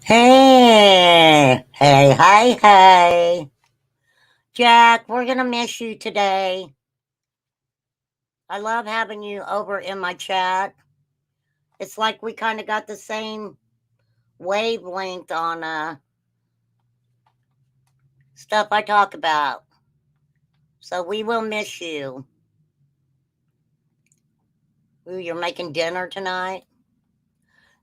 Hey, hey, hey, hey. Jack, we're going to miss you today. I love having you over in my chat. It's like we kind of got the same wavelength on stuff I talk about. So we will miss you. Ooh, you're making dinner tonight?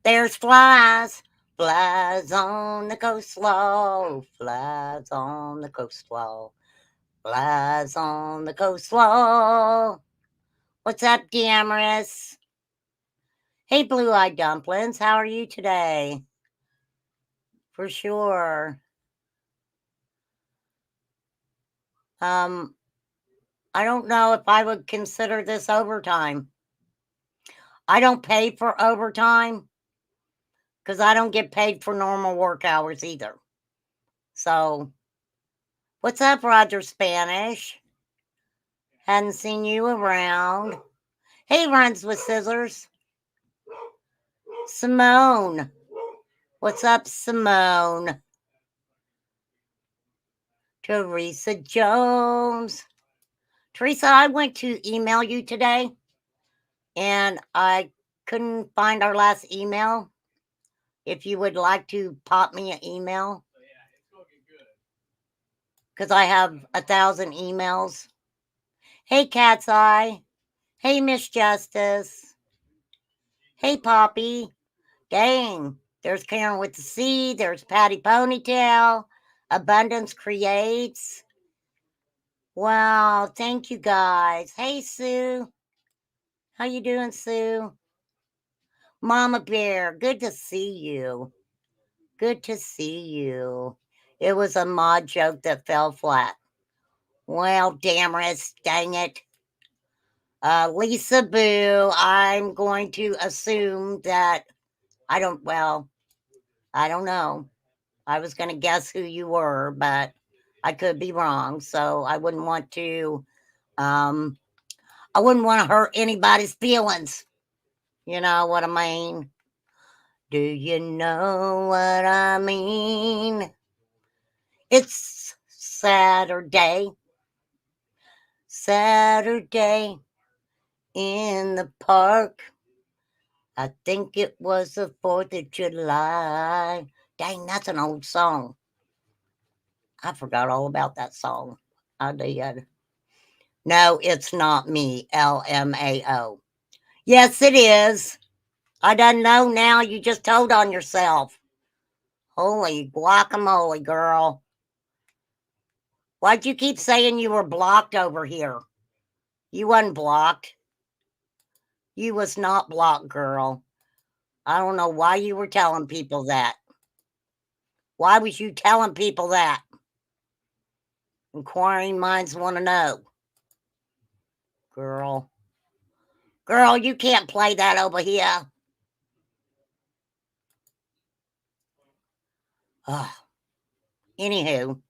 There's flies. Flies on the coastwall. Flies on the coastwall. Flies on the coastwall. What's up, Damaris? Hey, Blue Eyed Dumplings, how are you today? For sure. Um, I don't know if I would consider this overtime. I don't pay for overtime because I don't get paid for normal work hours either. So, what's up, Roger Spanish? Hadn't seen you around. Hey, Runs with Scissors. Simone. What's up, Simone? Teresa Jones. Teresa, I went to email you today and I couldn't find our last email. If you would like to pop me an email, because I have 1,000 emails. Hey, Cat's Eye. Hey, Miss Justice. Hey, Poppy. Dang, there's Karen with the C. There's Patty Ponytail. Abundance Creates. Wow, thank you guys. Hey, Sue. How you doing, Sue? Mama Bear, good to see you. Good to see you. It was a mod joke that fell flat. Well, Damaris, dang it. Lisa Boo, I'm going to assume that I don't know. I was going to guess who you were, but I could be wrong. So um, I wouldn't want to hurt anybody's feelings. You know what I mean? Do you know what I mean? It's Saturday in the park. I think it was the 4th of July. Dang, that's an old song. I forgot all about that song. I did. No, it's not me. LMAO. Yes, it is. I don't know now. You just told on yourself. Holy guacamole, girl. Why'd you keep saying you were blocked over here? You wasn't blocked. You was not blocked, girl. I don't know why you were telling people that. Why was you telling people that? Inquiring minds want to know. Girl. Girl, you can't play that over here. Ugh. Anywho,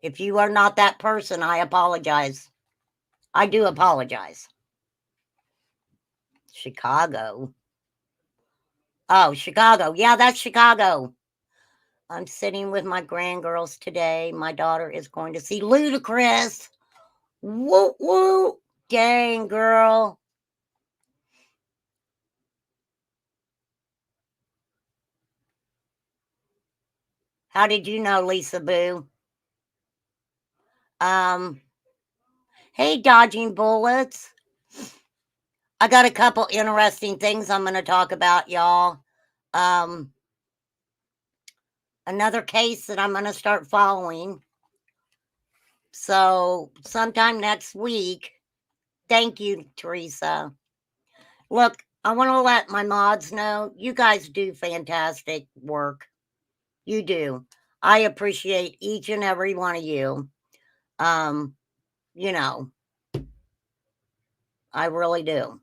if you are not that person, I apologize. I do apologize. Chicago. Oh, Chicago. Yeah, that's Chicago. I'm sitting with my grandgirls today. My daughter is going to see Ludacris. Woo woo. Dang, girl. How did you know, Lisa Boo? Um, hey, dodging bullets. I got a couple interesting things I'm going to talk about, y'all. Um, Another case that I'm going to start following. So, sometime next week. Thank you, Teresa. Look, I want to let my mods know you guys do fantastic work. You do. I appreciate each and every one of you. Um, you know, I really do.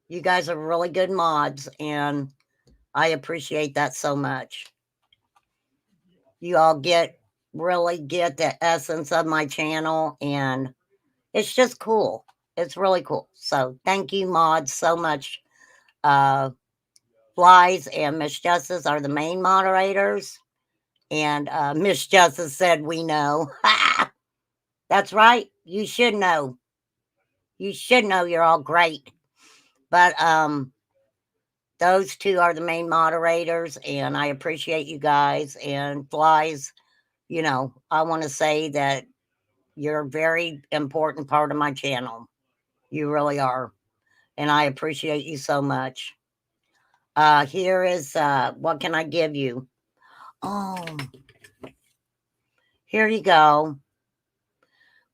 You guys are really good mods, and I appreciate that so much. You all really get the essence of my channel, and it's just cool. It's really cool. So thank you, mods, so much. Uh, Flies and Miss Justice are the main moderators. And Miss Justice said, "We know." That's right. You should know. You should know you're all great. But those two are the main moderators, and I appreciate you guys. And Flies, I want to say that you're a very important part of my channel. You really are. And I appreciate you so much. Here is what can I give you? Oh, here you go.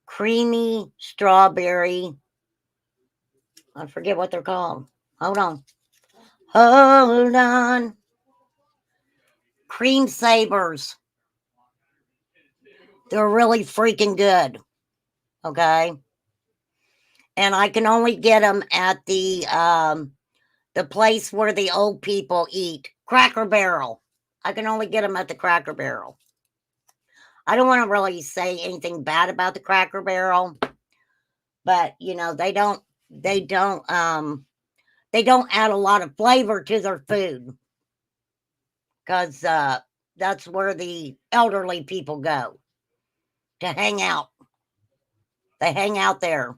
Creamy strawberry. I forget what they're called. Hold on. Hold on. Cream sabers. They're really freaking good. Okay. And I can only get them at the place where the old people eat, Cracker Barrel. I can only get them at the Cracker Barrel. I don't want to really say anything bad about the Cracker Barrel, but they don't add a lot of flavor to their food because that's where the elderly people go to hang out. They hang out there.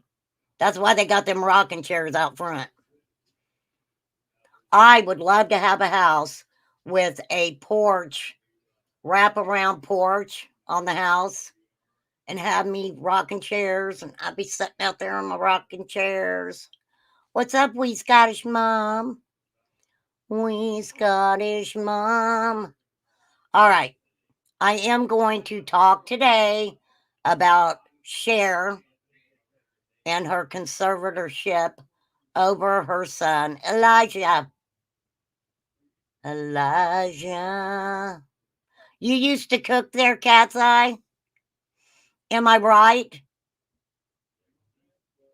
That's why they got them rocking chairs out front. I would love to have a house with a porch, wraparound porch on the house, and have me rocking chairs, and I'd be sitting out there on my rocking chairs. What's up, wee Scottish mom? Wee Scottish mom. All right. I am going to talk today about Cher and her conservatorship over her son, Elijah. Elijah. You used to cook there, Cat's Eye? Am I right?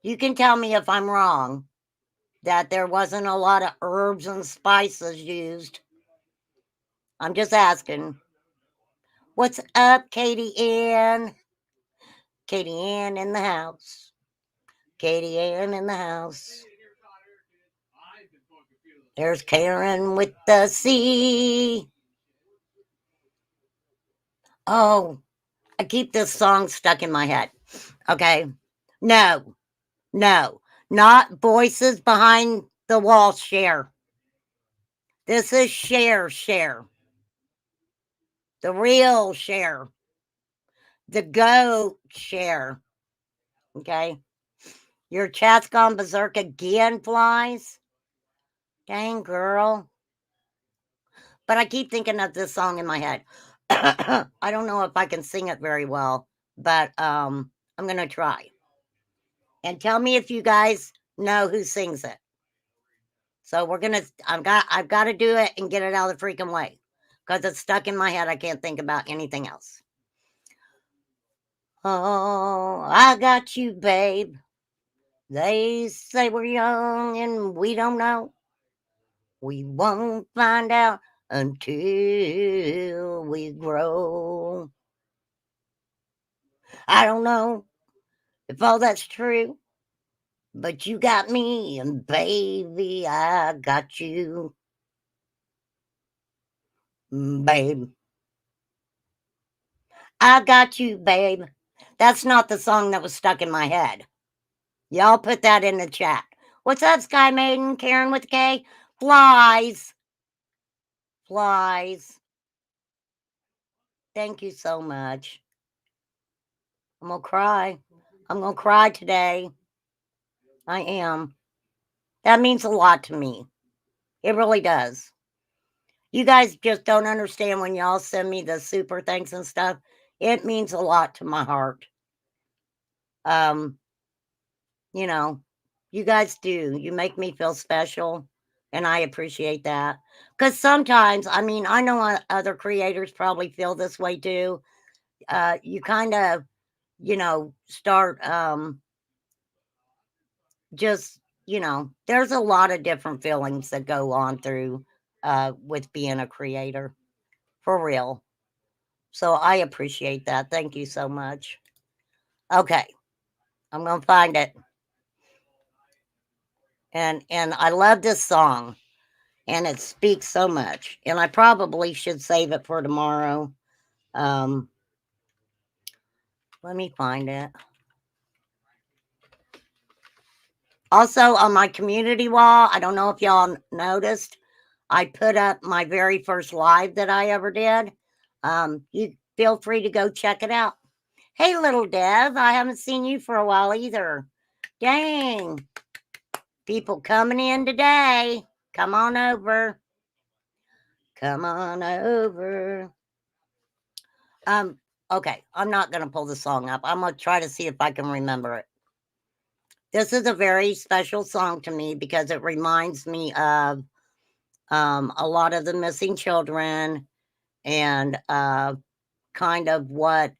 You can tell me if I'm wrong, that there wasn't a lot of herbs and spices used. I'm just asking. What's up, Katie Ann? Katie Ann in the house. Katie Ann in the house. There's Karen with the C. Oh, I keep this song stuck in my head. Okay. No, no, not Voices Behind the Wall, Cher. This is Cher. The real Cher. The goat Cher. Okay. Your chat's gone berserk again, Flies. Dang, girl. But I keep thinking of this song in my head. I don't know if I can sing it very well, but I'm gonna try. And tell me if you guys know who sings it. So I've got to do it and get it out of the freaking way because it's stuck in my head. I can't think about anything else. Oh, I got you, babe. They say we're young and we don't know. We won't find out until we grow. I don't know if all that's true, but you got me, and baby, I got you. Babe. I got you, babe. That's not the song that was stuck in my head. Y'all put that in the chat. What's up, Sky Maiden? Karen with K? Flies. Flies. Thank you so much. I'm gonna cry. I'm gonna cry today. I am. That means a lot to me. It really does. You guys just don't understand when y'all send me the super thanks and stuff. It means a lot to my heart. Um, you know, you guys do. You make me feel special, and I appreciate that. Because sometimes, I mean, I know other creators probably feel this way too. You kind of, start just, there's a lot of different feelings that go on through with being a creator, for real. So I appreciate that. Thank you so much. Okay, I'm gonna find it. And I love this song. and it speaks so much. And I probably should save it for tomorrow. Um, let me find it. Also, on my community wall, I don't know if y'all noticed, I put up my very first live that I ever did. You feel free to go check it out. Hey, little Dev, I haven't seen you for a while either. Dang. People coming in today. Come on over. Come on over. Okay, I'm not going to pull the song up. I'm going to try to see if I can remember it. This is a very special song to me because it reminds me of a lot of the missing children and kind of what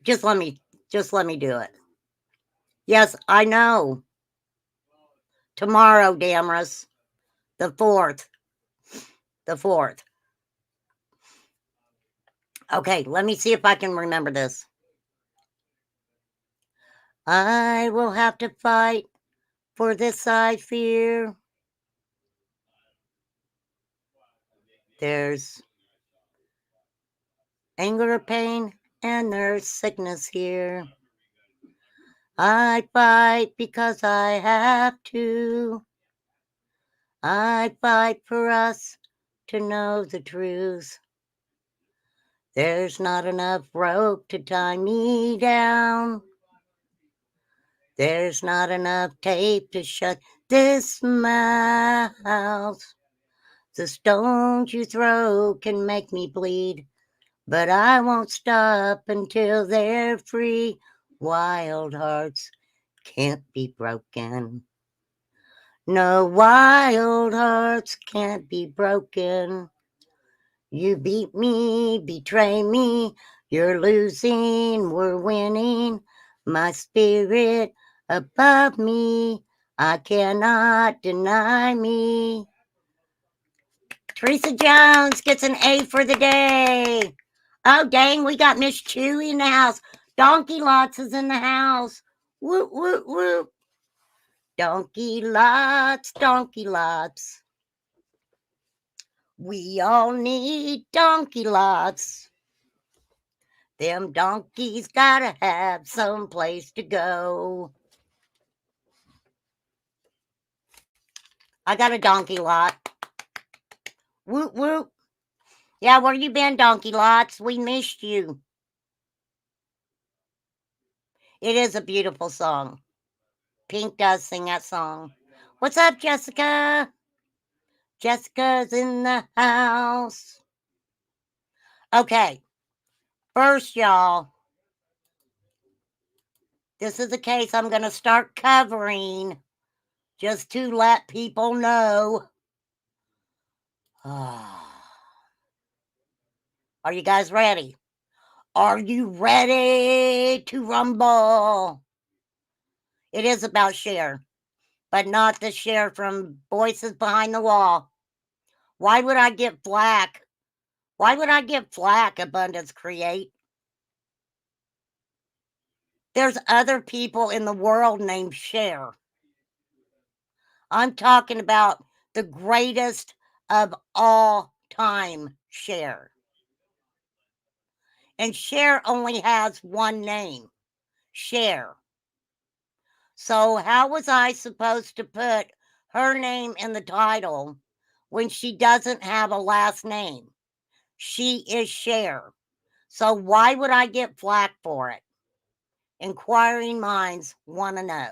just let me do it. Yes, I know. Tomorrow, Damaris, the 4th. The 4th. Okay, let me see if I can remember this. I will have to fight for this, I fear. There's anger, pain, and there's sickness here. I fight because I have to. I fight for us to know the truth. There's not enough rope to tie me down. There's not enough tape to shut this mouth. The stones you throw can make me bleed, but I won't stop until they're free. Wild hearts can't be broken. No, wild hearts can't be broken. You beat me, betray me, you're losing, we're winning. My spirit above me, I cannot deny me. Teresa Jones gets an A for the day. Oh, dang, we got Miss Chewy in the house. Donkey Lots is in the house. Whoop, whoop, whoop. Donkey Lots, Donkey Lots. We all need donkey lots. Them donkeys gotta have some place to go. I got a donkey lot. Whoop, whoop. Yeah, where you been, donkey lots? We missed you. It is a beautiful song. Pink does sing that song. What's up, Jessica? Jessica's in the house. Okay, first, y'all, this is a case I'm going to start covering just to let people know. Are you guys ready? Are you ready to rumble? It is about Cher, but not the Cher from Voices Behind the Wall. Why would I get flack? Why would I get flack, Abundance Create? There's other people in the world named Cher. I'm talking about the greatest of all time, Cher. And Cher only has one name, Cher. So how was I supposed to put her name in the title when she doesn't have a last name? She is Cher. So why would I get flack for it? Inquiring minds want to know.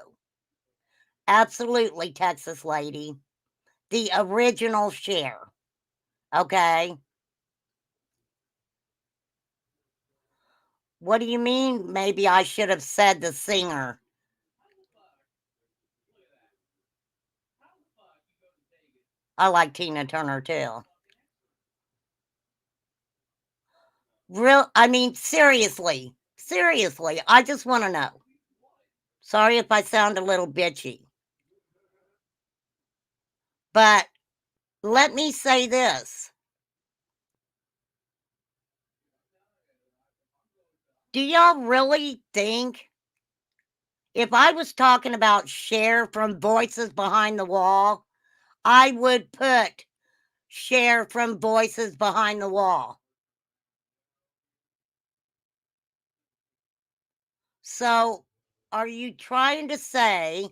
Absolutely, Texas lady. The original Cher. Okay. What do you mean? Maybe I should have said the singer. I like Tina Turner too. I mean, seriously. Seriously, I just want to know. Sorry if I sound a little bitchy. But let me say this. Do y'all really think If I was talking about Cher from Voices Behind the Wall, I would put Cher from Voices Behind the Wall. So, are you trying to say,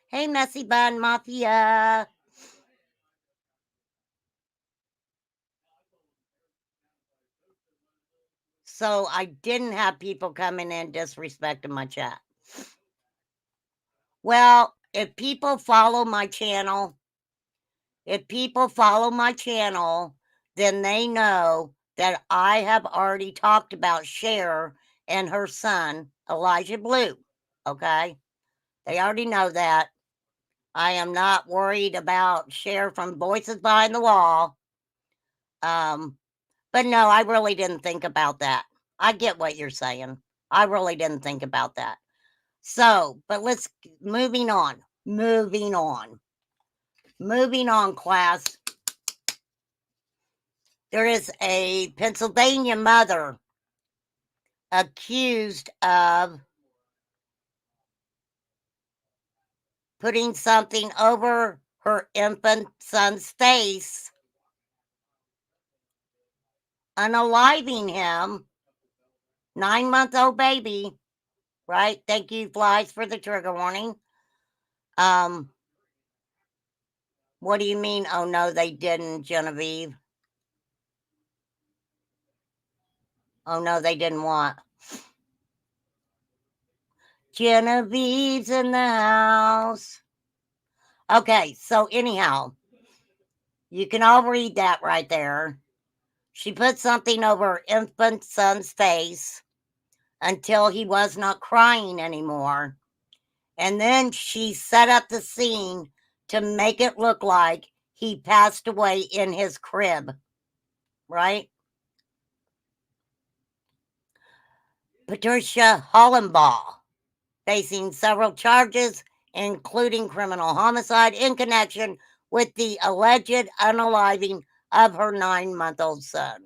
hey, Messy Bun Mafia? So, I didn't have people coming in disrespecting my chat. Well, if people follow my channel, then they know that I have already talked about Cher and her son, Elijah Blue. Okay? They already know that. I am not worried about Cher from Voices Behind the Wall. But no, I really didn't think about that. I get what you're saying. I really didn't think about that. So, but let's moving on. Moving on. Moving on, class. There is a Pennsylvania mother accused of putting something over her infant son's face, unaliving him, 9-month-old baby, right? Thank you, Flies, for the trigger warning. What do you mean, oh no, they didn't, Genevieve? Oh no, they didn't what? Genevieve's in the house. Okay, so anyhow, you can all read that right there. She put something over her infant son's face until he was not crying anymore. And then she set up the scene to make it look like he passed away in his crib, right? Patricia Hollenbaugh, facing several charges, including criminal homicide in connection with the alleged unaliving of her 9-month-old son.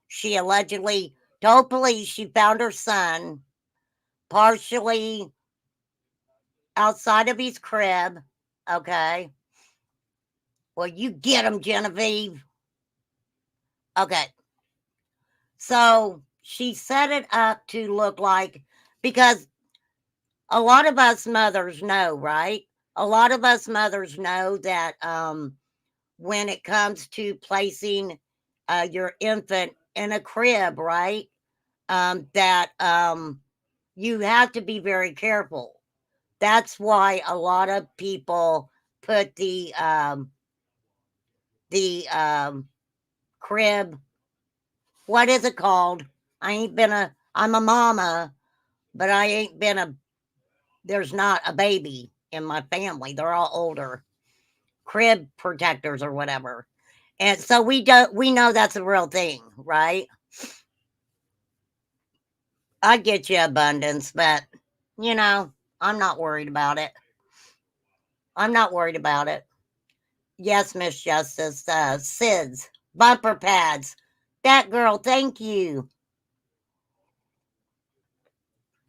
She allegedly told police she found her son partially outside of his crib. Okay. Well, you get him, Genevieve. Okay. So she set it up to look like, because a lot of us mothers know, right? A lot of us mothers know that when it comes to placing your infant in a crib, right? That you have to be very careful. That's why a lot of people put the crib. What is it called? I'm a mama, but I ain't been a, there's not a baby in my family. They're all older. Crib protectors or whatever. And so we know that's a real thing, right? I get you abundance, but you know, I'm not worried about it. I'm not worried about it. Yes, Miss Justice, SIDS, bumper pads. That girl, thank you.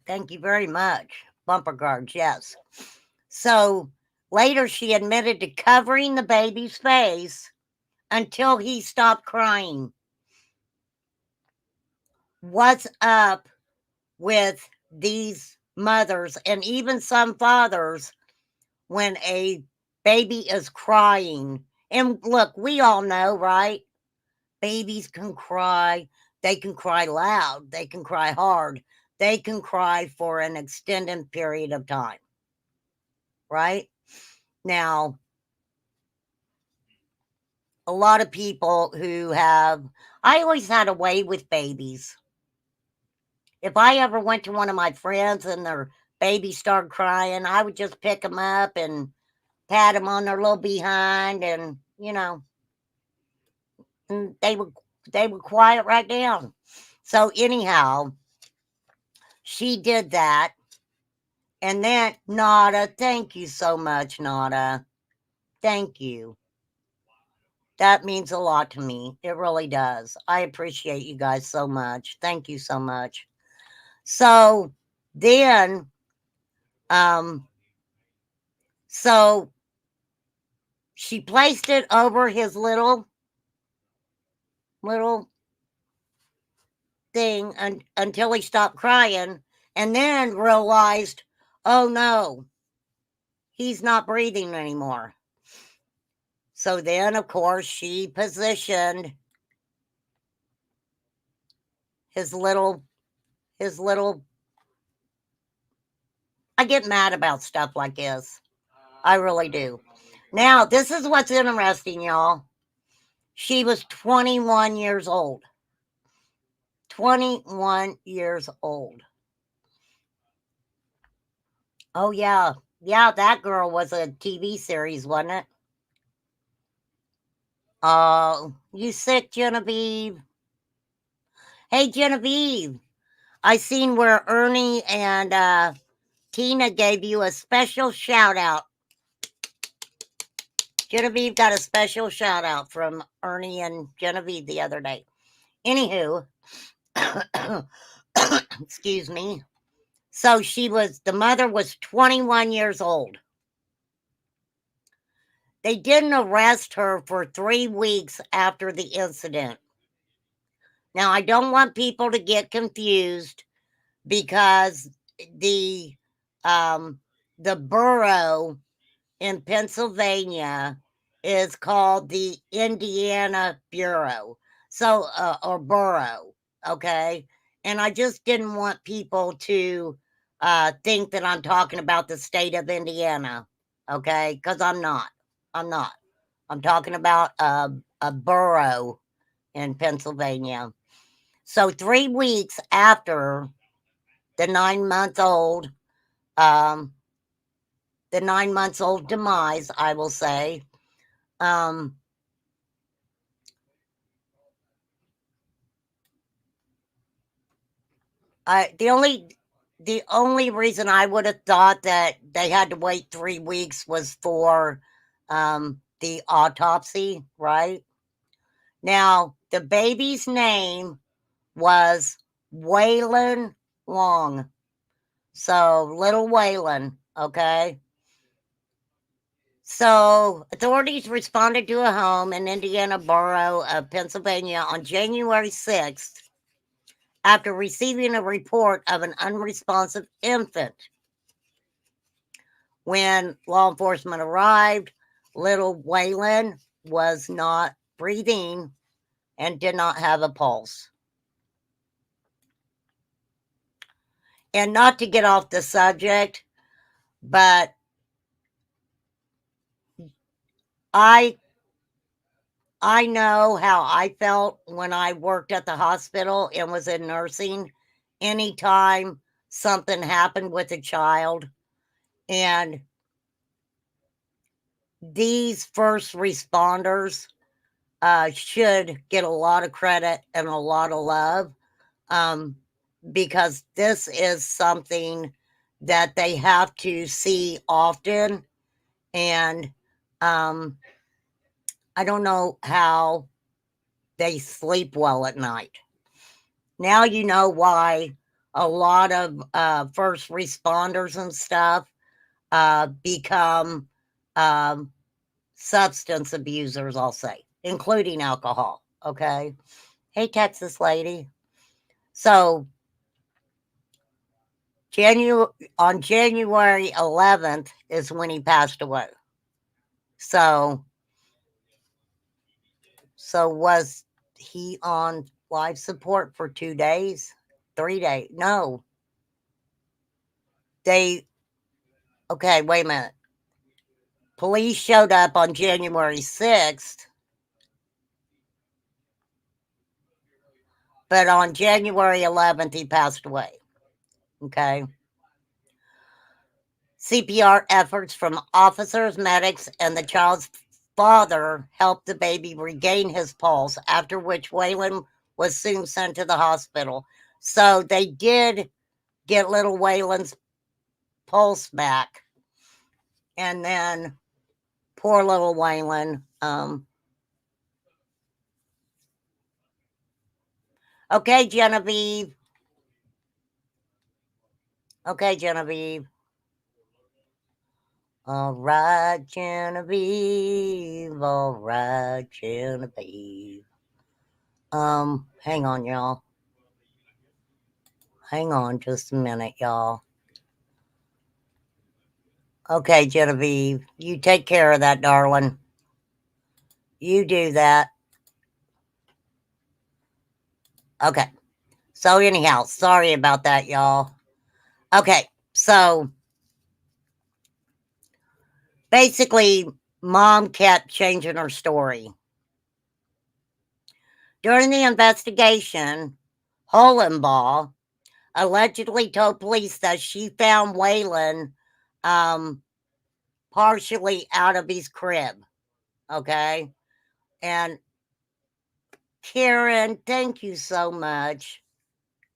Thank you very much. Bumper guards, yes. So later she admitted to covering the baby's face until he stopped crying. What's up with these mothers and even some fathers when a baby is crying? And look, we all know, right? Babies can cry. They can cry loud. They can cry hard. They can cry for an extended period of time, right? Now, a lot of people who have, I always had a way with babies. If I ever went to one of my friends and their baby started crying, I would just pick them up and pat them on their little behind, and and they would quiet right down. So anyhow, she did that, and then Nada, thank you so much, Nada. Thank you. That means a lot to me. It really does. I appreciate you guys so much. Thank you so much. So then, um, so she placed it over his little thing until he stopped crying, and then realized, oh no, he's not breathing anymore. So then, of course, she positioned his little. I get mad about stuff like this. I really do. Now, this is what's interesting, y'all. She was 21 years old. 21 years old. Oh, yeah. Yeah, that girl was a TV series, wasn't it? Oh, you sick, Genevieve? Hey, Genevieve. I seen where Ernie and Tina gave you a special shout out. Genevieve got a special shout out from Ernie and Genevieve the other day. Anywho, excuse me. So the mother was 21 years old. They didn't arrest her for 3 weeks after the incident. Now, I don't want people to get confused because the um, the borough in Pennsylvania is called the Indiana Bureau. So, or borough, okay? And I just didn't want people to think that I'm talking about the state of Indiana, okay? Because I'm not. I'm not. I'm talking about a borough in Pennsylvania. So 3 weeks after the 9 month old, um, the 9 months old demise, I will say, um, I the only reason I would have thought that they had to wait 3 weeks was for the autopsy, right? Now, the baby's name was Waylon Long. So, little Waylon, okay? So, authorities responded to a home in Indiana Borough of Pennsylvania on January 6th after receiving a report of an unresponsive infant. When law enforcement arrived, little Waylon was not breathing and did not have a pulse. And not to get off the subject, but I I know how I felt when I worked at the hospital and was in nursing. Anytime something happened with a child, and these first responders should get a lot of credit and a lot of love, um, because this is something that they have to see often. And um, I don't know how they sleep well at night. Now you know why a lot of first responders and stuff become um, substance abusers, I'll say, including alcohol. Okay. Hey, Texas lady. So, on January 11th is when he passed away. So, was he on life support for 2 days, 3 days? No, they. Okay, wait a minute. Police showed up on January 6th, but on January 11th, he passed away. Okay. CPR efforts from officers, medics, and the child's father helped the baby regain his pulse, after which Waylon was soon sent to the hospital. So they did get little Waylon's pulse back. And then poor little Waylon. Okay, Genevieve. Okay, Genevieve. All right, Genevieve. All right, Genevieve. Hang on, y'all. Hang on just a minute, y'all. Okay, Genevieve, you take care of that, darling. You do that. Okay. So, anyhow, sorry about that, y'all. Okay, so basically, mom kept changing her story. During the investigation, Holenbaugh allegedly told police that she found Waylon um, partially out of his crib. Okay. And Karen, thank you so much.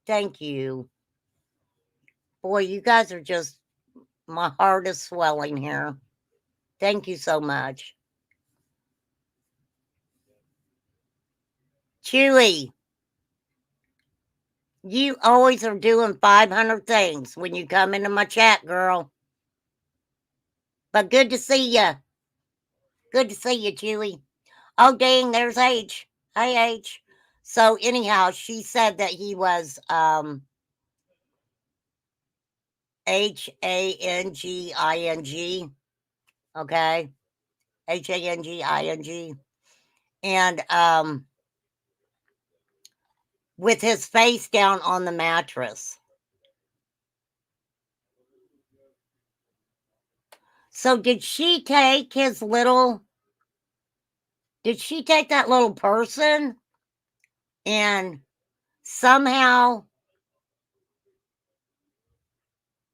Thank you. Boy, you guys are just, my heart is swelling here. Thank you so much. Chewy, you always are doing 500 things when you come into my chat, girl. But good to see you. Good to see you, Chewy. Oh, dang, there's H. Hey, H. So, anyhow, she said that he was Hanging. Okay. Hanging. And with his face down on the mattress. So did she take that little person and somehow,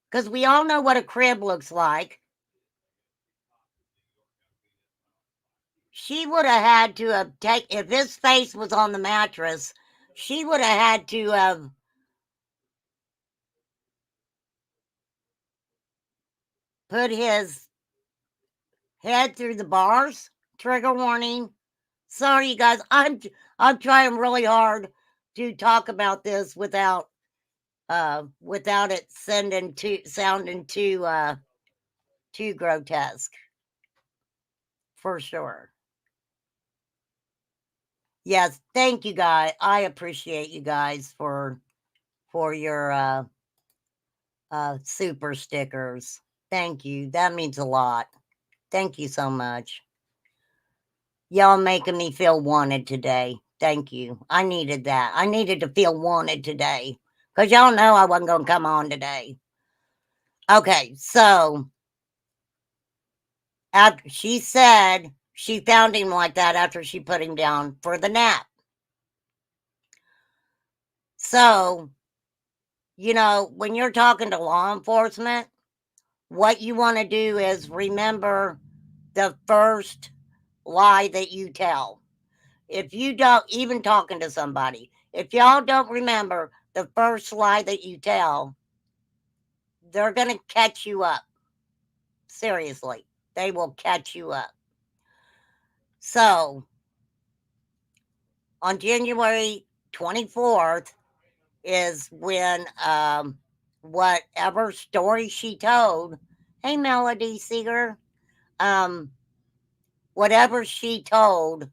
because we all know what a crib looks like, she would have had to have if his face was on the mattress, she would have had to have put his head through the bars. Trigger warning. Sorry, you guys. I'm trying really hard to talk about this without it sounding too grotesque. For sure. Yes, thank you guys. I appreciate you guys for your super stickers. Thank you. That means a lot. Thank you so much. Y'all making me feel wanted today. Thank you. I needed that. I needed to feel wanted today. Because y'all know I wasn't going to come on today. Okay, so after she said she found him like that after she put him down for the nap. So, when you're talking to law enforcement, what you want to do is remember the first lie that you tell. If you don't, even talking to somebody, if y'all don't remember the first lie that you tell, they're going to catch you up. Seriously, they will catch you up. So, on January 24th is when whatever story she told, hey, Melody Seeger, whatever she told,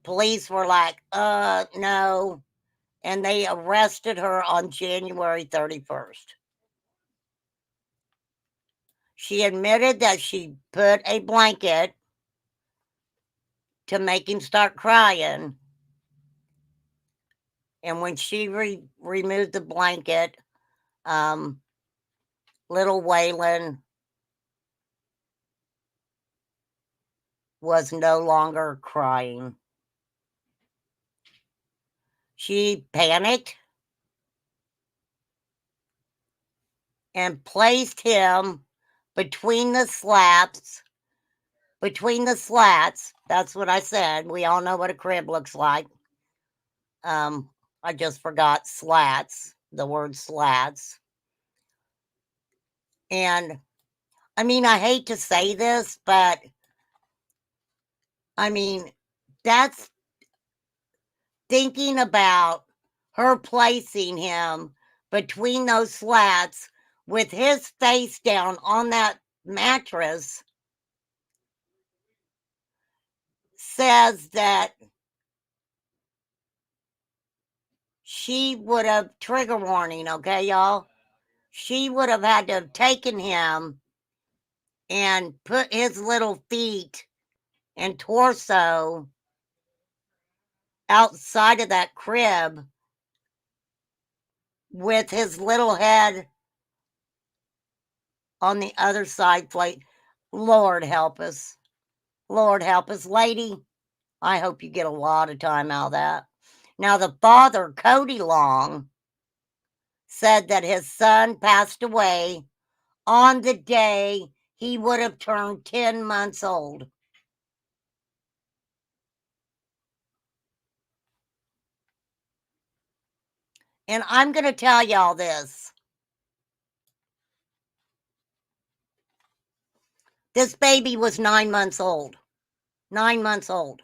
police were like, no. And they arrested her on January 31st. She admitted that she put a blanket to make him start crying. And when she removed the blanket, little Waylon was no longer crying. She panicked and placed him between the slats. That's what I said. We all know what a crib looks like. I just forgot slats, the word slats. And I mean, I hate to say this, but I mean, that's thinking about her placing him between those slats with his face down on that mattress, says that she would have, trigger warning, okay, y'all? She would have had to have taken him and put his little feet and torso outside of that crib with his little head on the other side plate. Lord help us. Lord help us. Lady, I hope you get a lot of time out of that. Now, the father, Cody Long, said that his son passed away on the day he would have turned 10 months old. And I'm going to tell y'all this. This baby was 9 months old. 9 months old.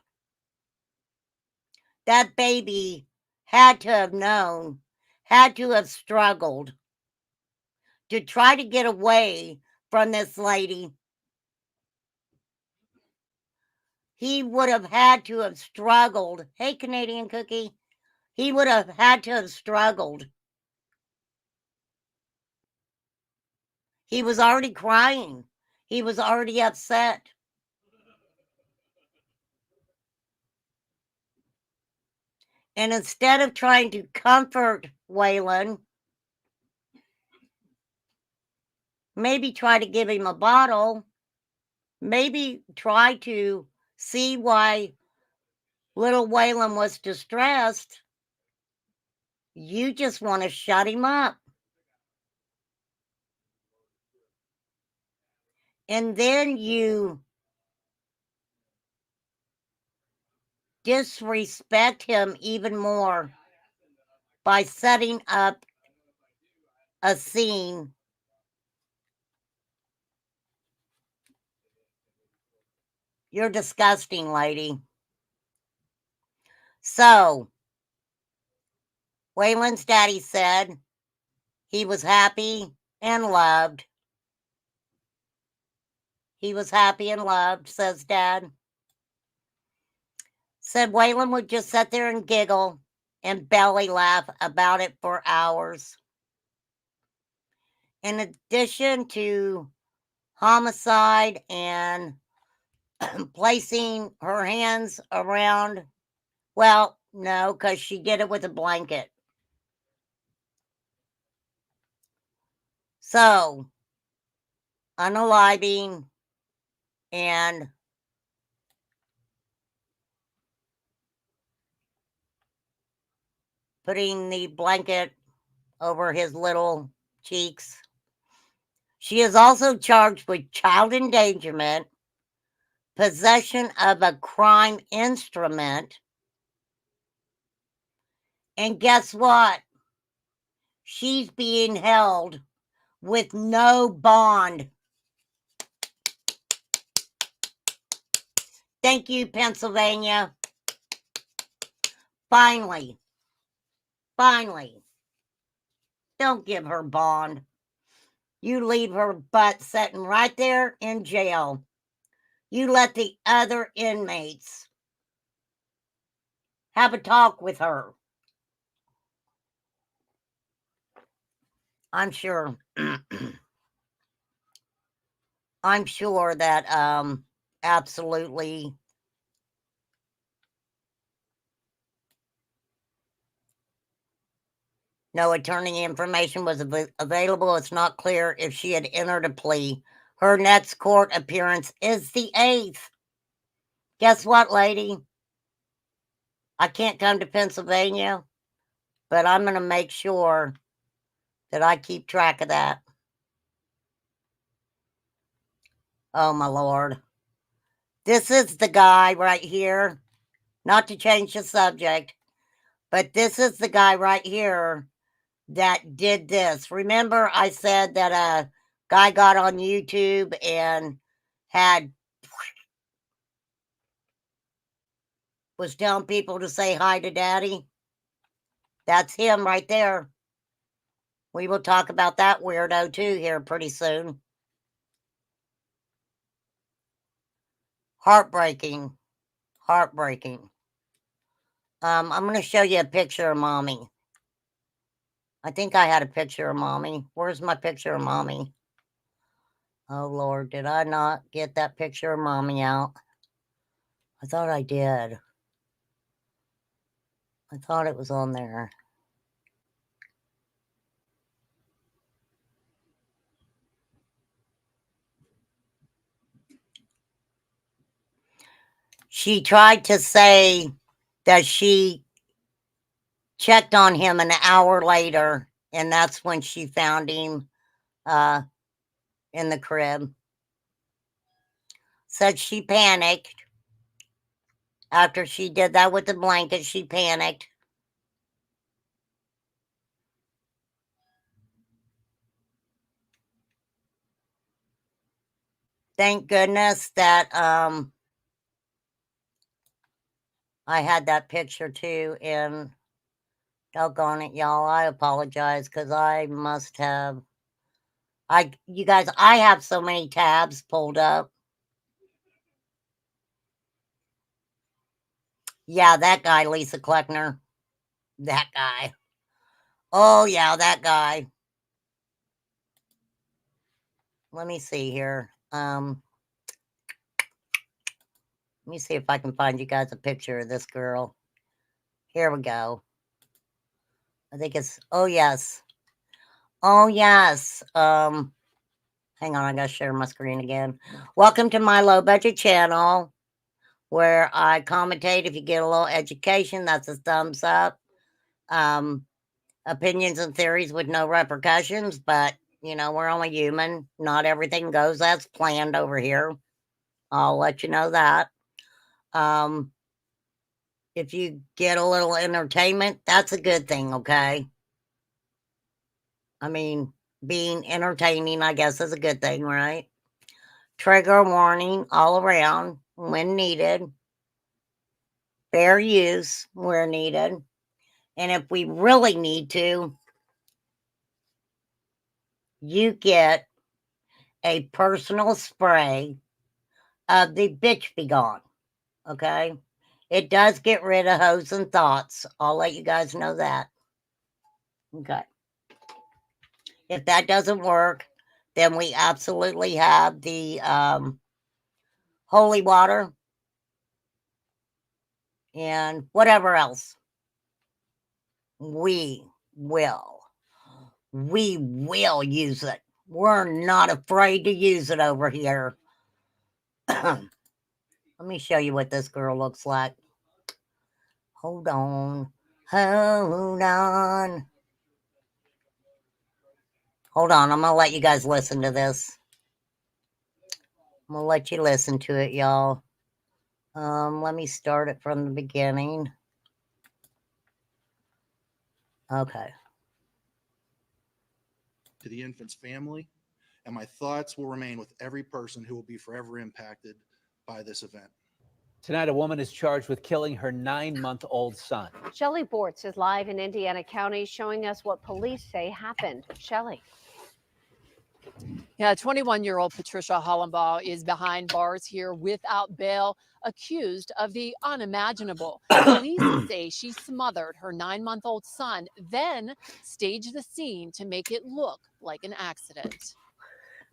That baby had to have known, had to have struggled to try to get away from this lady. He would have had to have struggled. Hey, Canadian Cookie. He would have had to have struggled. He was already crying. He was already upset. And instead of trying to comfort Waylon, maybe try to give him a bottle, maybe try to see why little Waylon was distressed, you just want to shut him up. And then you disrespect him even more by setting up a scene. You're disgusting, lady. So, Waylon's daddy said he was happy and loved. He was happy and loved, says Dad. Said Waylon would just sit there and giggle and belly laugh about it for hours. In addition to homicide and placing her hands around, well, no, because she did it with a blanket. So, unaliving and putting the blanket over his little cheeks. She is also charged with child endangerment, possession of a crime instrument, and guess what? She's being held with no bond. Thank you, Pennsylvania. Finally. Don't give her bond. You leave her butt sitting right there in jail. You let the other inmates have a talk with her. I'm sure. I'm sure that absolutely no attorney information was available. It's not clear if she had entered a plea. Her next court appearance is the 8th. Guess what, lady? I can't come to Pennsylvania, but I'm going to make sure that I keep track of that. Oh, my Lord. This is the guy right here, not to change the subject, but this is the guy right here that did this. Remember I said that a guy got on YouTube and was telling people to say hi to Daddy? That's him right there. We will talk about that weirdo too here pretty soon. Heartbreaking. Heartbreaking. I'm going to show you a picture of Mommy. I think I had a picture of Mommy. Where's my picture of Mommy? Oh, Lord, did I not get that picture of Mommy out? I thought I did. I thought it was on there. She tried to say that she checked on him an hour later, and that's when she found him in the crib. Said she panicked. After she did that with the blanket, she panicked. Thank goodness that I had that picture too, and doggone it, y'all, I apologize because I must have. You guys, I have so many tabs pulled up. Yeah, that guy, Lisa Kleckner. That guy. Oh, yeah, that guy. Let me see here. Let me see if I can find you guys a picture of this girl. Here we go. I think it's, oh, yes. Oh, yes. Hang on, I gotta share my screen again. Welcome to my low budget channel where I commentate. If you get a little education, that's a thumbs up. Opinions and theories with no repercussions, but you know, we're only human. Not everything goes as planned over here. I'll let you know that. If you get a little entertainment, that's a good thing, okay? I mean, being entertaining, I guess, is a good thing, right? Trigger warning all around when needed. Fair use where needed. And if we really need to, you get a personal spray of the bitch be gone. Okay? It does get rid of hoes and thoughts. I'll let you guys know that. Okay. If that doesn't work, then we absolutely have the holy water and whatever else. We will use it. We're not afraid to use it over here. Let me show you what this girl looks like. Hold on. Hold on. Hold on. I'm going to let you guys listen to this. I'm going to let you listen to it, y'all. Let me start it from the beginning. Okay. To the infant's family, and my thoughts will remain with every person who will be forever impacted by this event. Tonight, a woman is charged with killing her 9-month-old son. Shelley Bortz is live in Indiana County showing us what police say happened. Shelley. Yeah, 21-year-old Patricia Hollenbaugh is behind bars here without bail, accused of the unimaginable. Police say she smothered her 9-month-old son, then staged the scene to make it look like an accident.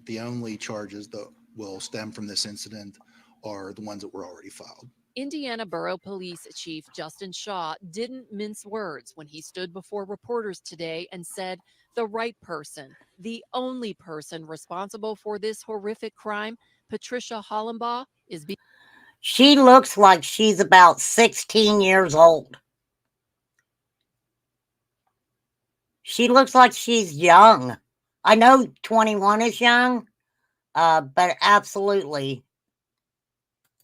The only charges that will stem from this incident are the ones that were already filed. Indiana Borough Police Chief Justin Shaw didn't mince words when he stood before reporters today and said the right person, the only person responsible for this horrific crime, Patricia Hollenbaugh, is being. She looks like she's about 16 years old. She looks like she's young. I know 21 is young, but absolutely.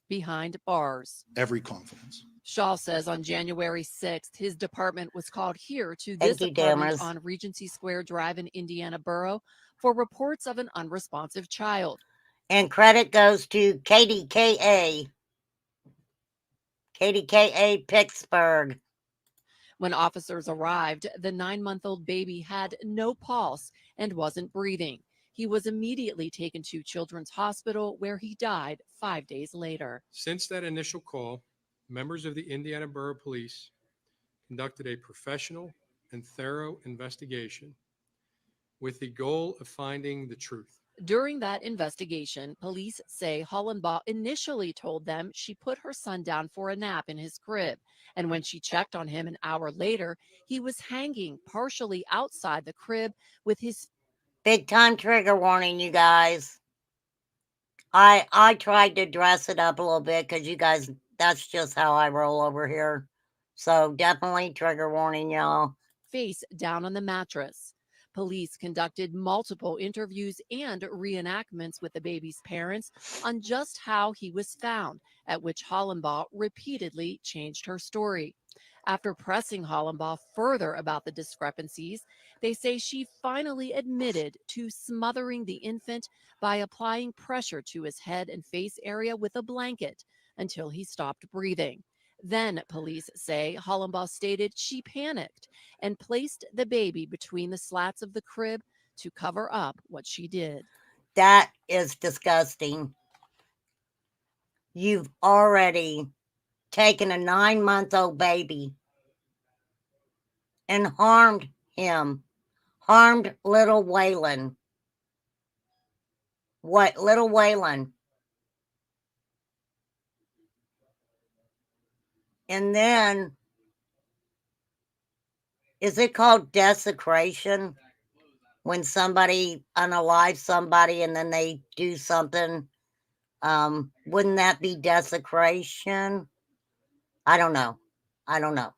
Behind bars. Every confidence. Shaw says on January 6th, his department was called here to this apartment on Regency Square Drive in Indiana Borough for reports of an unresponsive child. And credit goes to KDKA Pittsburgh. When officers arrived, the 9-month-old baby had no pulse and wasn't breathing. He was immediately taken to Children's Hospital, where he died 5 days later. Since that initial call, members of the Indiana Borough Police conducted a professional and thorough investigation with the goal of finding the truth. During that investigation, police say Hollenbaugh initially told them she put her son down for a nap in his crib. And when she checked on him an hour later, he was hanging partially outside the crib with his Big time trigger warning, you guys. I tried to dress it up a little bit because you guys, that's just how I roll over here. So definitely trigger warning, y'all. face down on the mattress. Police conducted multiple interviews and reenactments with the baby's parents on just how he was found, at which Hollenbaugh repeatedly changed her story. After pressing Hollenbaugh further about the discrepancies, they say she finally admitted to smothering the infant by applying pressure to his head and face area with a blanket until he stopped breathing. Then, police say Hollenbaugh stated she panicked and placed the baby between the slats of the crib to cover up what she did. That is disgusting. You've already taken a 9-month-old baby and harmed him. Harmed little Waylon. What, little Waylon? And then, is it called desecration? When somebody unalives somebody and then they do something, wouldn't that be desecration? I don't know. I don't know.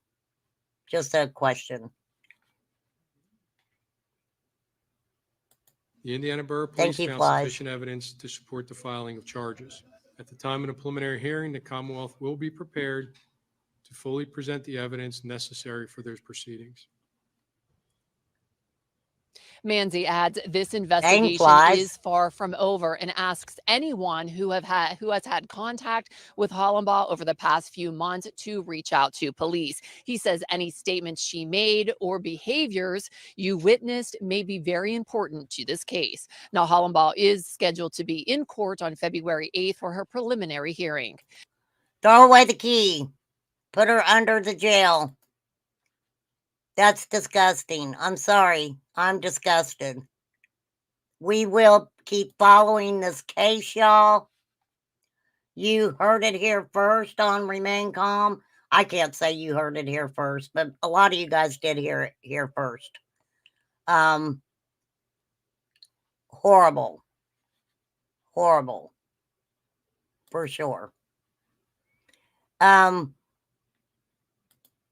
Just a question. The Indiana Borough Thank Police you, found Flies. sufficient evidence to support the filing of charges. At the time of the preliminary hearing, the Commonwealth will be prepared to fully present the evidence necessary for those proceedings. Manzi adds this investigation Flies. is far from over and asks anyone who has had contact with Hollenbaugh over the past few months to reach out to police. He says any statements she made or behaviors you witnessed may be very important to this case. Now, Hollenbaugh is scheduled to be in court on February 8th for her preliminary hearing. Throw away the key. Put her under the jail. That's disgusting. I'm sorry. I'm disgusted. We will keep following this case, y'all. You heard it here first on Remain Calm. I can't say you heard it here first, but a lot of you guys did hear it here first. Horrible. Horrible. For sure.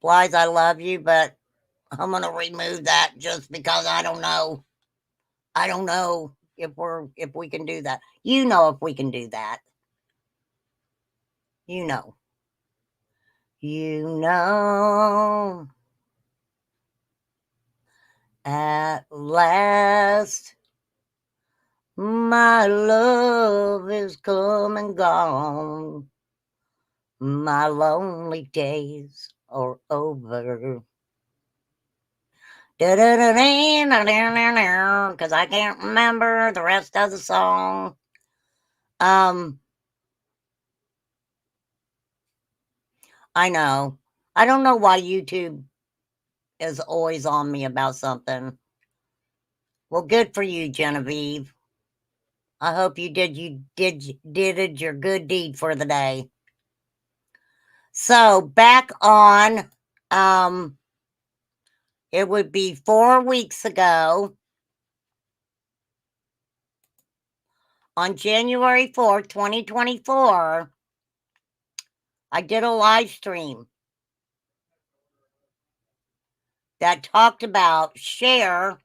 Flies, I love you, but I'm gonna remove that just because I don't know. I don't know if we can do that. You know if we can do that. You know. You know. At last, my love is come and gone. My lonely days are over. Because I can't remember the rest of the song. I know. I don't know why YouTube is always on me about something. Well, good for you, Genevieve. I hope you did your good deed for the day. So back on, it would be 4 weeks ago, on January 4th, 2024, I did a live stream that talked about Cher,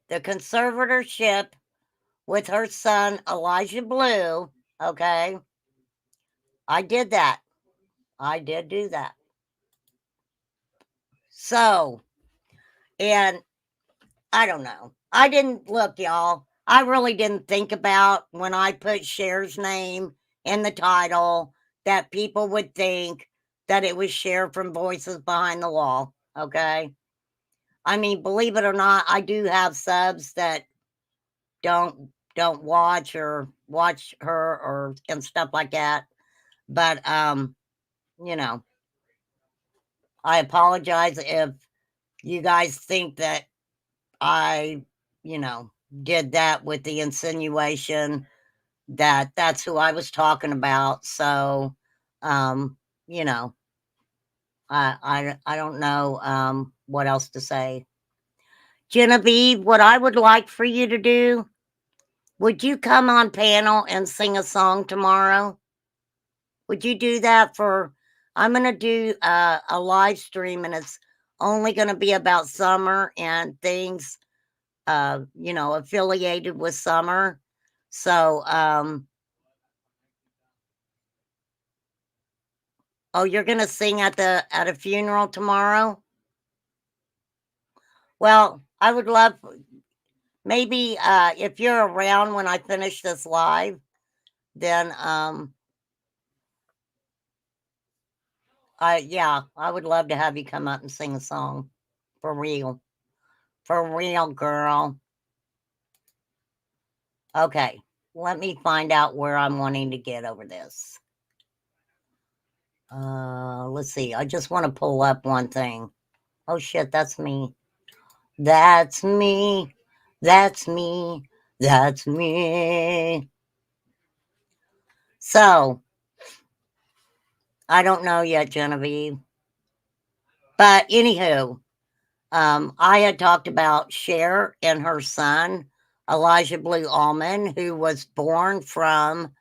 the conservatorship with her son, Elijah Blue, okay? I did that. I did do that. So, and I don't know. I didn't look, y'all. I really didn't think about when I put Cher's name in the title that people would think that it was Cher from Voices Behind the Wall. Okay. I mean, believe it or not, I do have subs that don't watch or watch her or and stuff like that. But you know, I apologize if you guys think that I, did that with the insinuation that that's who I was talking about. So, you know, I don't know what else to say. Genevieve, what I would like for you to do, would you come on panel and sing a song tomorrow? Would you do that for? I'm going to do a live stream, and it's only going to be about summer and things, affiliated with summer. So, oh, you're going to sing at a funeral tomorrow? Well, I would love, maybe if you're around when I finish this live, then I would love to have you come up and sing a song. For real. For real, girl. Okay, let me find out where I'm wanting to get over this. Let's see. I just want to pull up one thing. Oh shit, that's me. That's me. That's me. That's me. So, I don't know yet, Genevieve. But anywho, I had talked about Cher and her son, Elijah Blue Allman, who was born from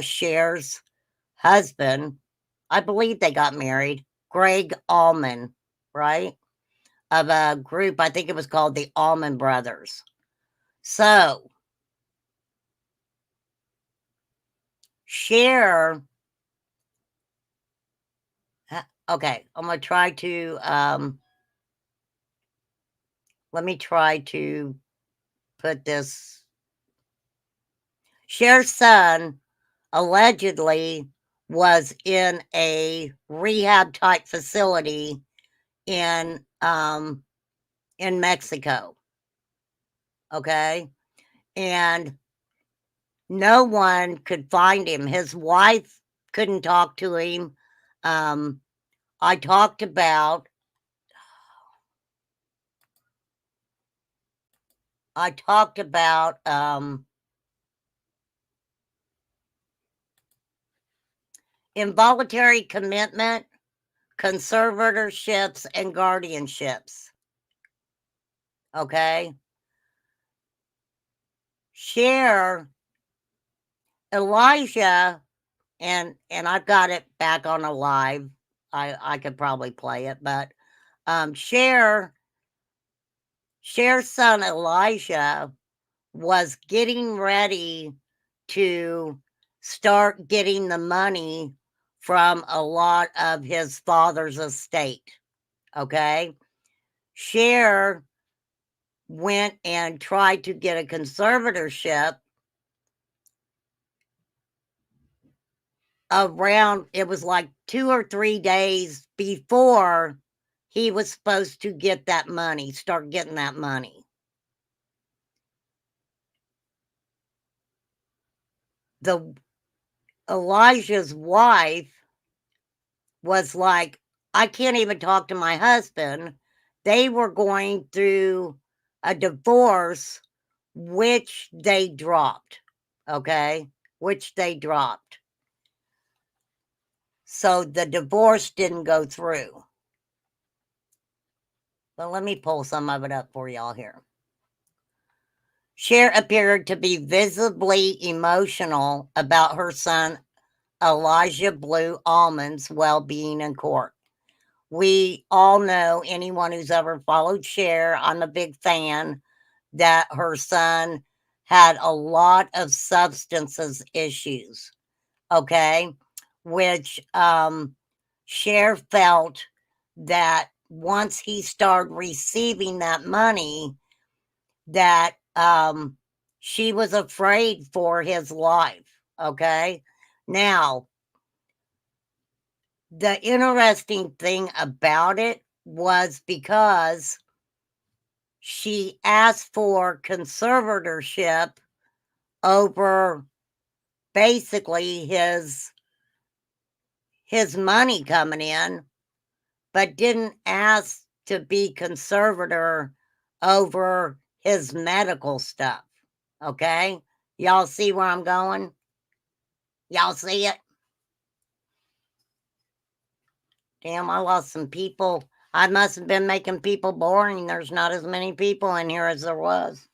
Cher's husband. I believe they got married, Greg Allman, right? Of a group, I think it was called the Allman Brothers. So, Cher, okay, I'm going to try to, let me try to put this. Cher's son allegedly was in a rehab type facility in Mexico. Okay. And no one could find him. His wife couldn't talk to him. I talked about involuntary commitment, conservatorships, and guardianships. Okay. Cher, Elijah, and I've got it back on a live. I could probably play it, but Cher's son Elijah was getting ready to start getting the money from a lot of his father's estate. Okay. Cher went and tried to get a conservatorship around, it was like 2 or 3 days before he was supposed to get that money, start getting that money. Elijah's wife was like, I can't even talk to my husband. They were going through a divorce, which they dropped. Okay. Which they dropped. So the divorce didn't go through. Well, let me pull some of it up for y'all here. Cher appeared to be visibly emotional about her son Elijah Blue Allman's well-being in court. We all know, anyone who's ever followed Cher, I'm a big fan, that her son had a lot of substances issues, okay? Which Cher felt that once he started receiving that money, that she was afraid for his life, okay? Now, the interesting thing about it was because she asked for conservatorship over basically his money coming in, but didn't ask to be conservator over his medical stuff. Okay? Y'all see where I'm going? Y'all see it? Damn, I lost some people. I must have been making people boring. There's not as many people in here as there was.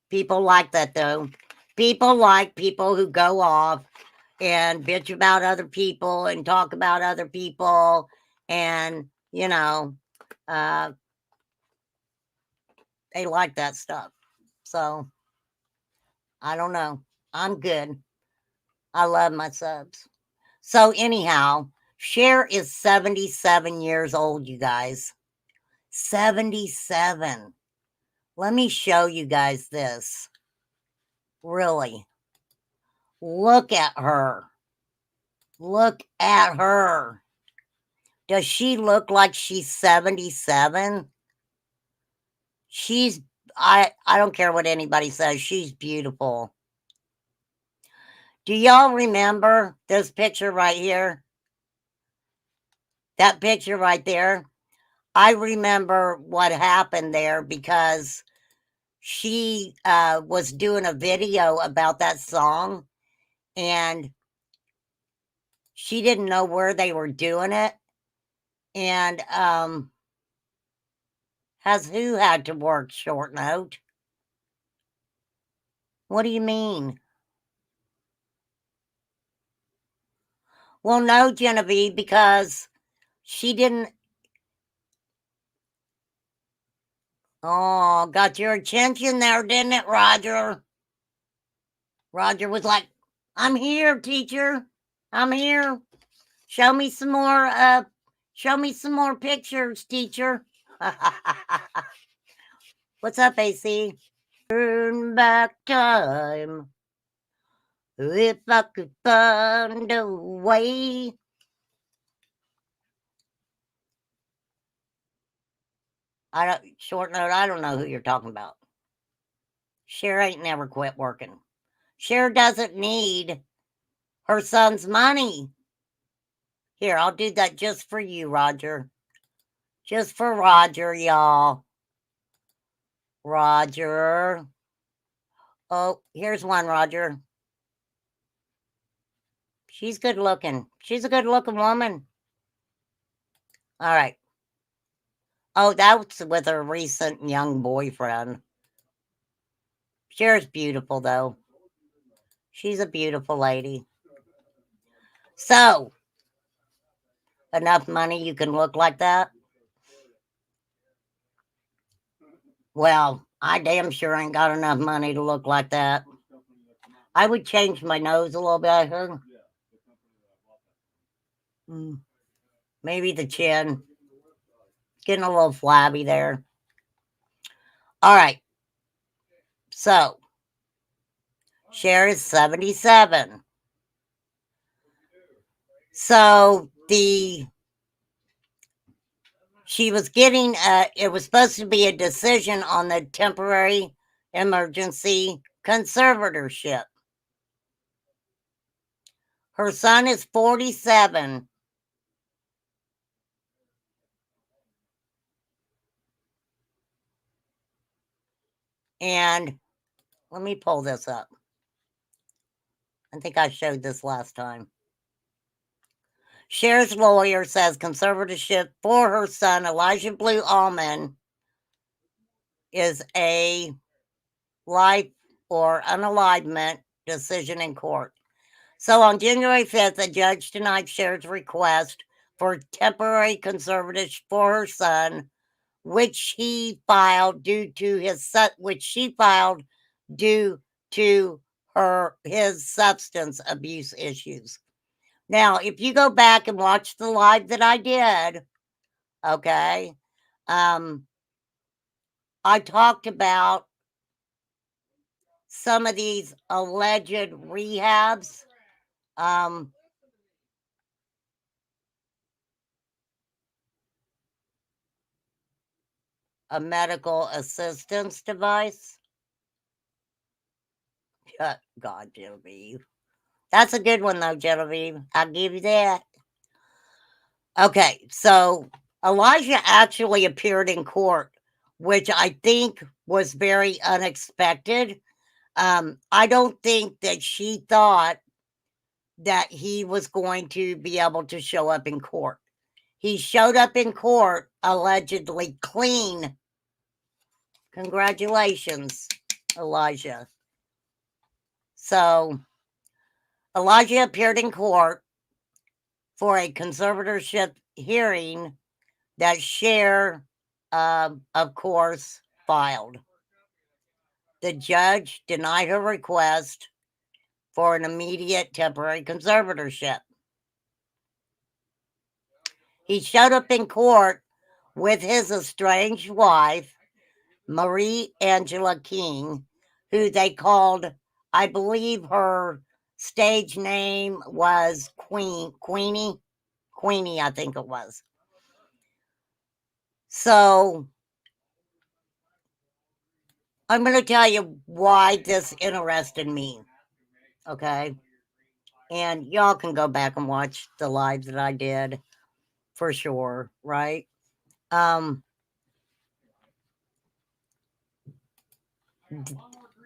People like that, though. People like people who go off and bitch about other people and talk about other people and, you know, they like that stuff. So, I don't know. I'm good. I love my subs. So, anyhow, Cher is 77 years old, you guys. 77. Let me show you guys this. Really. Look at her. Look at her. Does she look like she's 77? She's I don't care what anybody says. She's beautiful. Do y'all remember this picture right here? That picture right there? I remember what happened there because she was doing a video about that song and she didn't know where they were doing it. And has who had to work short note? What do you mean? Well, no, Genevieve, because she didn't. Oh, got your attention there, didn't it, Roger? Roger was like, I'm here, teacher. I'm here. Show me some more pictures, teacher. What's up, AC? Turn back time. If I could find a way. Short note, I don't know who you're talking about. Cher ain't never quit working. Cher doesn't need her son's money. Here, I'll do that just for you, Roger. Just for Roger, y'all. Roger. Oh, here's one, Roger. She's good looking. She's a good looking woman. All right. Oh, that's with her recent young boyfriend. Cher's beautiful, though. She's a beautiful lady. So, enough money you can look like that? Well, I damn sure ain't got enough money to look like that. I would change my nose a little bit. Maybe the chin. Getting a little flabby there. All right. So, Cher is 77. So, she was getting, it was supposed to be a decision on the temporary emergency conservatorship. Her son is 47. And let me pull this up. I think I showed this last time. Cher's lawyer says conservatorship for her son, Elijah Blue Allman, is a life or unalivement decision in court. So on January 5th, a judge denied Cher's request for temporary conservatorship for her son, which he filed due to his his substance abuse issues. Now, if you go back and watch the live that I did, okay, I talked about some of these alleged rehabs. a medical assistance device. God, Genevieve. That's a good one, though, Genevieve. I'll give you that. Okay, so Elijah actually appeared in court, which I think was very unexpected. I don't think that she thought that he was going to be able to show up in court. He showed up in court allegedly clean. Congratulations, Elijah. So, Elijah appeared in court for a conservatorship hearing that Cher, of course, filed. The judge denied her request for an immediate temporary conservatorship. He showed up in court with his estranged wife, Marie Angela King, who they called, I believe her stage name was Queenie, I think it was. So I'm going to tell you why this interested me, okay? And y'all can go back and watch the live that I did for sure, right?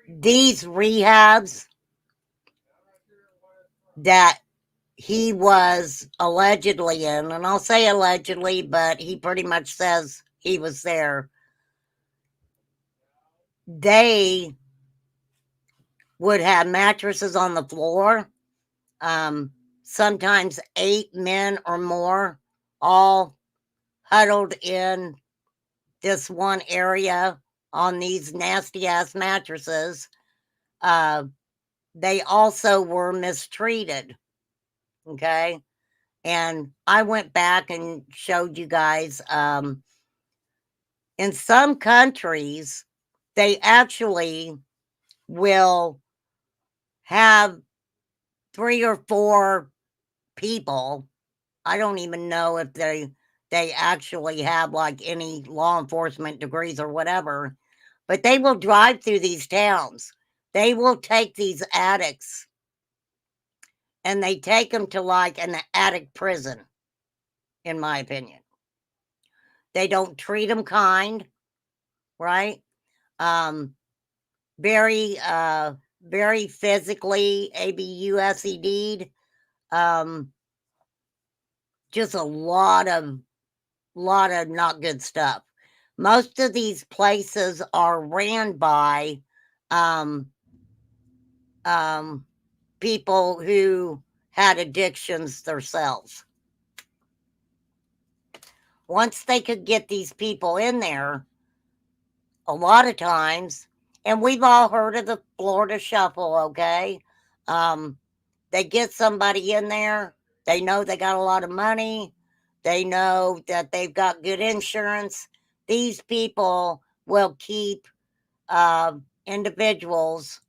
These rehabs that he was allegedly in, and I'll say allegedly, but he pretty much says he was there. They would have mattresses on the floor, sometimes 8 men or more, all huddled in this one area on these nasty ass mattresses. They also were mistreated. Okay. And I went back and showed you guys, in some countries, they actually will have 3 or 4 people. I don't even know if they actually have like any law enforcement degrees or whatever, but they will drive through these towns. They will take these addicts and they take them to like an addict prison, in my opinion. They don't treat them kind, right? Very, very physically abused. Just a lot of not good stuff. Most of these places are ran by people who had addictions themselves. Once they could get these people in there, a lot of times, and we've all heard of the Florida Shuffle, okay? They get somebody in there, they know they got a lot of money, they know that they've got good insurance. These people will keep individuals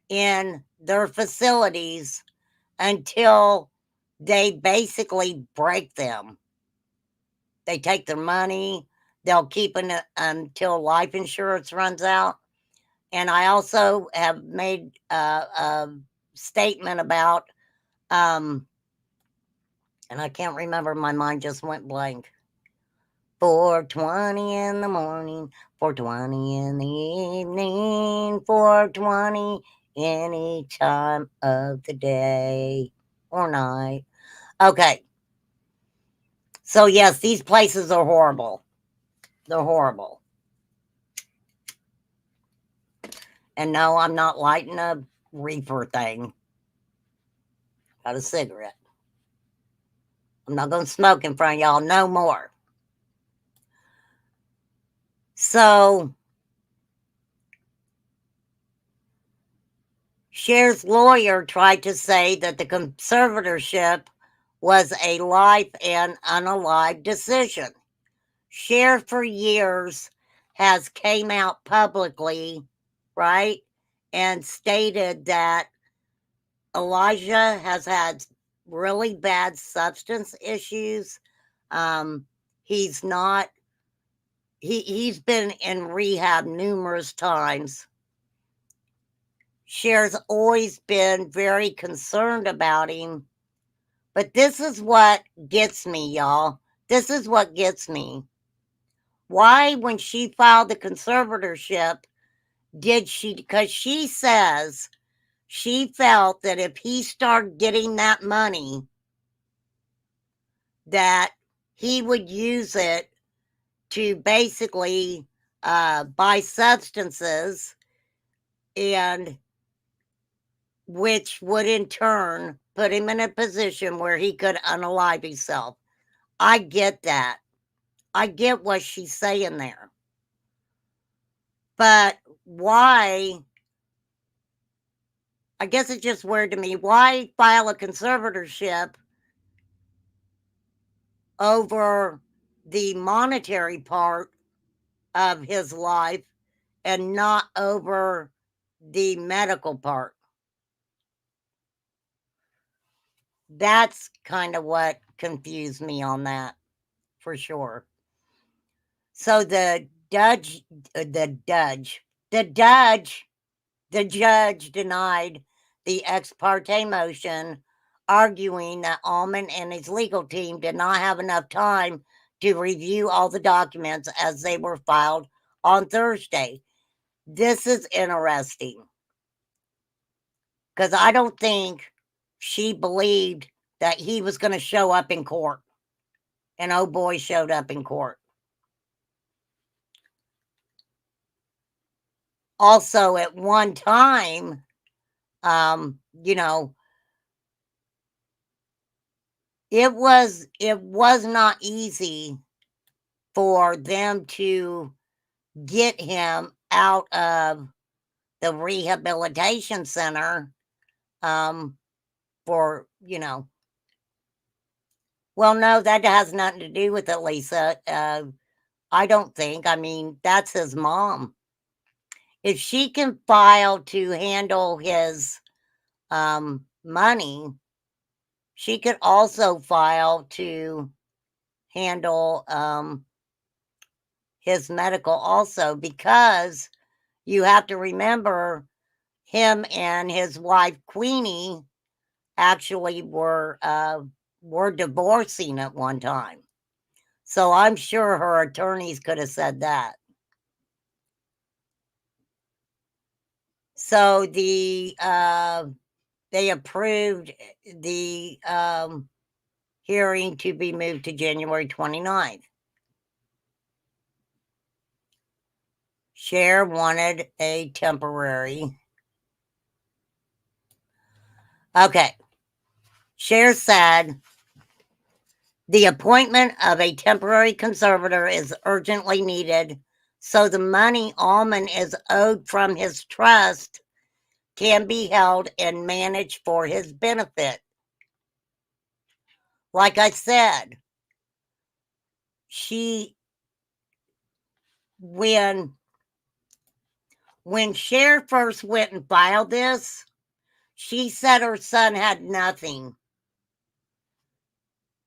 in their facilities until they basically break them. They take their money, they'll keep it until life insurance runs out. And I also have made a statement about, and I can't remember, my mind just went blank. 4:20 in the morning, 4:20 in the evening, 4:20 any time of the day or night. Okay. So yes, these places are horrible. They're horrible. And no, I'm not lighting a reefer thing. Got a cigarette. I'm not going to smoke in front of y'all no more. So, Cher's lawyer tried to say that the conservatorship was a life and unalive decision. Cher for years has came out publicly, right, and stated that Elijah has had really bad substance issues. He's not he's been in rehab numerous times. Cher's always been very concerned about him. But this is what gets me, y'all. This is what gets me. Why, when she filed the conservatorship, did she? Because she says she felt that if he started getting that money, that he would use it to basically buy substances, and which would in turn put him in a position where he could unalive himself. I get that. I get what she's saying there. But why? I guess it's just weird to me. Why file a conservatorship over the monetary part of his life and not over the medical part? That's kind of what confused me on that, for sure. So the judge denied the ex parte motion, arguing that Almond and his legal team did not have enough time to review all the documents as they were filed on Thursday. This is interesting because I don't think she believed that he was going to show up in court. And oh boy, showed up in court. Also, at one time, you know, it was not easy for them to get him out of the rehabilitation center, for, you know, well, no, that has nothing to do with it, Lisa. I don't think. I mean, that's his mom. If she can file to handle his money, she could also file to handle his medical also, because you have to remember him and his wife Queenie actually were divorcing at one time. So I'm sure her attorneys could have said that. So they approved the hearing to be moved to January 29th. Cher wanted a temporary. Okay. Cher said the appointment of a temporary conservator is urgently needed, so the money Almond is owed from his trust can be held and managed for his benefit. Like I said, when Cher first went and filed this, she said her son had nothing.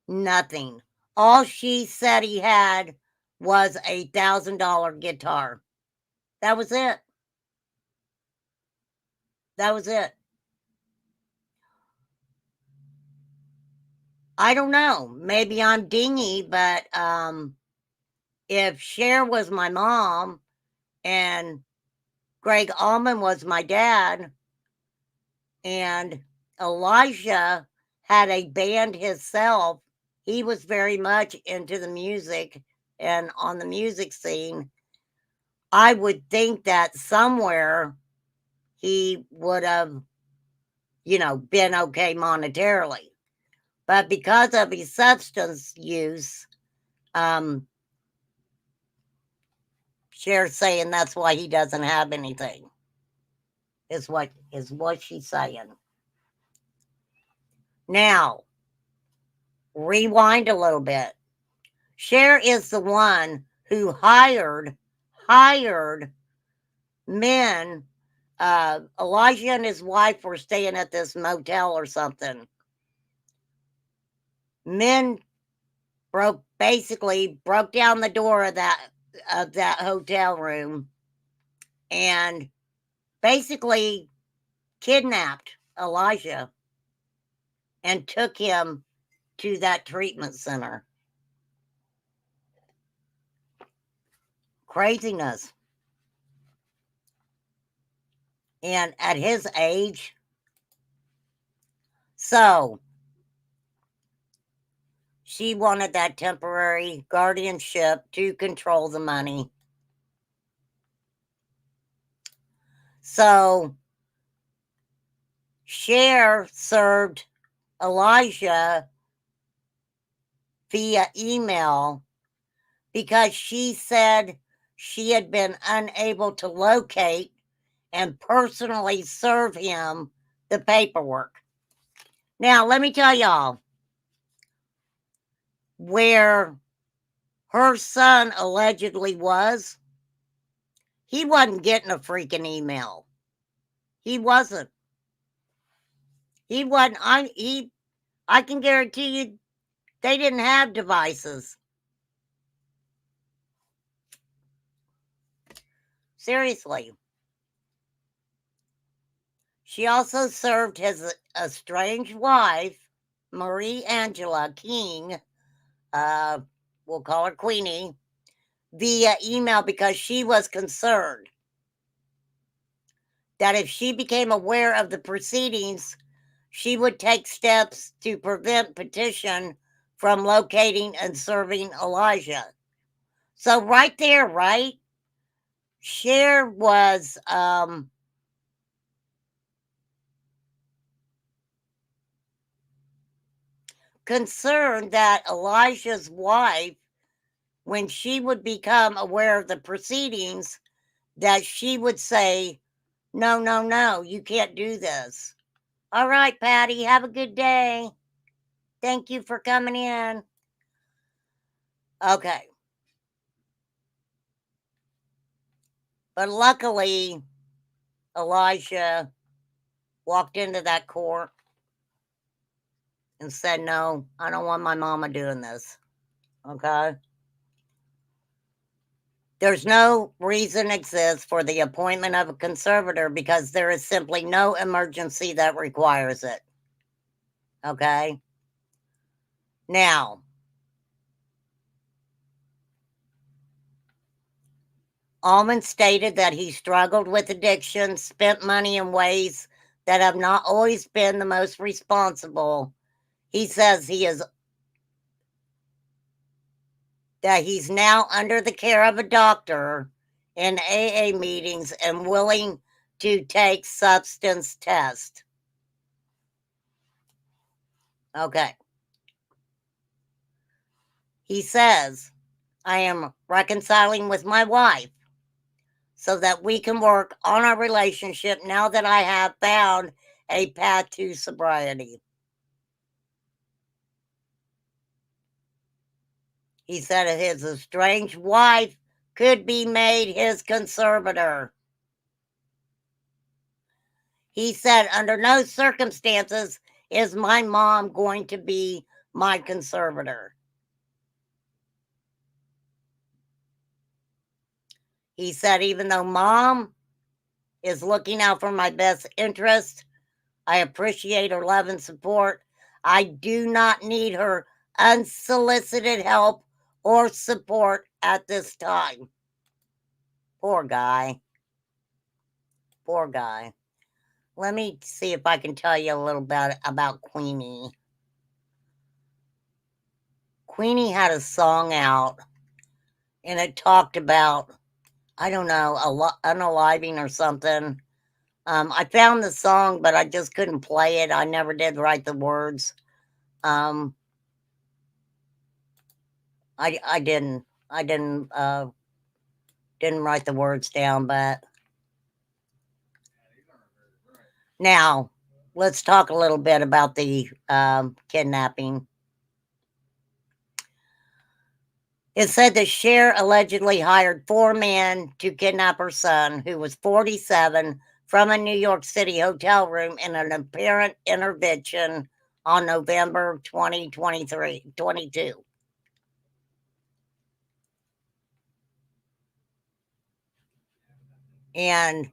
Nothing. All she said he had was a $1,000 guitar. That was it. That was it. I don't know. Maybe I'm dingy, but if Cher was my mom and Greg Allman was my dad, and Elijah had a band himself, he was very much into the music and on the music scene, I would think that somewhere he would have, been okay monetarily. But because of his substance use, Cher's saying that's why he doesn't have anything. Is what she's saying. Now, rewind a little bit. Cher is the one who hired men. Elijah and his wife were staying at this motel or something. Men broke down the door of that of that hotel room and basically kidnapped Elijah and took him to that treatment center. Craziness. And at his age, so she wanted that temporary guardianship to control the money. So Cher served Elijah via email because she said she had been unable to locate and personally serve him the paperwork. Now, let me tell y'all where her son allegedly was. He wasn't getting a freaking email. He wasn't. He wasn't. I can guarantee you they didn't have devices. Seriously. She also served his estranged wife, Marie Angela King, we'll call her Queenie, via email because she was concerned that if she became aware of the proceedings, she would take steps to prevent petition from locating and serving Elijah. So right there, right? Cher was concerned that Elijah's wife, when she would become aware of the proceedings, that she would say, no, no, no, you can't do this. All right, Patty, have a good day. Thank you for coming in. Okay. But luckily, Elijah walked into that court and said, no, I don't want my mama doing this. Okay? There's no reason exists for the appointment of a conservator because there is simply no emergency that requires it. Okay? Now, Allman stated that he struggled with addiction, spent money in ways that have not always been the most responsible. He says that he's now under the care of a doctor in AA meetings and willing to take substance tests. Okay. He says, I am reconciling with my wife so that we can work on our relationship now that I have found a path to sobriety. He said his estranged wife could be made his conservator. He said, under no circumstances is my mom going to be my conservator. He said, even though mom is looking out for my best interest, I appreciate her love and support. I do not need her unsolicited help or support at this time. Poor guy. Poor guy. Let me see if I can tell you a little bit about Queenie. Queenie had a song out, and it talked about, I don't know, unaliving or something. I found the song, but I just couldn't play it. I never did write the words. I didn't write the words down, but now let's talk a little bit about the kidnapping. It said that Cher allegedly hired 4 men to kidnap her son, who was 47, from a New York City hotel room in an apparent intervention on November 2022. And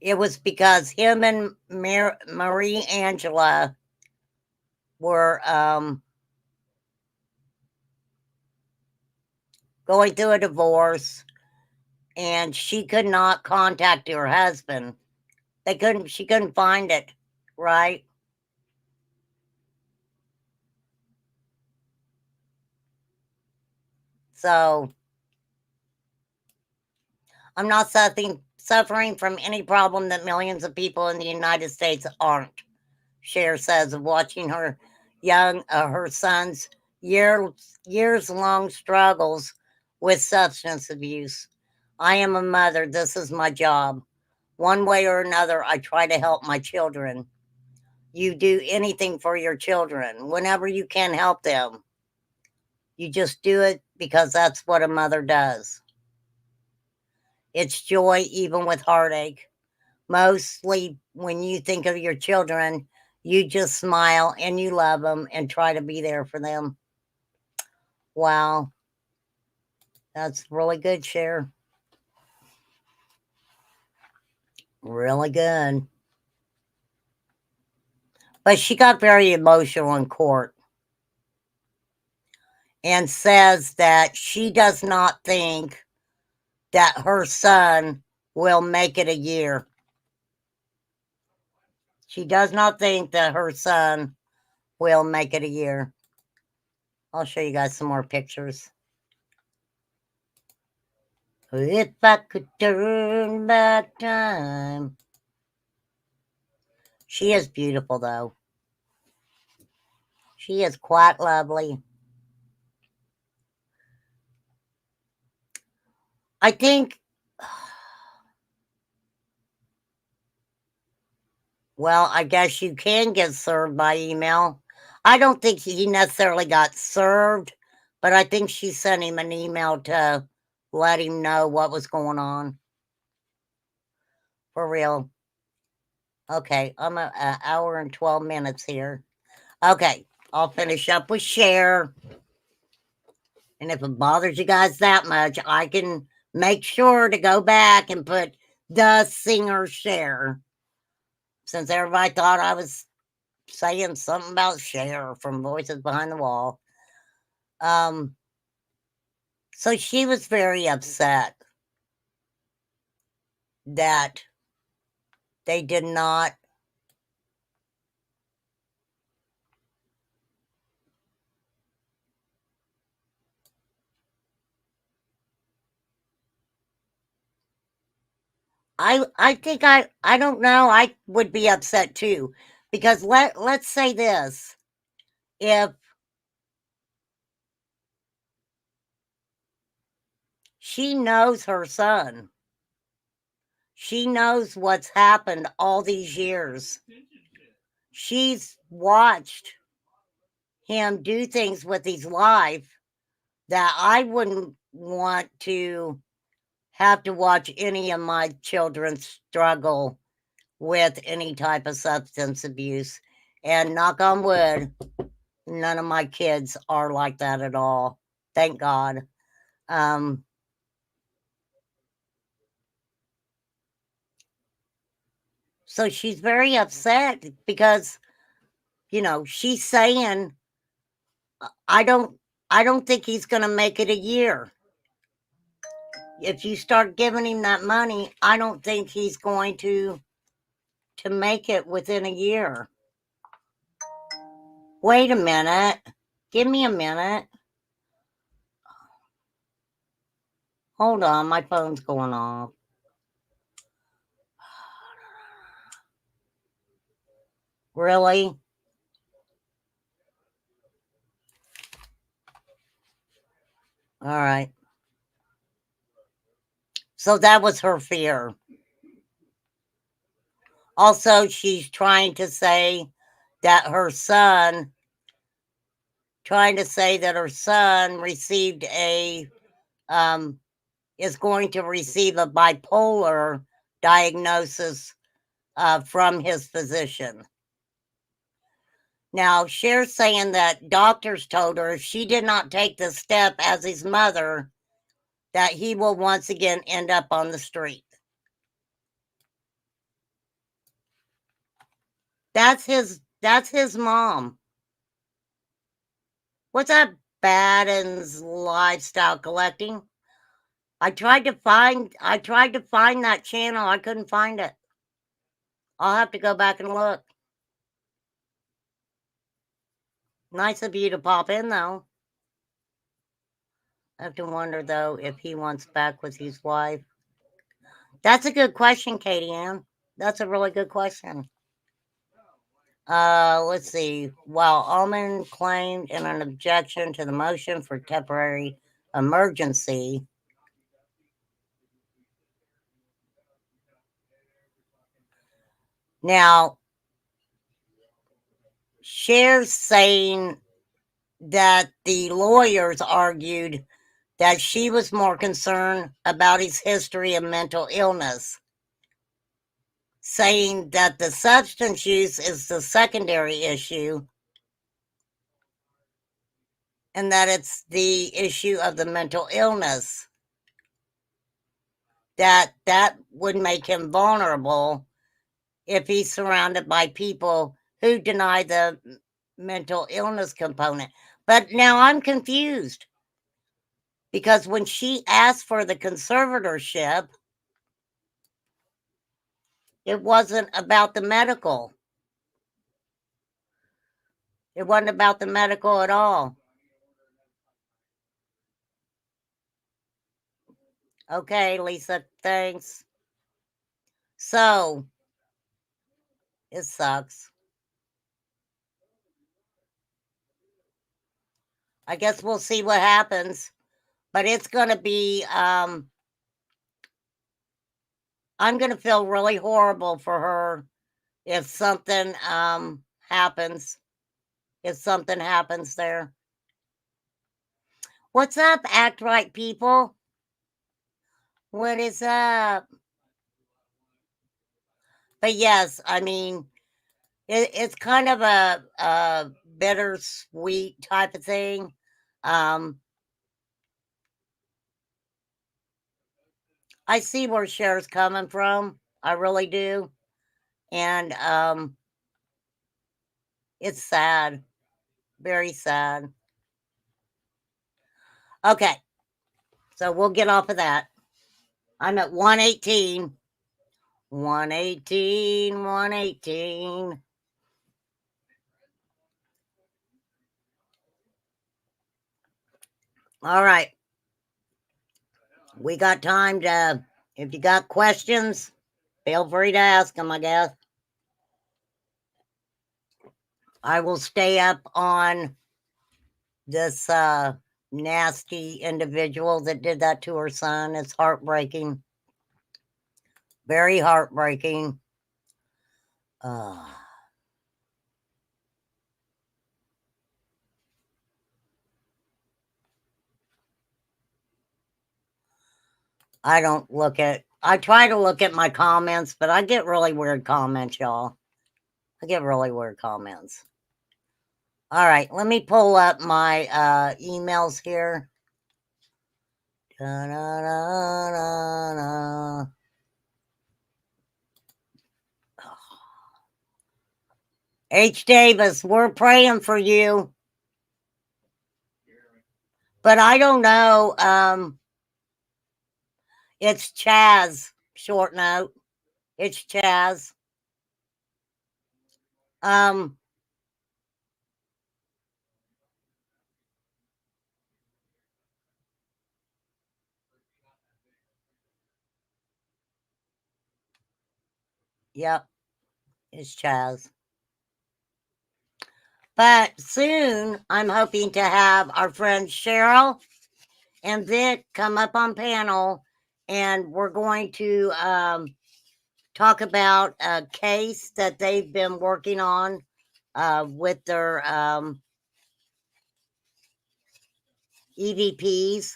it was because him and Marie Angela were going through a divorce, and she could not contact her husband. She couldn't find it, right? So I'm not suffering from any problem that millions of people in the United States aren't, Cher says, of watching her her son's years long struggles with substance abuse. I am a mother. This is my job. One way or another, I try to help my children. You do anything for your children whenever you can help them. You just do it because that's what a mother does. It's joy even with heartache. Mostly when you think of your children, you just smile and you love them and try to be there for them. Wow. That's really good, Cher. Really good. But she got very emotional in court and says that she does not think that her son will make it a year. She does not think that her son will make it a year. I'll show you guys some more pictures. If I could turn back time. She is beautiful, though. She is quite lovely. I think, well, I guess you can get served by email. I don't think he necessarily got served, but I think she sent him an email to let him know what was going on. For real. Okay, I'm an hour and 12 minutes here. Okay, I'll finish up with Cher. And if it bothers you guys that much, I can make sure to go back and put the singer Cher. Since everybody thought I was saying something about Cher from Voices Behind the Wall. So she was very upset that they did not I think I don't know, I would be upset too. Because let's say this. If she knows her son, she knows what's happened all these years. She's watched him do things with his life that I wouldn't want to have to watch any of my children struggle with any type of substance abuse. And knock on wood, none of my kids are like that at all. Thank God. So she's very upset because, she's saying, I don't think he's going to make it a year. If you start giving him that money, I don't think he's going to make it within a year. Wait a minute. Give me a minute. Hold on, my phone's going off. Really? All right. So that was her fear. Also, she's trying to say that her son received is going to receive a bipolar diagnosis from his physician. Now, Cher's saying that doctors told her if she did not take the step as his mother, that he will once again end up on the street. That's his mom. What's up, Baden's Lifestyle Collecting? I tried to find that channel. I couldn't find it. I'll have to go back and look. Nice of you to pop in, though. I have to wonder, though, if he wants back with his wife. That's a good question, Katie Ann. That's a really good question. Let's see. While Almond claimed in an objection to the motion for temporary emergency, now Cher's saying that the lawyers argued that she was more concerned about his history of mental illness, saying that the substance use is the secondary issue and that it's the issue of the mental illness that would make him vulnerable if he's surrounded by people who deny the mental illness component. But now I'm confused because when she asked for the conservatorship, it wasn't about the medical. It wasn't about the medical at all. Okay, Lisa, thanks. So, it sucks. I guess we'll see what happens. But it's going to be, I'm going to feel really horrible for her if something happens. If something happens there. What's up, Act Right people? What is up? But yes, I mean, it's kind of a bittersweet type of thing. I see where Cher's coming from. I really do. And it's sad. Very sad. Okay. So we'll get off of that. I'm at 118. 118, 118. All right. We got time to, if you got questions, feel free to ask them, I guess. I will stay up on this nasty individual that did that to her son. It's heartbreaking. Very heartbreaking. I try to look at my comments, but I get really weird comments, y'all. I get really weird comments. All right, let me pull up my emails here. Da-da-da-da-da. H. Davis, we're praying for you. But I don't know. It's Chaz, short note. It's Chaz. Yep, it's Chaz. But soon, I'm hoping to have our friends Cheryl and Vic come up on panel, and we're going to talk about a case that they've been working on with their EVPs.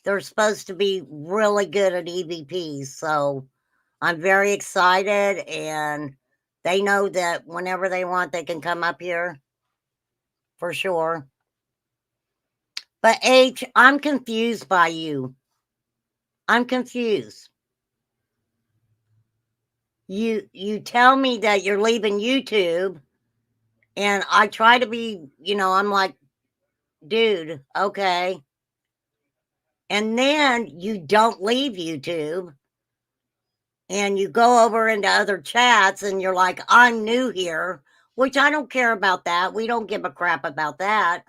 They're supposed to be really good at EVPs, so I'm very excited, and they know that whenever they want, they can come up here for sure. But H, I'm confused by you. I'm confused. you tell me that you're leaving YouTube, and I try to be, I'm like, dude, okay. And then you don't leave YouTube and you go over into other chats and you're like, I'm new here, which I don't care about that. We don't give a crap about that.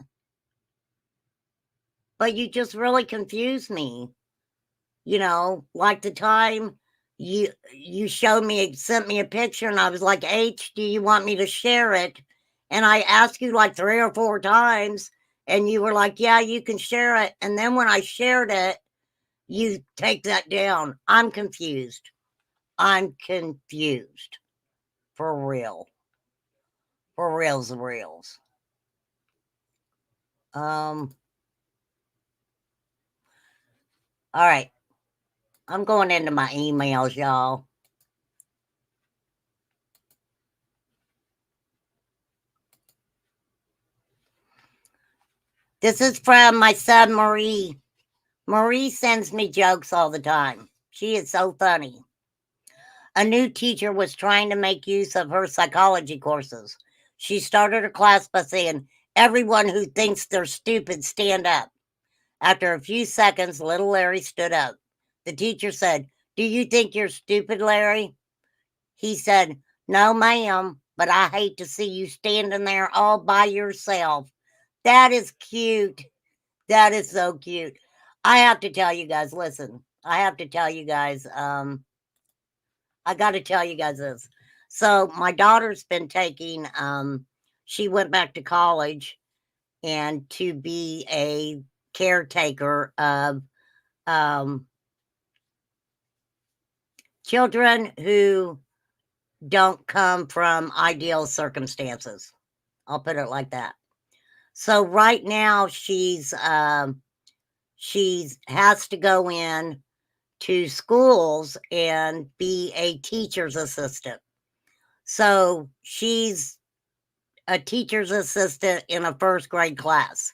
But you just really confuse me. Like the time you sent me a picture and I was like, H, do you want me to share it? And I asked you like 3 or 4 times and you were like, yeah, you can share it. And then when I shared it, you take that down. I'm confused. I'm confused. For real. For reals of reals. All right. I'm going into my emails, y'all. This is from my son, Marie. Marie sends me jokes all the time. She is so funny. A new teacher was trying to make use of her psychology courses. She started her class by saying, everyone who thinks they're stupid, stand up. After a few seconds, little Larry stood up. The teacher said, do you think you're stupid, Larry? He said, no, ma'am, but I hate to see you standing there all by yourself. That is cute. That is so cute. I have to tell you guys, listen, I have to tell you guys, I got to tell you guys this. So my daughter's been taking, she went back to college and to be a caretaker of children who don't come from ideal circumstances. I'll put it like that. So right now she's has to go in to schools and be a teacher's assistant. So she's a teacher's assistant in a first grade class.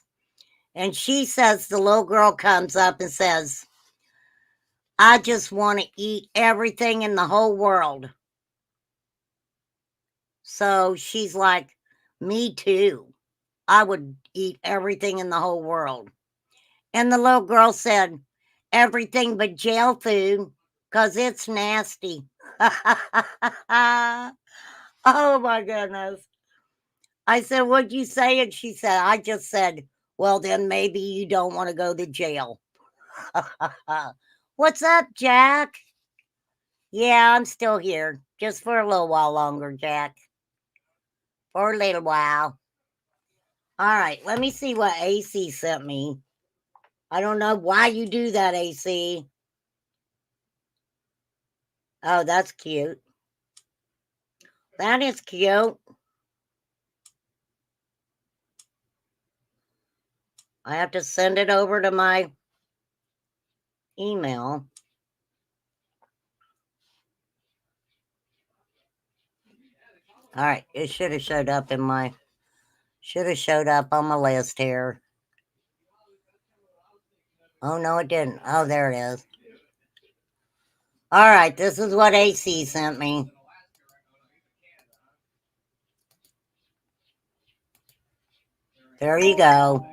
And she says the little girl comes up and says, I just want to eat everything in the whole world. So she's like, me too. I would eat everything in the whole world. And the little girl said, everything but jail food, because it's nasty. Oh my goodness. I said, what'd you say? And she said, I just said, well, then maybe you don't want to go to jail. What's up, Jack? Yeah, I'm still here. Just for a little while longer, Jack. For a little while. All right, let me see what AC sent me. I don't know why you do that, AC. Oh, that's cute. That is cute. I have to send it over to my email. All right, it should have showed up on my list here. Oh no, it didn't. Oh, there it is. All right, this is what AC sent me. There you go.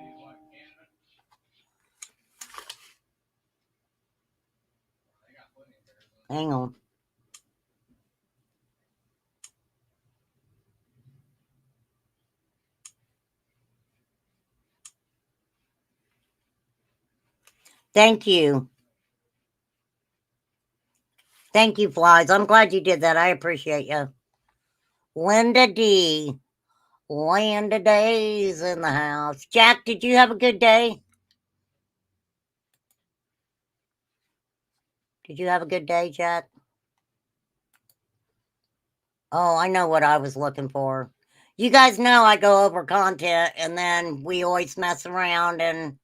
Hang on. Thank you. Thank you, Flies. I'm glad you did that. I appreciate you. Linda D. Linda Day's in the house. Jack, did you have a good day? Did you have a good day, Jack? Oh, I know what I was looking for. You guys know I go over content and then we always mess around and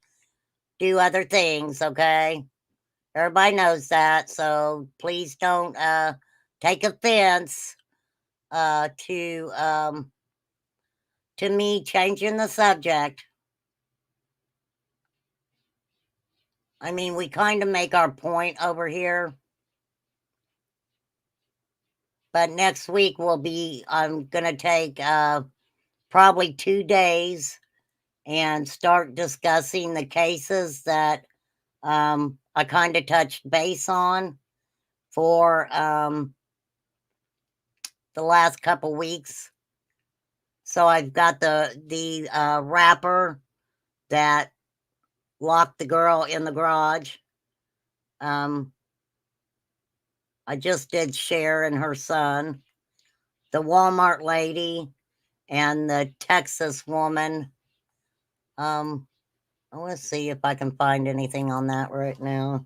do other things, okay? Everybody knows that, so please don't take offense to me changing the subject. I mean, we kind of make our point over here. But next week I'm going to take probably 2 days and start discussing the cases that I kind of touched base on for the last couple weeks. So I've got the rapper that locked the girl in the garage. I just did Cher and her son, the Walmart lady, and the Texas woman. I want to see if I can find anything on that right now.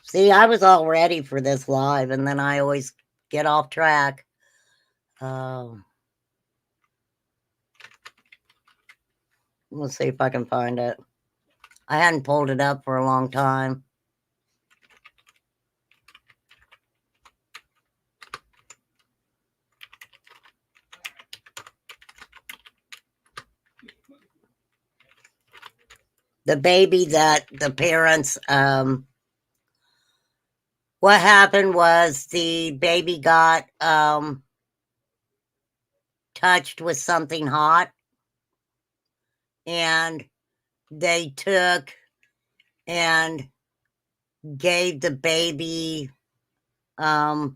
See, I was all ready for this live, and then I always get off track. Let's see if I can find it. I hadn't pulled it up for a long time. The baby that the parents, what happened was the baby got touched with something hot, and they took and gave the baby the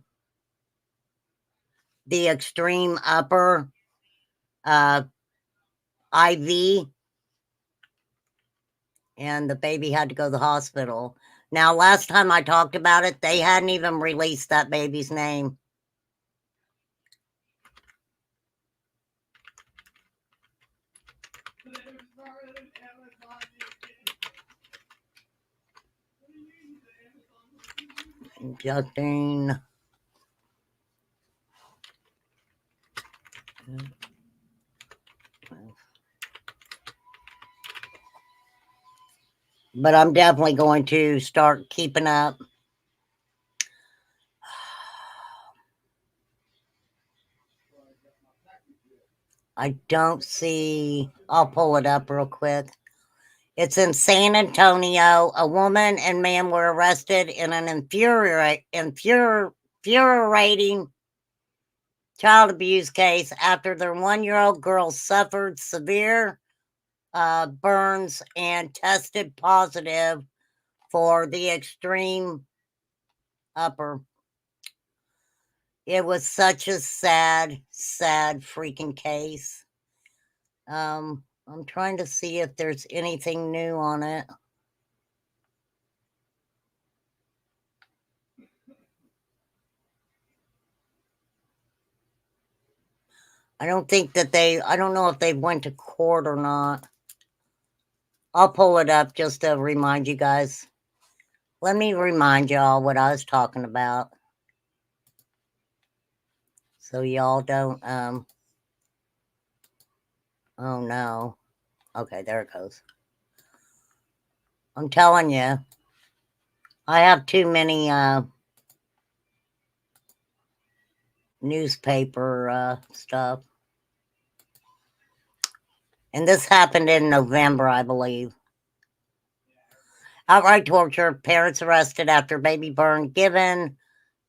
extreme upper IV, and the baby had to go to the hospital. Now, last time I talked about it, they hadn't even released that baby's name. Injecting. But I'm definitely going to start keeping up. I don't see. I'll pull it up real quick. It's in San Antonio. A woman and man were arrested in an infuriating child abuse case after their 1-year-old girl suffered severe burns and tested positive for the extreme upper. It was such a sad, sad freaking case. I'm trying to see if there's anything new on it. I don't think that I don't know if they went to court or not. I'll pull it up just to remind you guys. Let me remind y'all what I was talking about. So y'all don't, oh no. Okay, there it goes. I'm telling you, I have too many, newspaper, stuff. And this happened in November, I believe. Outright torture, parents arrested after baby burn given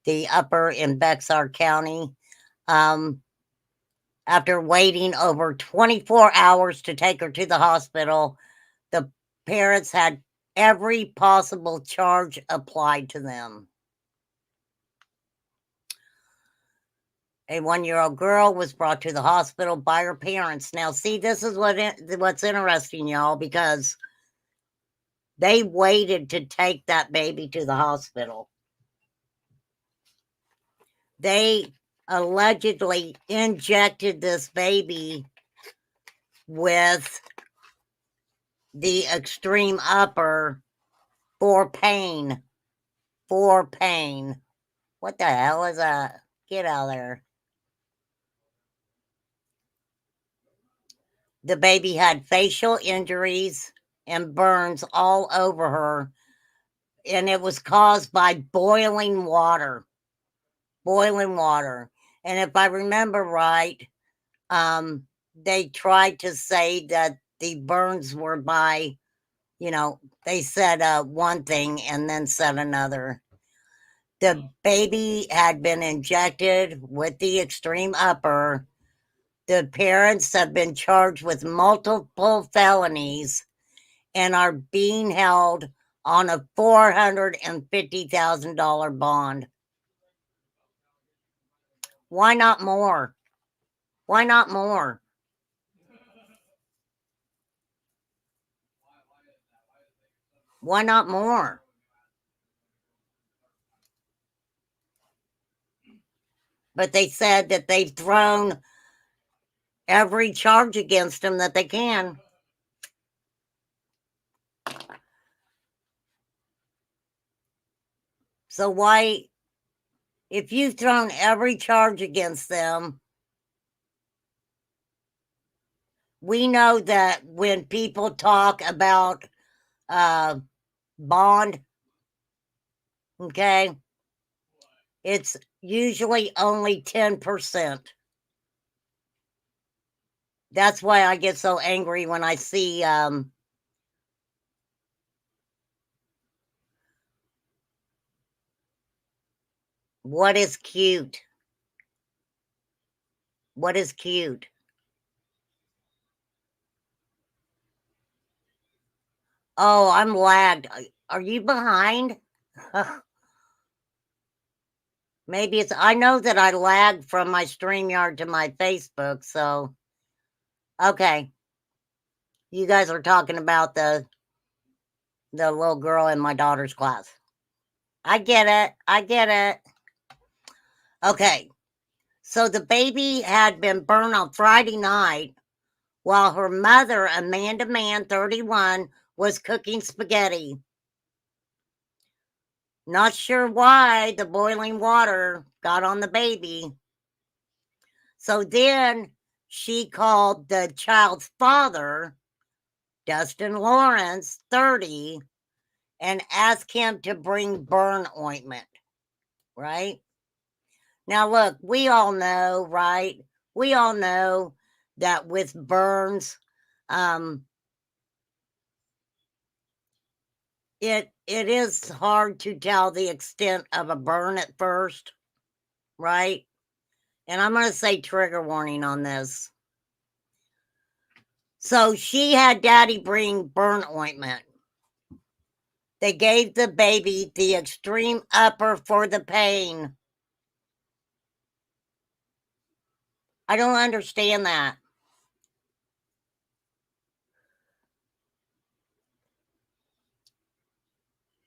the upper in Bexar County. After waiting over 24 hours to take her to the hospital, the parents had every possible charge applied to them. A 1-year-old girl was brought to the hospital by her parents. Now, see, this is what's interesting, y'all, because they waited to take that baby to the hospital. They allegedly injected this baby with the extreme upper for pain. For pain. What the hell is that? Get out of there. The baby had facial injuries and burns all over her, and it was caused by boiling water. Boiling water. And if I remember right, they tried to say that the burns were by, they said one thing and then said another. The baby had been injected with the extreme upper. The parents have been charged with multiple felonies and are being held on a $450,000 bond. Why not more? Why not more? Why not more? But they said that they've thrown every charge against them that they can. So why, if you've thrown every charge against them, we know that when people talk about bond, okay, it's usually only 10%. That's why I get so angry when I see what is cute. What is cute? Oh, I'm lagged. Are you behind? Maybe it's, I know that I lagged from my StreamYard to my Facebook, so, okay. You guys are talking about the little girl in my daughter's class. I get it. I get it. Okay. So the baby had been burned on Friday night while her mother, Amanda Mann, 31, was cooking spaghetti. Not sure why the boiling water got on the baby. So then she called the child's father, Dustin Lawrence, 30, and asked him to bring burn ointment, right? Now, look, we all know, right? We all know that with burns, it is hard to tell the extent of a burn at first, right? And I'm going to say trigger warning on this. So she had daddy bring burn ointment. They gave the baby the extreme upper for the pain. I don't understand that.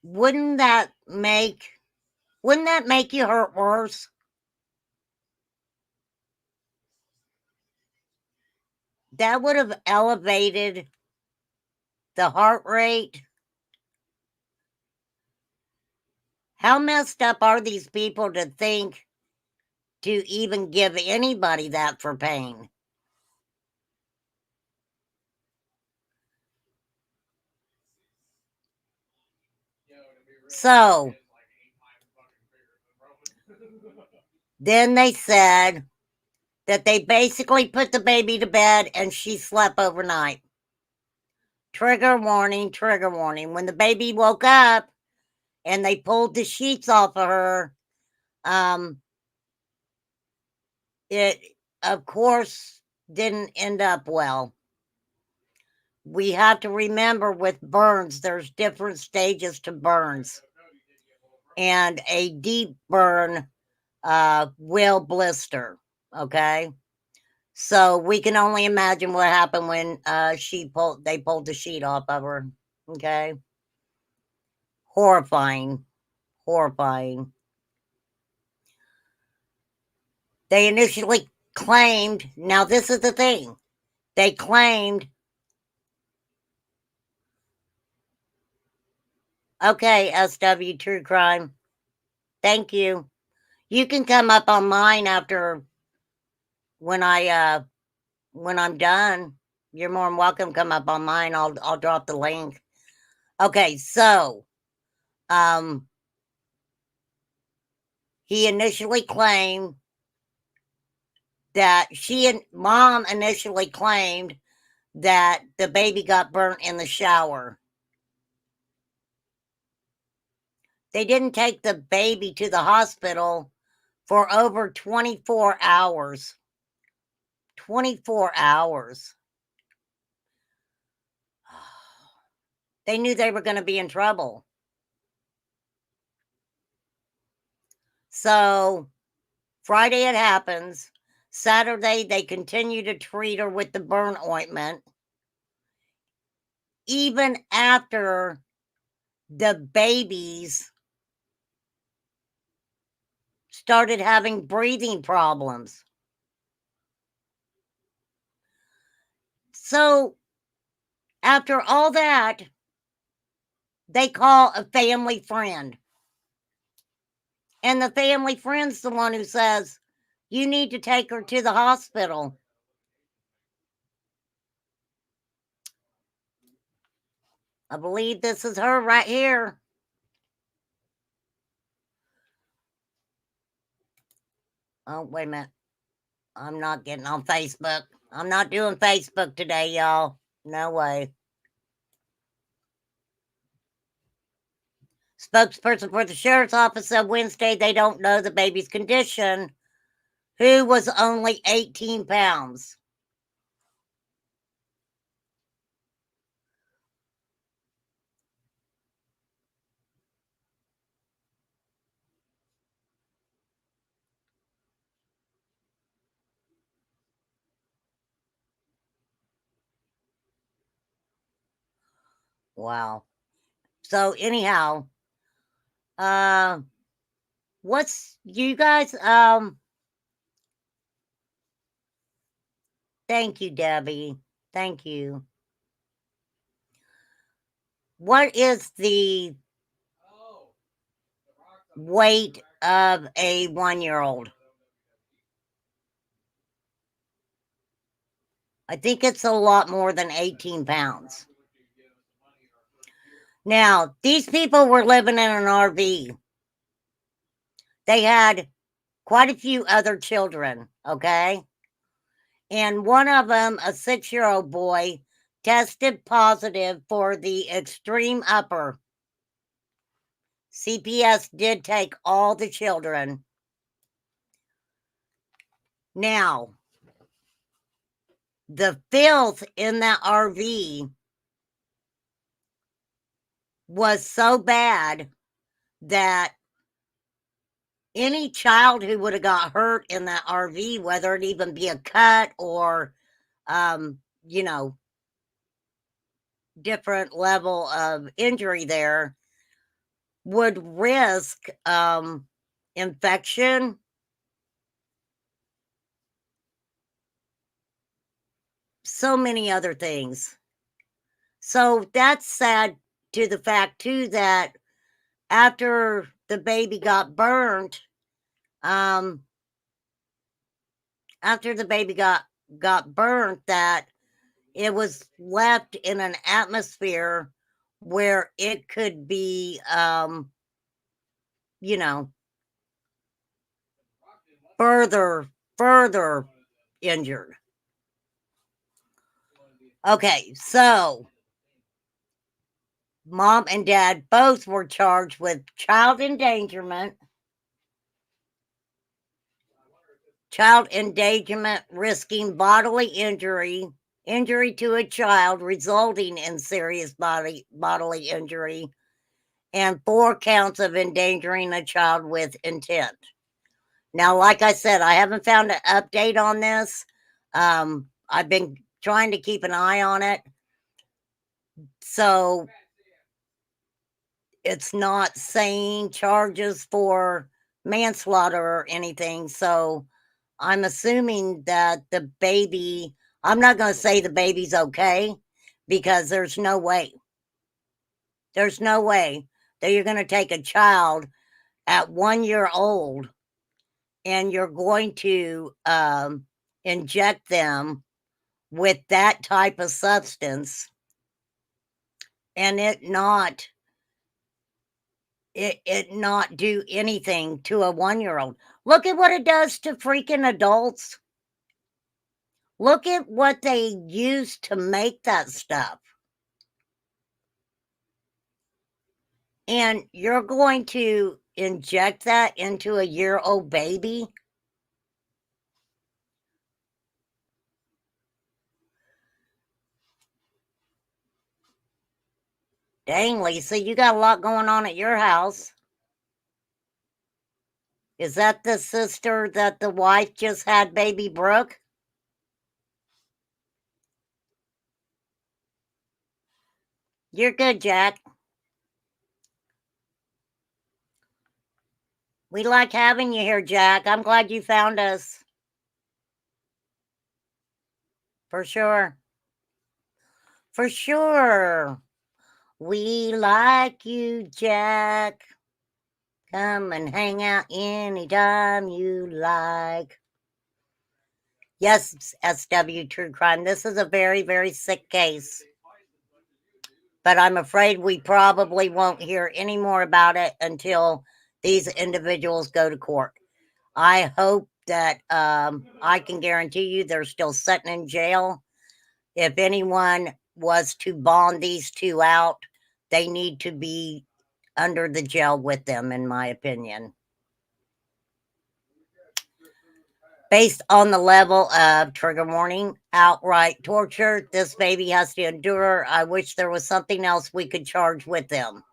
Wouldn't that make you hurt worse? That would have elevated the heart rate. How messed up are these people to think to even give anybody that for pain? So then they said that they basically put the baby to bed and she slept overnight. Trigger warning, trigger warning. When the baby woke up and they pulled the sheets off of her, it, of course, didn't end up well. We have to remember with burns, there's different stages to burns. And a deep burn will blister, okay? So we can only imagine what happened when they pulled the sheet off of her, okay? Horrifying, horrifying. They initially claimed, now this is the thing, they claimed, okay, SW True Crime, thank you. You can come up on mine after when I'm done. You're more than welcome to come up on mine. I'll drop the link. Okay, so he initially claimed that mom initially claimed that the baby got burnt in the shower. They didn't take the baby to the hospital for over 24 hours. 24 hours. They knew they were going to be in trouble. So Friday it happens. Saturday they continue to treat her with the burn ointment. Even after the babies started having breathing problems. So after all that, they call a family friend. And the family friend's the one who says, you need to take her to the hospital. I believe this is her right here. Oh, wait a minute. I'm not getting on Facebook. I'm not doing Facebook today, y'all. No way. Spokesperson for the sheriff's office said Wednesday they don't know the baby's condition, who was only 18 pounds. Wow. So anyhow, what's you guys thank you, Debbie. Thank you. What is the weight of a 1-year-old? I think it's a lot more than 18 pounds. Now, these people were living in an RV. They had quite a few other children, okay? And one of them, a 6-year-old boy, tested positive for the extreme upper. CPS did take all the children. Now, the filth in that RV was so bad that any child who would have got hurt in that RV, whether it even be a cut or, you know, different level of injury there, would risk infection. So many other things. So that's sad to the fact too that after the baby got burnt, after the baby got burnt, that it was left in an atmosphere where it could be, you know, further injured. Okay, so mom and dad both were charged with child endangerment, risking bodily injury to a child resulting in serious bodily injury, and 4 counts of endangering a child with intent. Now, like I said, I haven't found an update on this. I've been trying to keep an eye on it. So it's not saying charges for manslaughter or anything. So I'm assuming that the baby, I'm not going to say the baby's okay, because there's no way. There's no way that you're going to take a child at 1 year old and you're going to inject them with that type of substance and it not do anything to a 1 year old. Look at what it does to freaking adults. Look at what they use to make that stuff. And you're going to inject that into a year-old baby? Dang, Lisa, you got a lot going on at your house. Is that the sister that the wife just had baby Brooke? You're good, Jack. We like having you here, Jack. I'm glad you found us. For sure. For sure. We like you, Jack. Come and hang out anytime you like. Yes, SW True Crime. This is a very, very sick case. But I'm afraid we probably won't hear any more about it until these individuals go to court. I hope that I can guarantee you they're still sitting in jail. If anyone was to bond these two out, they need to be under the jail with them, in my opinion. Based on the level of trigger warning, outright torture this baby has to endure, I wish there was something else we could charge with them.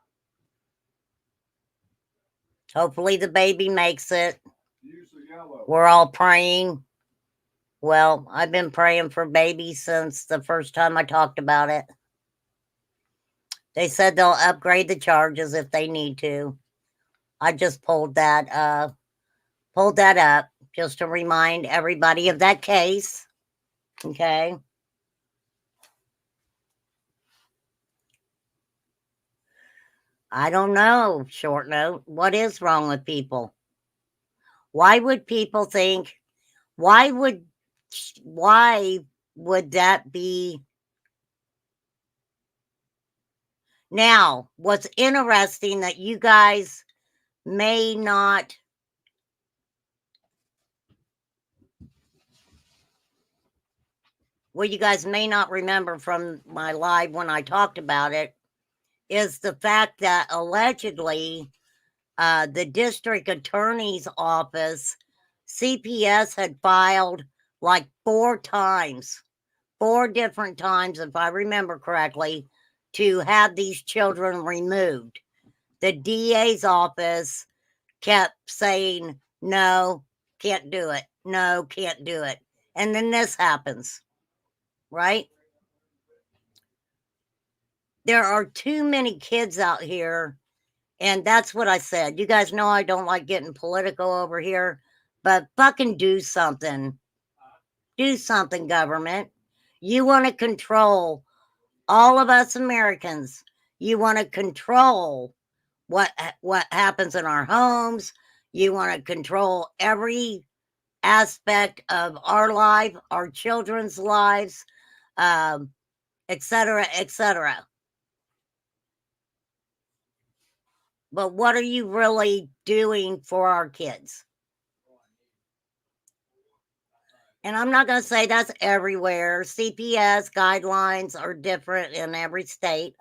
Hopefully the baby makes it. We're all praying. Well, I've been praying for babies since the first time I talked about it. They said they'll upgrade the charges if they need to. I just pulled that up just to remind everybody of that case. Okay. I don't know, short note. What is wrong with people? Why would people think, why would that be? Now, what's interesting that you guys may not remember from my live when I talked about it is the fact that allegedly the district attorney's office, CPS, had filed like 4 different times, if I remember correctly, to have these children removed. The DA's office kept saying, no, can't do it. No, can't do it. And then this happens, right? There are too many kids out here. And that's what I said. You guys know I don't like getting political over here, but fucking do something. Do something, government. You want to control all of us Americans. You want to control what happens in our homes. You want to control every aspect of our life, our children's lives, et cetera, et cetera. But what are you really doing for our kids? And I'm not going to say that's everywhere. CPS guidelines are different in every state.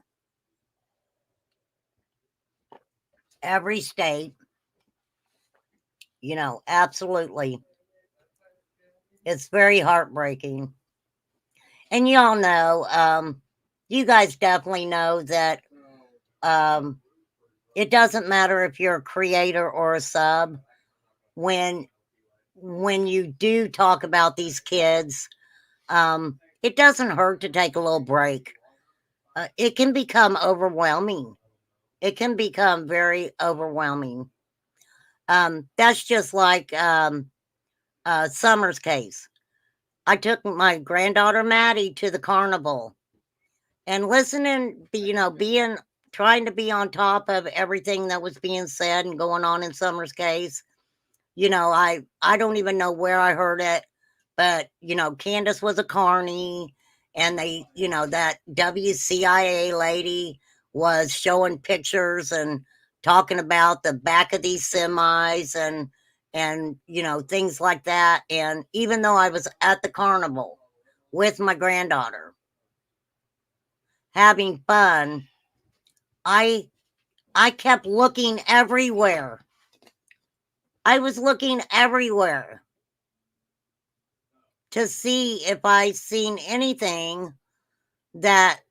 Every state. You know, absolutely. It's very heartbreaking. And y'all know, you guys definitely know that it doesn't matter if you're a creator or a sub. When you do talk about these kids, it doesn't hurt to take a little break. It can become overwhelming. It can become very overwhelming. That's just like Summer's case. I took my granddaughter Maddie to the carnival and listening, trying to be on top of everything that was being said and going on in Summer's case. You know, I don't even know where I heard it, but Candace was a carny, and they, that WCIA lady was showing pictures and talking about the back of these semis and things like that. And even though I was at the carnival with my granddaughter having fun, I I kept looking everywhere. I was looking everywhere to see if I seen anything that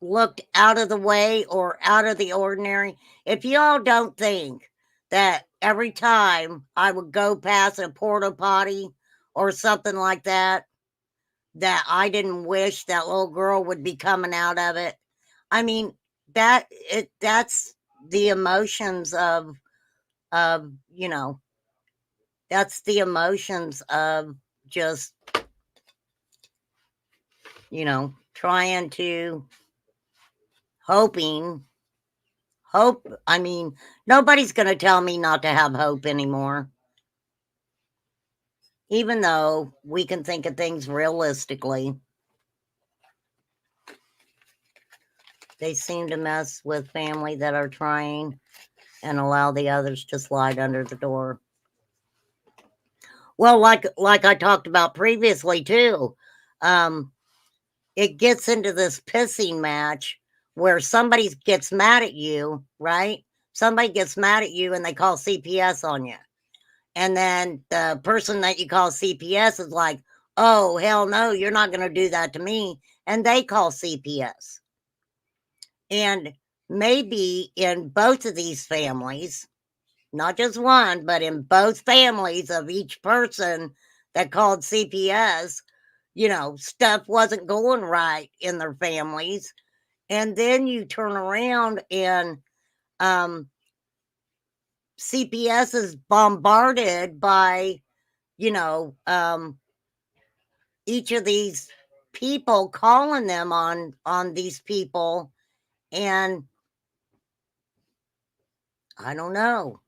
looked out of the way or out of the ordinary. If y'all don't think that every time I would go past a porta potty or something like that, that I didn't wish that little girl would be coming out of it. I mean, that's the emotions of you know, that's the emotions of just, trying to hoping hope. I mean, nobody's going to tell me not to have hope anymore. Even though we can think of things realistically, they seem to mess with family that are trying and allow the others to slide under the door. Well, like I talked about previously too, it gets into this pissing match where somebody gets mad at you, right? Somebody gets mad at you and they call CPS on you. And then the person that you call CPS is like, oh, hell no, you're not going to do that to me. And they call CPS. And maybe in both of these families, not just one, but in both families of each person that called CPS, stuff wasn't going right in their families. And then you turn around and CPS is bombarded by, each of these people calling them on these people. And I don't know,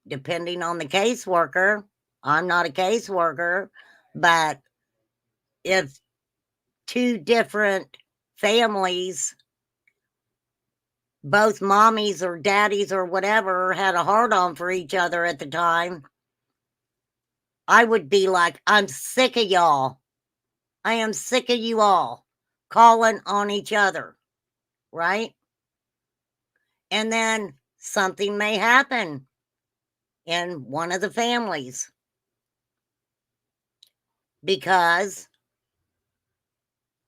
depending on the caseworker. I'm not a caseworker, but if two different families, both mommies or daddies or whatever, had a hard on for each other at the time, I would be like, I'm sick of y'all. I am sick of you all calling on each other, right? And then something may happen in one of the families because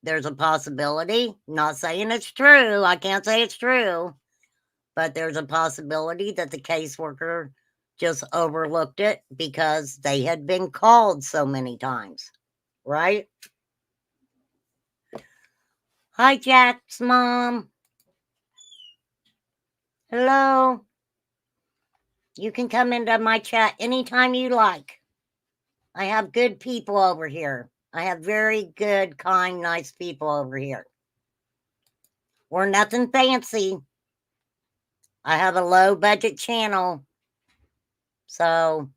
there's a possibility, not saying it's true, I can't say it's true, but there's a possibility that the caseworker just overlooked it because they had been called so many times, right? Hi, Jack's mom. Hello. You can come into my chat anytime you like. I have good people over here. I have very good, kind, nice people over here. We're nothing fancy. I have a low budget channel. So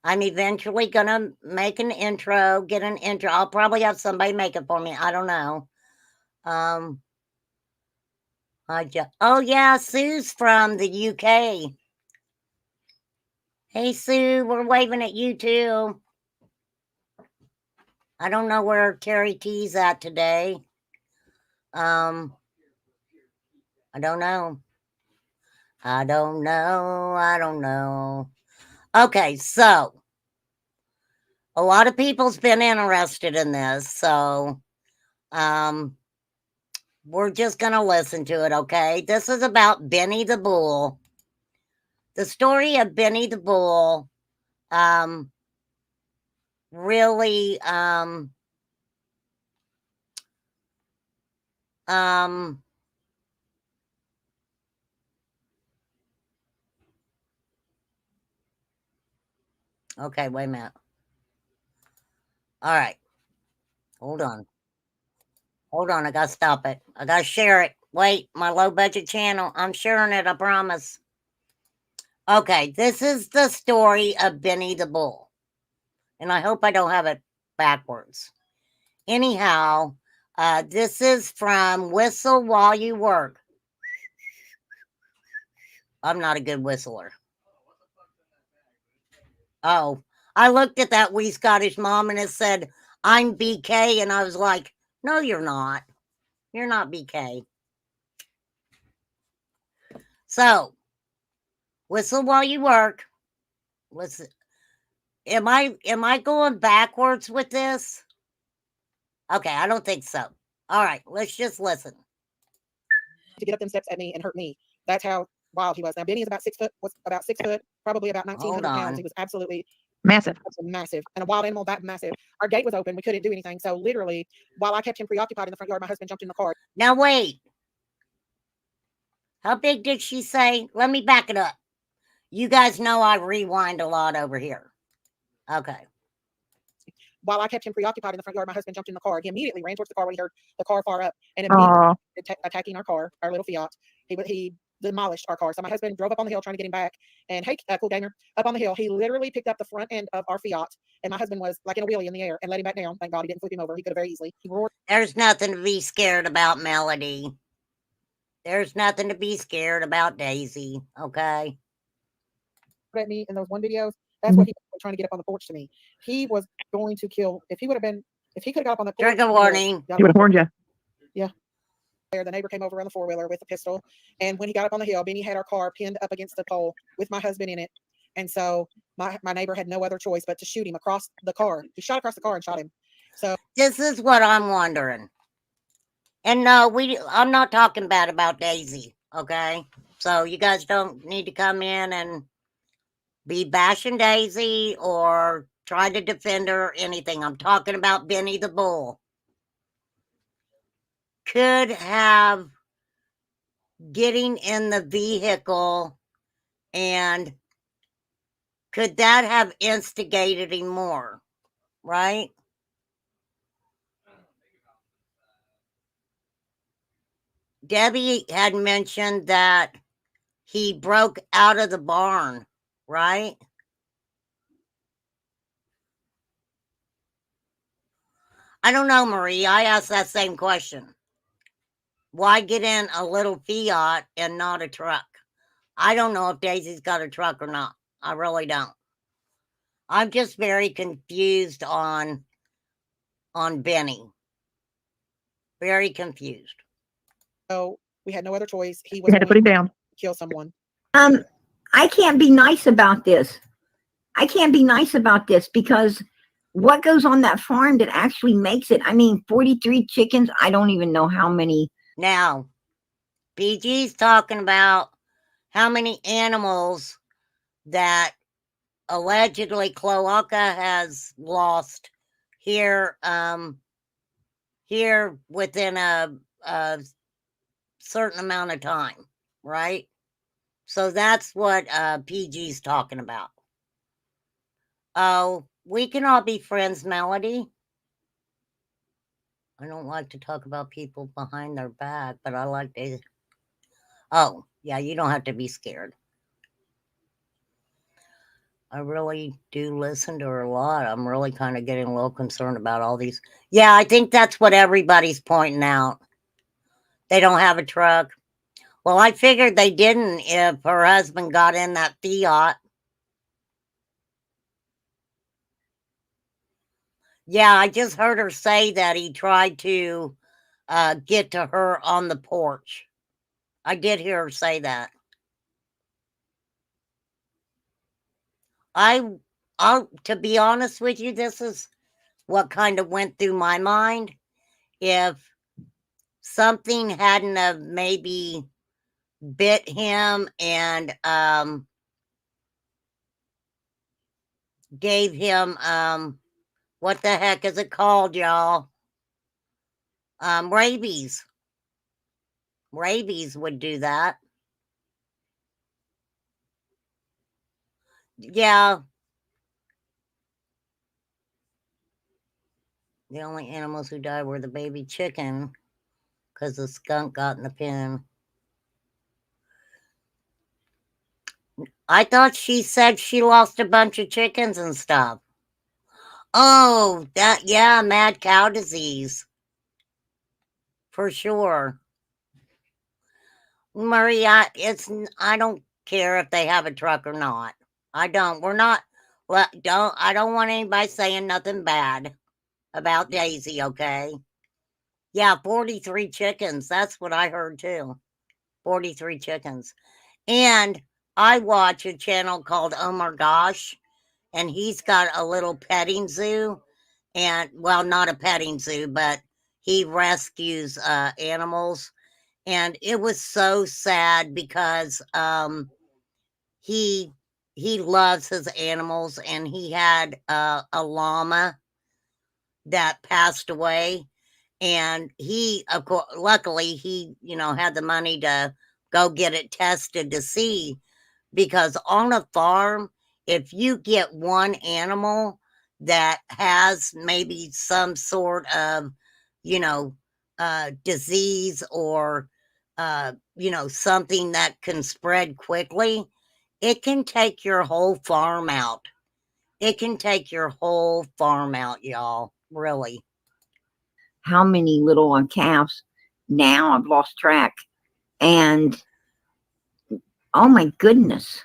I'm eventually going to make an intro, get an intro. I'll probably have somebody make it for me. I don't know. Oh yeah, Sue's from the UK. Hey Sue, we're waving at you too. I don't know where Terry T's at today. I don't know. I don't know. Okay, so a lot of people's been interested in this, so we're just gonna listen to it, okay? This is about Benny the Bull. The story of Benny the Bull really okay, wait a minute. All right. Hold on, I gotta stop it. I gotta share it. Wait, my low budget channel. I'm sharing it, I promise. Okay, this is the story of Benny the Bull. And I hope I don't have it backwards. Anyhow, this is from Whistle While You Work. I'm not a good whistler. Oh, I looked at that wee Scottish mom and it said, I'm BK. And I was like, no, you're not. You're not BK. So, whistle while you work. Listen, am I going backwards with this? Okay, I don't think so. All right, let's just listen. To get up them steps at me and hurt me. That's how wild he was. Now Benny is about 6 foot, was about 6 foot, probably about 1,900 Hold pounds. on. He was absolutely Massive. massive, and a wild animal that massive. Our gate was open. We couldn't do anything. So literally, while I kept him preoccupied in the front yard, my husband jumped in the car. Now wait. How big did she say? Let me back it up. You guys know I rewind a lot over here. Okay. While I kept him preoccupied in the front yard, my husband jumped in the car. He immediately ran towards the car when he heard the car far up, and immediately attacking our car, our little Fiat. He demolished our car. So my husband drove up on the hill trying to get him back. And hey, cool gamer, up on the hill, he literally picked up the front end of our Fiat, and my husband was like in a wheelie in the air and let him back down. Thank God he didn't flip him over. He could have very easily. He roared. There's nothing to be scared about, Melody. There's nothing to be scared about, Daisy. Okay. At me in those one videos. That's what he was trying to get up on the porch to me. He was going to kill. If he could have got up on the porch. Trigger warning. He would have warned you. Yeah. The neighbor came over on the four-wheeler with a pistol, and when he got up on the hill, Benny had our car pinned up against the pole with my husband in it, and so my neighbor had no other choice but to shoot him across the car. He shot across the car and shot him. So this is what I'm wondering. And no, I'm not talking bad about Daisy, okay? So you guys don't need to come in and be bashing Daisy or try to defend her or anything. I'm talking about Benny the Bull. Could have getting in the vehicle, and could that have instigated him more, right? Debbie had mentioned that he broke out of the barn, right? I don't know, Marie. I asked that same question. Why get in a little Fiat and not a truck? I don't know if Daisy's got a truck or not. I really don't. I'm just very confused on Benny. Very confused. So we had no other choice. He was We had to going put him down. to kill someone. I can't be nice about this. I can't be nice about this because what goes on that farm that actually makes it? I mean, 43 chickens. I don't even know how many. Now, PG's talking about how many animals that allegedly Cloaca has lost here, here within a certain amount of time, right? So that's what PG's talking about. Oh, we can all be friends, Melody. I don't like to talk about people behind their back, but I like to. Oh, yeah, you don't have to be scared. I really do listen to her a lot. I'm really kind of getting a little concerned about all these. Yeah, I think that's what everybody's pointing out. They don't have a truck. Well, I figured they didn't if her husband got in that Fiat. Yeah, I just heard her say that he tried to get to her on the porch. I did hear her say that. I'll, to be honest with you, this is what kind of went through my mind. If something hadn't have maybe bit him and gave him what the heck is it called, y'all? Rabies. Rabies would do that. Yeah. The only animals who died were the baby chicken because the skunk got in the pen. I thought she said she lost a bunch of chickens and stuff. Oh, yeah, mad cow disease. For sure. Maria, I don't care if they have a truck or not. I don't. We're not. Well, I don't want anybody saying nothing bad about Daisy, okay? Yeah, 43 chickens. That's what I heard too. 43 chickens. And I watch a channel called Oh My Gosh, and he's got a little petting zoo. And, well, not a petting zoo, but he rescues animals. And it was so sad because he loves his animals, and he had a llama that passed away, and he, of course, luckily he, had the money to go get it tested to see, because on a farm, if you get one animal that has maybe some sort of, disease, or something that can spread quickly, it can take your whole farm out. It can take your whole farm out, y'all. Really. How many little calves? Now I've lost track. And oh my goodness.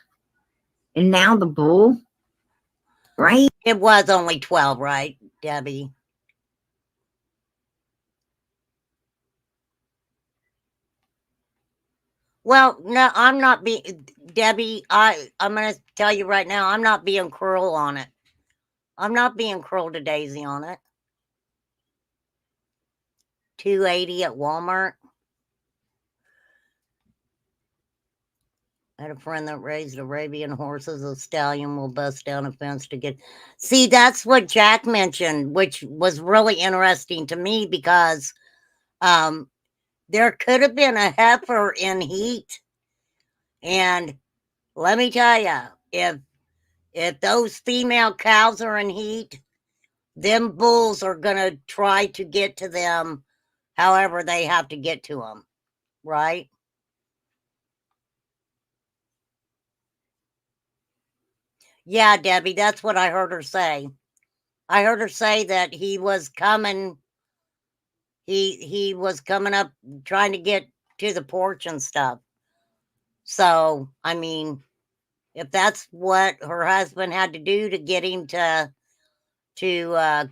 And now the bull, right? It was only 12, right, Debbie? Well, no, I'm not being, Debbie, I'm going to tell you right now, I'm not being cruel on it. I'm not being cruel to Daisy on it. $280 at Walmart. I had a friend that raised Arabian horses. A stallion will bust down a fence to get. See, that's what Jack mentioned, which was really interesting to me, because there could have been a heifer in heat. And let me tell you, if those female cows are in heat, them bulls are going to try to get to them however they have to get to them, right? Yeah, Debbie, that's what I heard her say. I heard her say that he was coming. He was coming up, trying to get to the porch and stuff. So, I mean, if that's what her husband had to do to get him to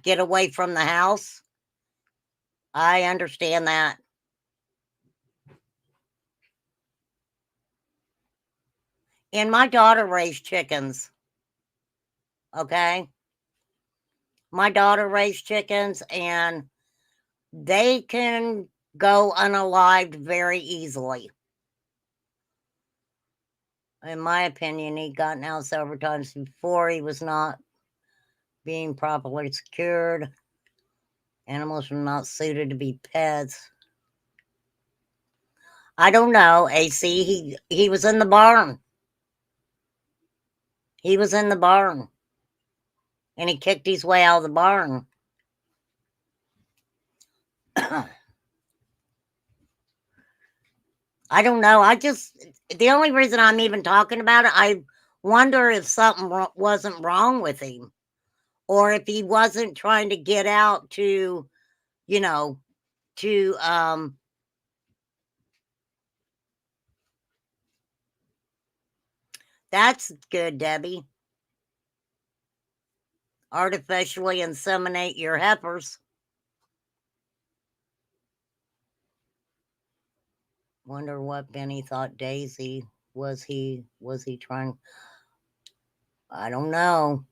get away from the house, I understand that. And my daughter raised chickens. Okay. My daughter raised chickens, and they can go unalived very easily. In my opinion, he'd gotten out several times before. He was not being properly secured. Animals were not suited to be pets. I don't know, AC. He was in the barn. He was in the barn. And he kicked his way out of the barn. I don't know. The only reason I'm even talking about it, I wonder if something wasn't wrong with him, or if he wasn't trying to get out to, that's good, Debbie. Artificially inseminate your heifers. Wonder what Benny thought Daisy was. He trying? I don't know.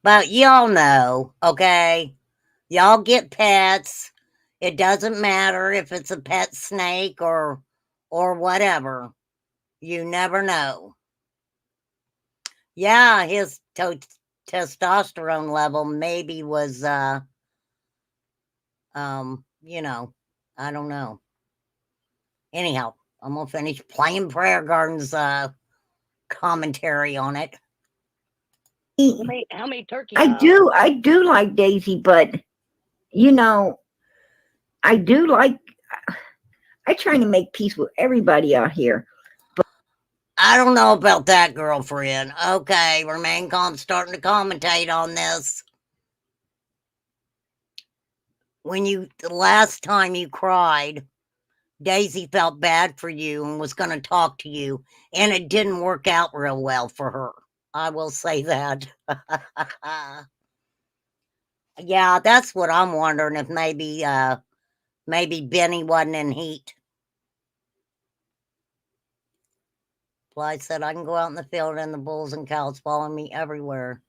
But y'all know, okay? Y'all get pets. It doesn't matter if it's a pet snake or whatever. You never know. Yeah, his testosterone level maybe was I don't know. Anyhow, I'm gonna finish playing Prayer Garden's commentary on it. How many turkeys? I do like Daisy, but I do like. I try to make peace with everybody out here. I don't know about that, girlfriend. Okay, remain calm, starting to commentate on this. The last time you cried, Daisy felt bad for you and was going to talk to you, and it didn't work out real well for her. I will say that. Yeah, that's what I'm wondering, if maybe Maybe Benny wasn't in heat. Bly said, I can go out in the field and the bulls and cows follow me everywhere.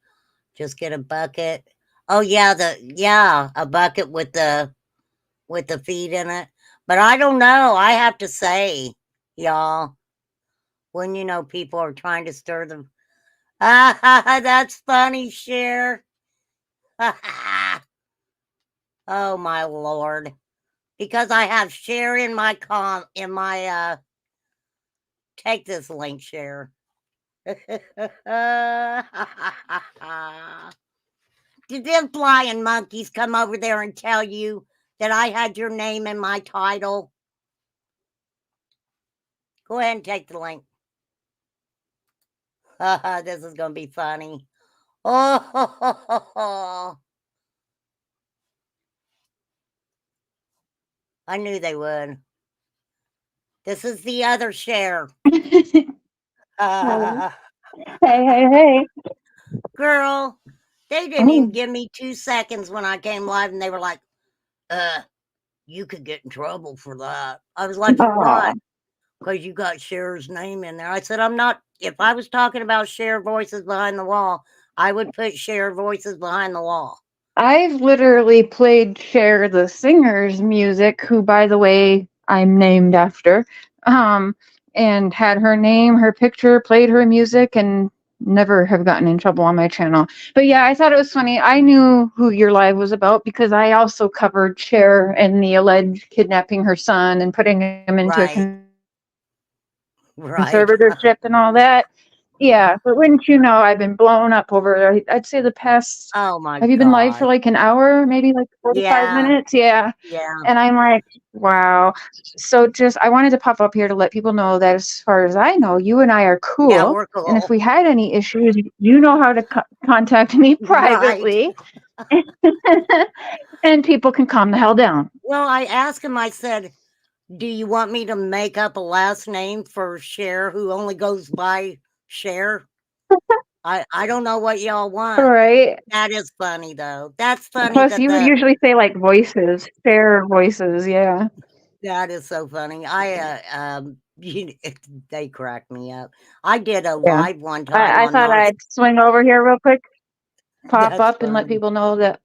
Just get a bucket. Oh yeah, a bucket with the feed in it. But I don't know. I have to say, y'all, when people are trying to stir the that's funny, Cher. Oh my Lord. Because I have Cher in my take this link, Cher. Did them flying monkeys come over there and tell you that I had your name in my title? Go ahead and take the link. This is going to be funny. Oh, I knew they would. This is the other Cher. Hey. Girl, they didn't even give me 2 seconds when I came live, and they were like, you could get in trouble for that. I was like, for what? Because you got Cher's name in there. I said, I'm not, if I was talking about Cher Voices Behind the Wall, I would put Cher Voices Behind the Wall. I've literally played Cher the singer's music, who, by the way, I'm named after, and had her name, her picture, played her music, and never have gotten in trouble on my channel. But yeah, I thought it was funny. I knew who your live was about because I also covered Cher and the alleged kidnapping her son and putting him into a conservatorship and all that. Yeah, but wouldn't you know, I've been blown up over, I'd say the past, oh my have you been live for like an hour, maybe like 45 minutes? Yeah. And I'm like, wow. So just, I wanted to pop up here to let people know that as far as I know, you and I are cool. Yeah, we're cool. And if we had any issues, you know how to contact me privately. And people can calm the hell down. Well, I asked him, I said, do you want me to make up a last name for Cher who only goes by Cher? I don't know what y'all want. Right. That is funny, though. That's funny. Plus, you would usually say like voices, Cher voices. Yeah. That is so funny. They cracked me up. I did a live one time. I thought I'd swing over here real quick, pop That's up and let funny. people know that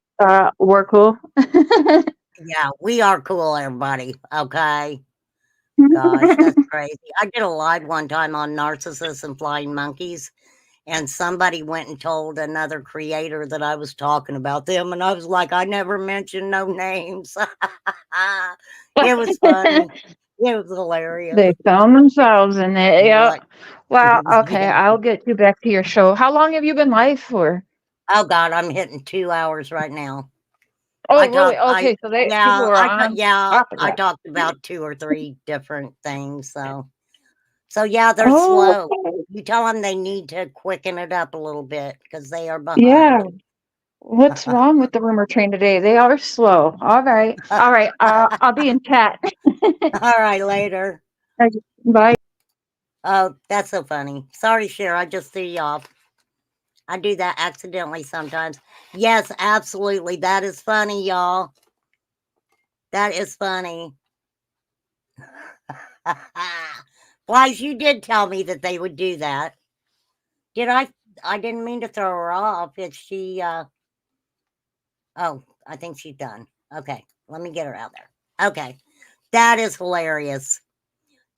we're cool. Yeah, we are cool, everybody. Okay. Gosh, that's crazy. I did a live one time on narcissists and flying monkeys, and somebody went and told another creator that I was talking about them, and I was like, I never mentioned no names. It was funny. It was hilarious. They found themselves in it. Yeah. Like, Wow. Okay, yeah. I'll get you back to your show. How long have you been live for? Oh God, I'm hitting 2 hours right now. Oh, really? Okay, so people are on. I talked about 2 or 3 different things. So yeah, they're slow. You tell them they need to quicken it up a little bit because they are behind. Yeah. What's wrong with the rumor train today? They are slow. All right. I'll be in chat. All right, later. Bye. Oh, that's so funny. Sorry, Cher. I just threw you off. I do that accidentally sometimes. Yes, absolutely. That is funny, y'all. That is funny. Blythe, you did tell me that they would do that. Did I? I didn't mean to throw her off. Is she, oh, I think she's done. Okay, let me get her out there. Okay, that is hilarious.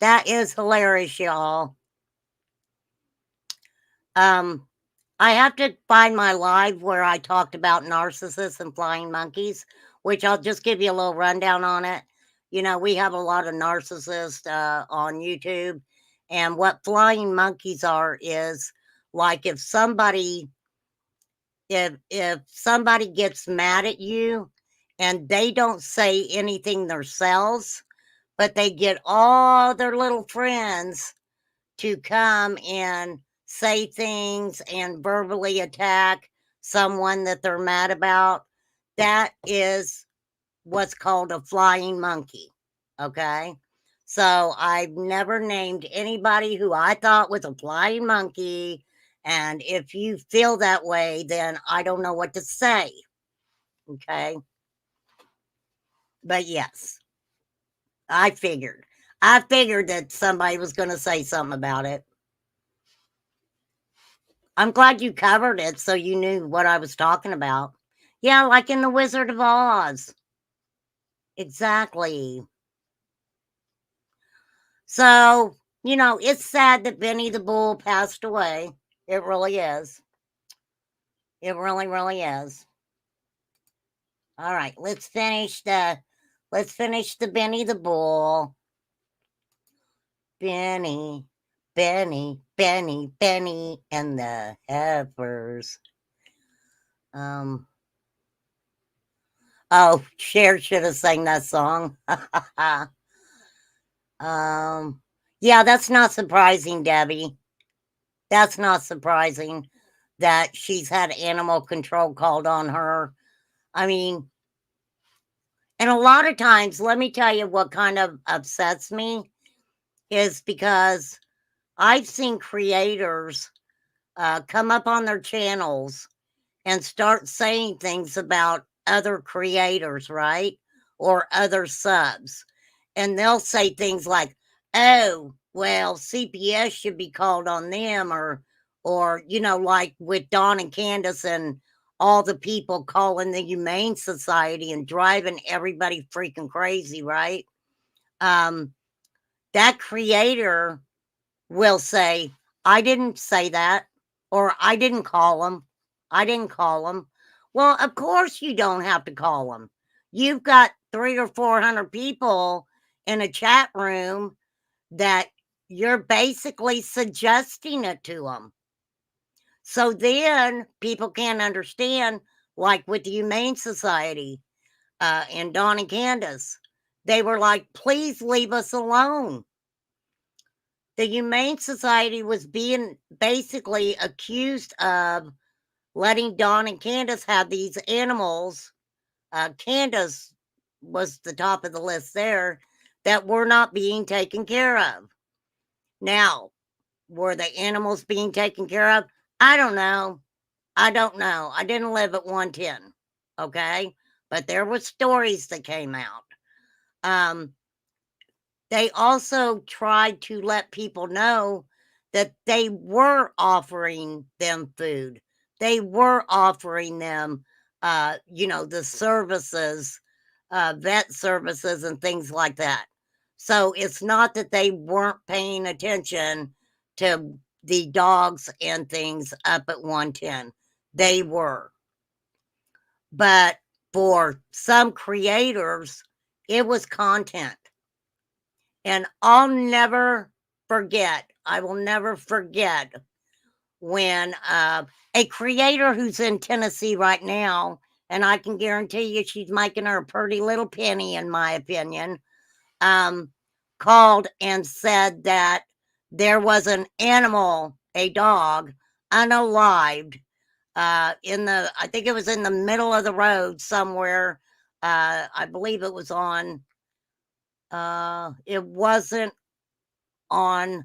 That is hilarious, y'all. I have to find my live where I talked about narcissists and flying monkeys, which I'll just give you a little rundown on it. You know, we have a lot of narcissists on YouTube, and what flying monkeys are is like if somebody gets mad at you and they don't say anything themselves, but they get all their little friends to come and say things and verbally attack someone that they're mad about, that is what's called a flying monkey. Okay. So I've never named anybody who I thought was a flying monkey. And if you feel that way, then I don't know what to say. Okay. But yes. I figured. I figured that somebody was going to say something about it. I'm glad you covered it so you knew what I was talking about. Yeah, like in The Wizard of Oz. Exactly. So, it's sad that Benny the Bull passed away. It really is. It really, really is. All right, let's finish the Benny the Bull. Benny, Benny, Benny, Benny, and the Heifers. Oh, Cher should have sang that song. Yeah, that's not surprising, Debbie. That's not surprising that she's had animal control called on her. I mean, and a lot of times, let me tell you what kind of upsets me is because I've seen creators come up on their channels and start saying things about other creators, right? Or other subs. And they'll say things like, oh, well, CPS should be called on them, or, like with Dawn and Candace and all the people calling the Humane Society and driving everybody freaking crazy, right? That creator will say, I didn't say that, or I didn't call them. I didn't call them. Well, of course you don't have to call them. You've got 300 or 400 people in a chat room that you're basically suggesting it to them. So then people can't understand, like with the Humane Society and Dawn and Candace. They were like, please leave us alone. The Humane Society was being basically accused of letting Dawn and Candace have these animals. Candace was the top of the list there, that were not being taken care of. Now, were the animals being taken care of? I don't know. I don't know. I didn't live at 110. Okay. But there were stories that came out. They also tried to let people know that they were offering them food. They were offering them, the services, vet services and things like that. So it's not that they weren't paying attention to the dogs and things up at 110. They were. But for some creators, it was content. And I'll never forget, I will never forget when a creator who's in Tennessee right now, and I can guarantee you she's making her a pretty little penny, in my opinion, called and said that there was an animal, a dog, unalived, I think it was in the middle of the road somewhere. I believe it was on, it wasn't on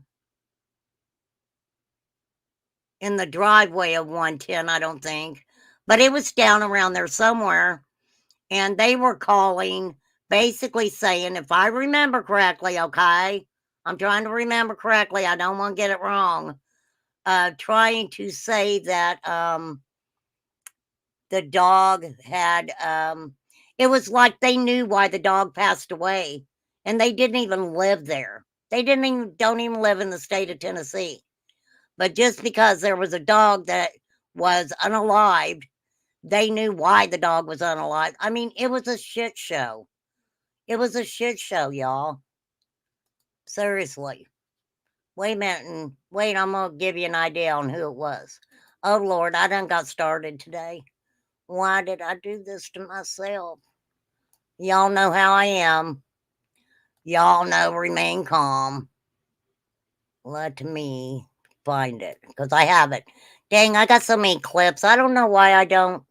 in the driveway of 110, I don't think, but it was down around there somewhere. And they were calling, basically saying, if I remember correctly, okay, I'm trying to remember correctly, I don't want to get it wrong, trying to say that the dog had, it was like they knew why the dog passed away, and they didn't even live there. They don't even live in the state of Tennessee. But just because there was a dog that was unalived, they knew why the dog was unalived. I mean, it was a shit show. It was a shit show, y'all. Seriously. Wait a minute. Wait, I'm going to give you an idea on who it was. Oh, Lord, I done got started today. Why did I do this to myself? Y'all know how I am. Y'all know, remain calm. Let me find it, because I have it. Dang, I got so many clips. I don't know why I don't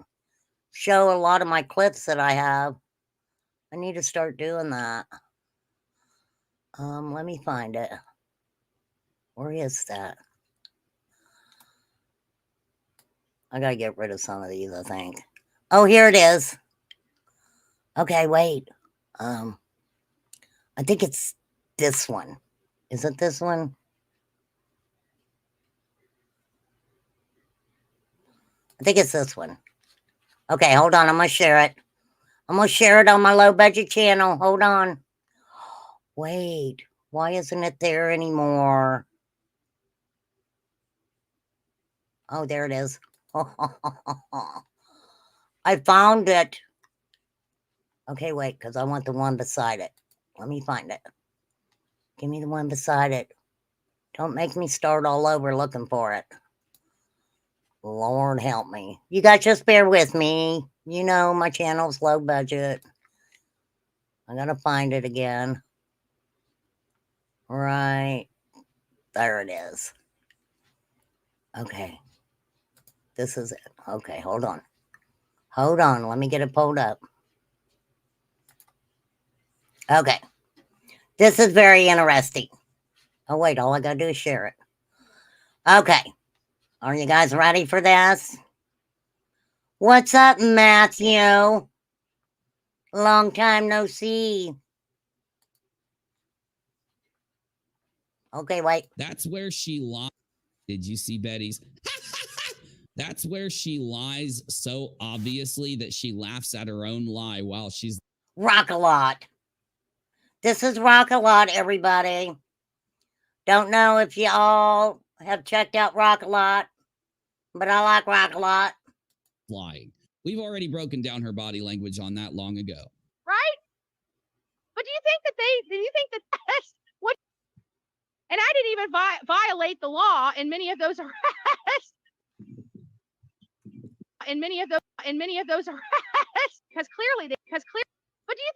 show a lot of my clips that I have. I need to start doing that. Let me find it. Where is that? I gotta get rid of some of these, I think. Oh, here it is. Okay, wait. I think it's this one. Is it this one? I think it's this one. Okay, hold on. I'm going to share it. I'm going to share it on my low budget channel. Hold on. Wait, why isn't it there anymore? Oh, there it is. I found it. Okay, wait, because I want the one beside it. Let me find it. Give me the one beside it. Don't make me start all over looking for it. Lord help me. You guys just bear with me. You know my channel's low budget. I gotta find it again. Right. There it is. Okay. This is it. Okay, hold on. Hold on. Let me get it pulled up. Okay. This is very interesting. Oh, wait. All I gotta do is share it. Okay. Are you guys ready for this? What's up, Matthew? Long time no see. Okay, wait. That's where she lies. Did you see Betty's? That's where she lies so obviously that she laughs at her own lie while she's Rock-a-Lot. This is Rock-a-Lot, everybody. Don't know if you all have checked out Rock-a-Lot, but I like Rock-a-Lot. lying. We've already broken down her body language on that long ago. Right? But do you think that that's what? And I didn't even violate the law in many of those arrests. In many of those arrests, because clearly. But do you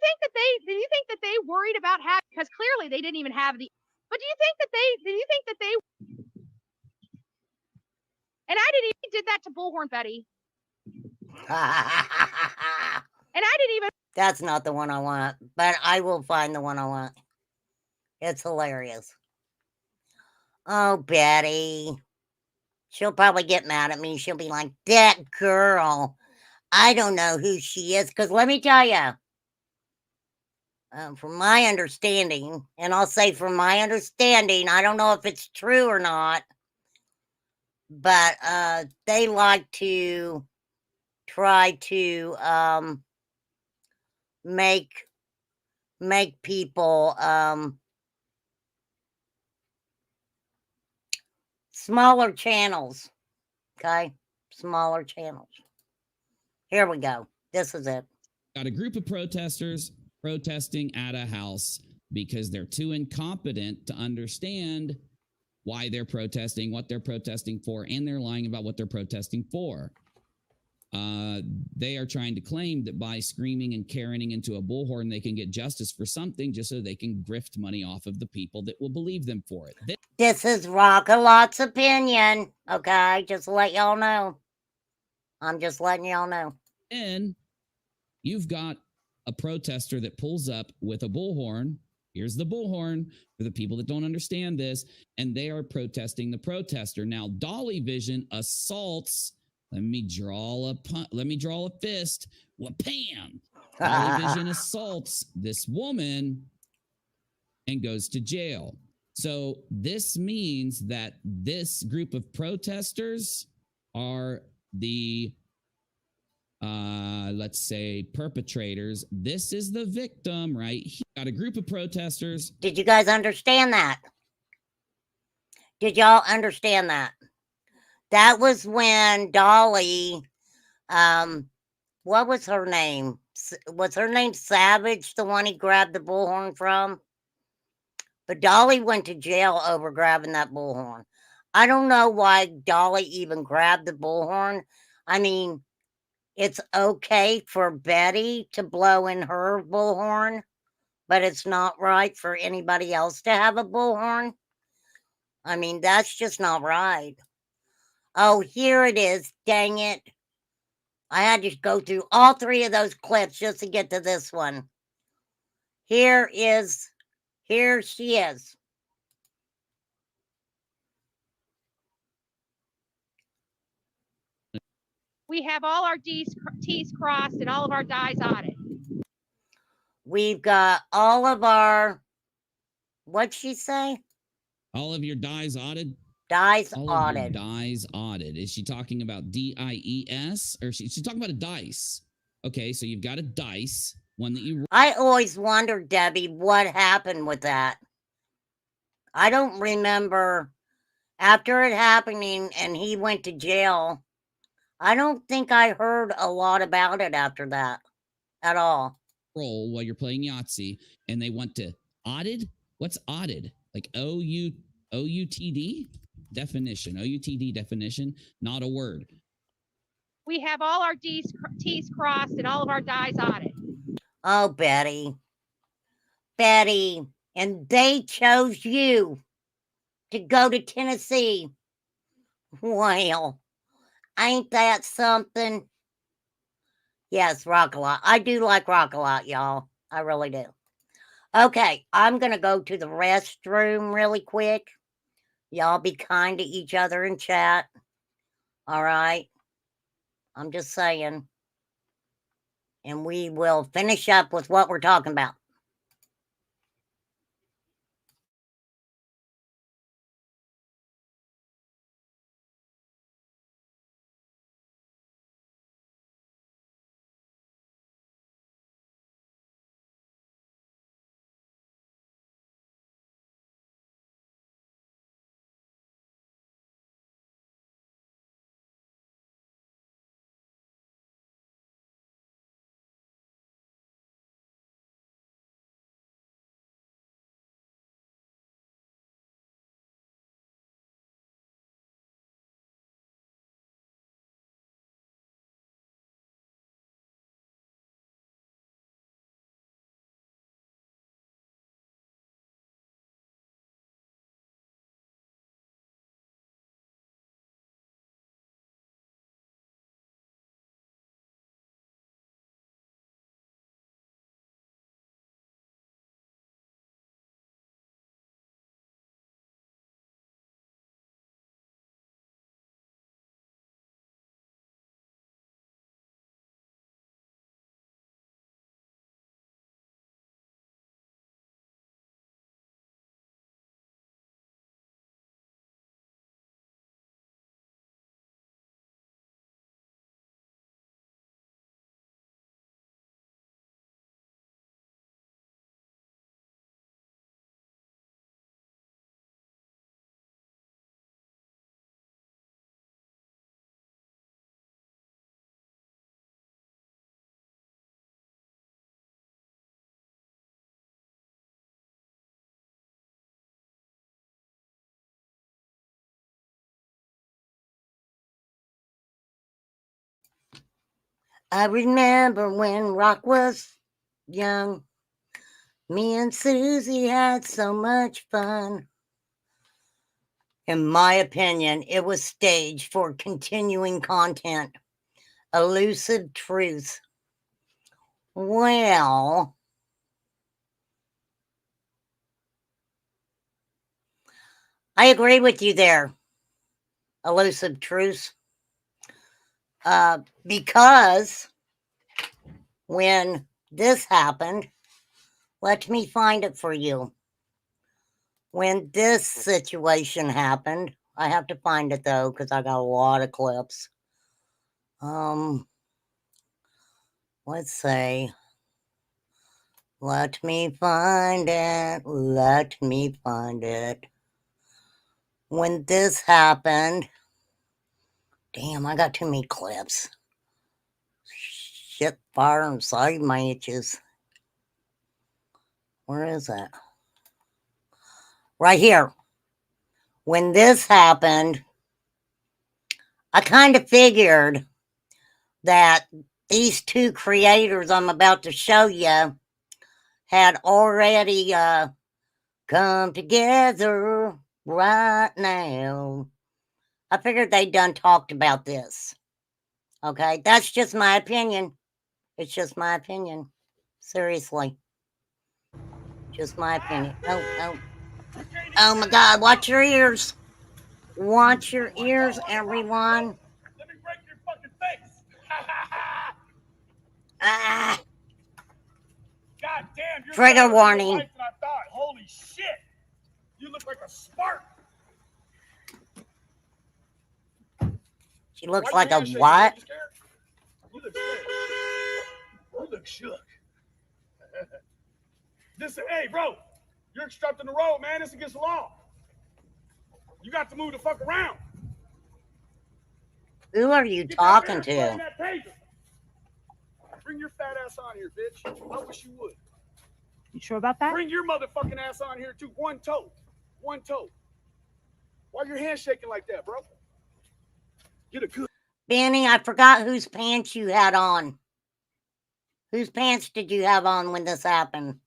think that they worried about having? Because clearly they didn't even have the. But do you think that they? And I didn't even did that to Bullhorn Betty. And I didn't even. That's not the one I want, but I will find the one I want. It's hilarious. Oh, Betty. She'll probably get mad at me. She'll be like, that girl. I don't know who she is. Because let me tell you, from my understanding, and I'll say from my understanding, I don't know if it's true or not, but they like to try to make people smaller channels. Okay, smaller channels. Here we go. This is it. Got a group of protesters protesting at a house because they're too incompetent to understand why they're protesting, what they're protesting for, and they're lying about what they're protesting for. They are trying to claim that by screaming and caroning into a bullhorn, they can get justice for something just so they can grift money off of the people that will believe them for it. This is Rock-a-Lot's opinion. Okay, just to let y'all know. I'm just letting y'all know. And you've got a protester that pulls up with a bullhorn. Here's the bullhorn for the people that don't understand this. And they are protesting the protester. Now, Dolly Vision assaults. Let me draw a fist. Wha-pam! Dolly Vision assaults this woman and goes to jail. So this means that this group of protesters are the let's say perpetrators. This is the victim, right? He got a group of protesters. Did you guys understand that? Did y'all understand that? That was when Dolly, what was her name? Was her name Savage, the one he grabbed the bullhorn from? But Dolly went to jail over grabbing that bullhorn. I don't know why Dolly even grabbed the bullhorn. I mean, it's okay for Betty to blow in her bullhorn, but it's not right for anybody else to have a bullhorn. I mean, that's just not right. Oh, here it is. Dang it. I had to go through all three of those clips just to get to this one. Here she is. We have all our T's crossed and all of our I's on it. We've got all of our What'd she say? All of your dies audited? Dies All of your audited. dies audited. Is she talking about DIES? Or she's talking about a dice? Okay, so you've got a dice, one that you... I always wondered, Debbie, what happened with that. I don't remember after it happening and he went to jail. I don't think I heard a lot about it after that at all. roll while you're playing Yahtzee, and they want to audit. What's audit? Like OUTD definition. OUTD definition, not a word. We have all our T's crossed and all of our dies audited. Oh, Betty. Betty. And they chose you to go to Tennessee. Well, ain't that something? Yes, rock a lot. I do like rock a lot, y'all. I really do. Okay, I'm going to go to the restroom really quick. Y'all be kind to each other in chat. All right? I'm just saying. And we will finish up with what we're talking about. I remember when Rock was young. Me and Susie had so much fun. In my opinion, it was staged for continuing content. Elusive truth. Well, I agree with you there, Elusive truth. Because when this happened, let me find it for you. When this situation happened, I have to find it though, because I got a lot of clips. Let's see. Let me find it. Let me find it. When this happened, damn, I got too many clips. Shit fire inside my itches. Where is it? Right here. When this happened, I kind of figured that these two creators I'm about to show you had already come together right now. I figured they'd done talked about this. Okay, that's just my opinion. It's just my opinion. Seriously. Just my opinion. Oh my God, watch your ears. Watch your ears, everyone. Let me break your fucking face. Ah. God damn, you're Trigger better in real warning. life than I thought. Holy shit. like a spark. She looks Why like your a hands shaking? what? You scared? You look scared. You look shook. This, hey, bro, you're obstructing the road, man. This against the law. You got to move the fuck around. Who are you Get talking that bear in to? that paper. Bring your fat ass on here, bitch. I wish you would. You sure about that? Bring your motherfucking ass on here too. One toe. One toe. Why your hands shaking like that, bro? Get a good. Benny, I forgot whose pants you had on. Whose pants did you have on when this happened?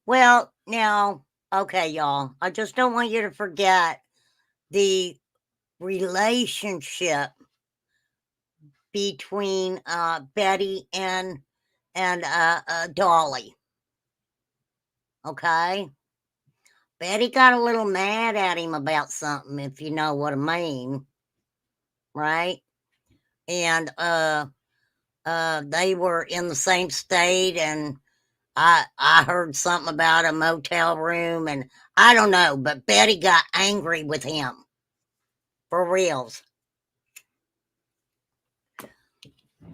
Well, now, okay, y'all. I just don't want you to forget the relationship between Betty and Dolly. Okay? Betty got a little mad at him about something, if you know what I mean. Right? And they were in the same state, and I heard something about a motel room, and I don't know, but Betty got angry with him. For reals.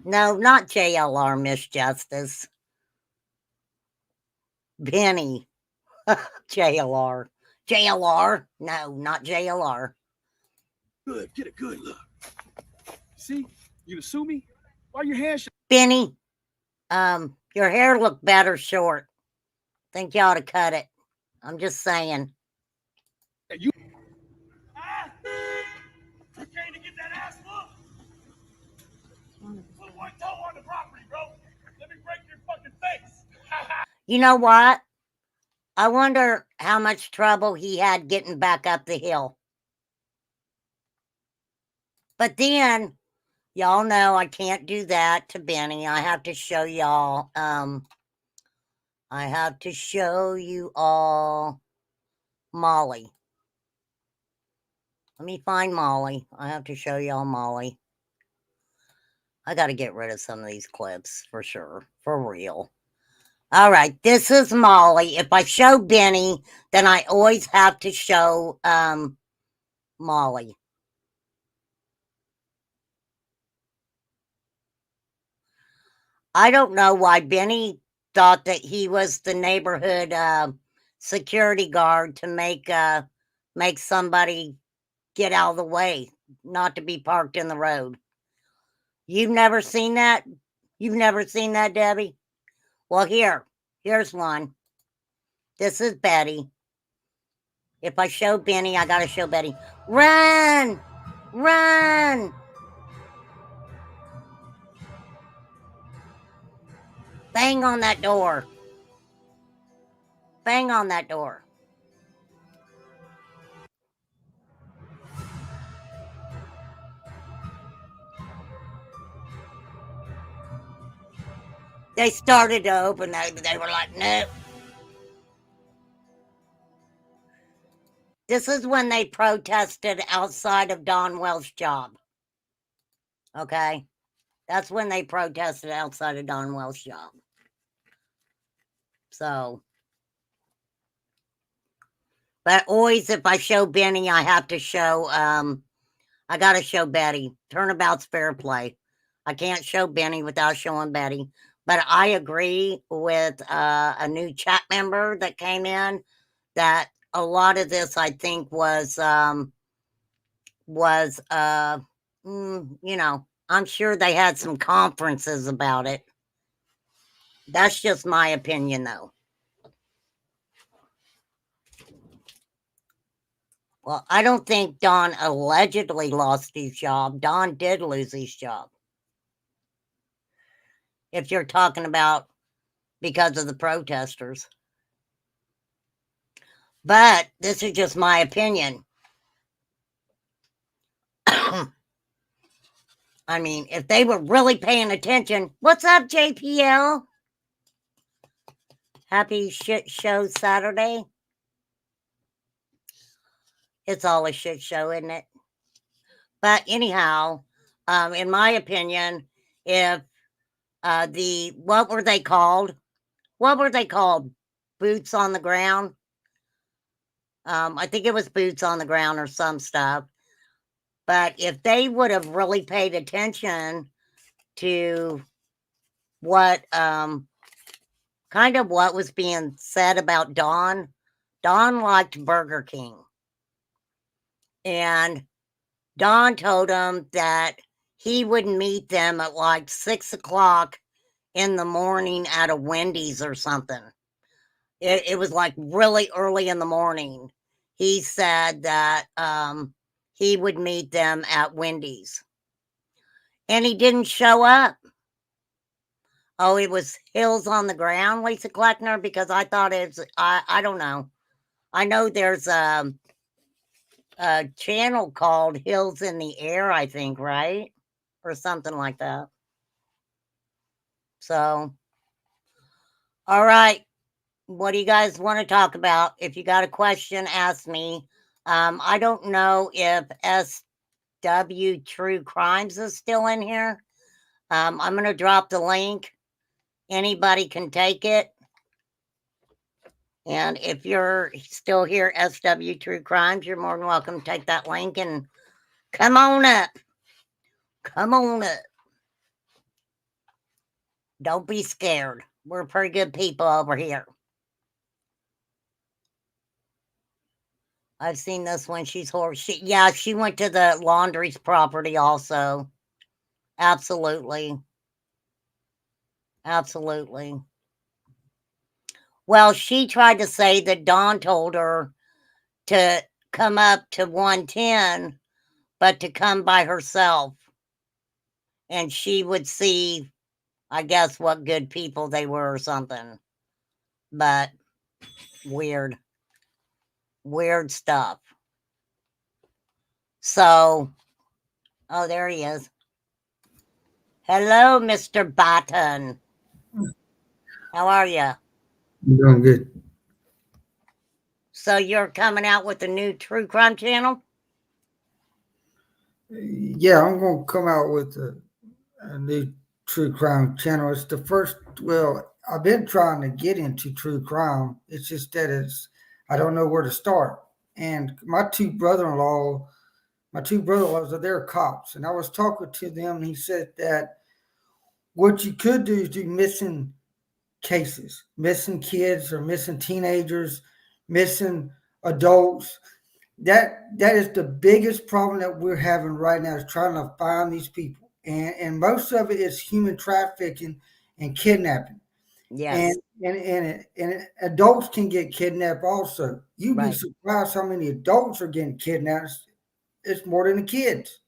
No, not JLR, Miss Justice. Benny. JLR. JLR? No, not JLR. Good. Get a good look. See? You to sue me? Why your hands shaking? Benny, your hair looked better short. Think you ought to cut it. I'm just saying. You. You came to get that ass whooped. Put one toe on the property, bro. Let me break your fucking face. You know what? I wonder how much trouble he had getting back up the hill. But then, y'all know I can't do that to Benny. I have to show y'all, I have to show you all Molly. Let me find Molly. I have to show y'all Molly. I got to get rid of some of these clips for sure. For real. All right, this is Molly. If I show Benny, then I always have to show Molly. I don't know why Benny thought that he was the neighborhood security guard to make somebody get out of the way, not to be parked in the road. You've never seen that? You've never seen that, Debbie? Well, here's one. This is Betty. If I show Benny, I gotta show Betty. Run! Run! Bang on that door. Bang on that door. They started to open that, but they were like, nope. This is when they protested outside of Don Wells' job. Okay? That's when they protested outside of Don Wells' job. So, but always if I show Benny, I have to show, I gotta show Betty. Turnabout's fair play. I can't show Benny without showing Betty. But I agree with a new chat member that came in that a lot of this, I think, was you know, I'm sure they had some conferences about it. That's just my opinion, though. Well, I don't think Don allegedly lost his job. Don did lose his job. If you're talking about because of the protesters. But this is just my opinion. I mean, if they were really paying attention, what's up, JPL? Happy shit show Saturday. It's all a shit show, isn't it? But anyhow, in my opinion, if What were they called? What were they called? Boots on the ground. I think it was boots on the ground or some stuff. But if they would have really paid attention to what kind of what was being said about Dawn liked Burger King. And Don told him that he would meet them at like 6 o'clock in the morning at a Wendy's or something. It was like really early in the morning. He said that he would meet them at Wendy's. And he didn't show up. Oh, it was Hills on the Ground, Lisa Kleckner, because I thought it's, I don't know. I know there's a channel called Hills in the Air, I think, right? Or something like that. So, all right. What do you guys want to talk about? If you got a question, ask me. I don't know if SW True Crimes is still in here. I'm going to drop the link. Anybody can take it. And if you're still here, SW True Crimes, you're more than welcome to take that link and come on up. Come on up. Don't be scared. We're pretty good people over here. I've seen this one. She's horrible. She went to the laundry's property also. Absolutely. Absolutely. Well, she tried to say that Dawn told her to come up to 110, but to come by herself. And she would see, I guess, what good people they were or something. But weird. Weird stuff. So, oh, there he is. Hello, Mr. Button. How are you? I'm doing good. So you're coming out with a new true crime channel? Yeah, I'm going to come out with a new true crime channel. It's the first, well, I've been trying to get into true crime. It's just that I don't know where to start. And my two brother-in-laws, they're cops. And I was talking to them, and he said that what you could do is do missing cases, missing kids or missing teenagers, missing adults. That is the biggest problem that we're having right now, is trying to find these people. And most of it is human trafficking and kidnapping. Yes. And adults can get kidnapped also. You'd be surprised how many adults are getting kidnapped. It's more than the kids.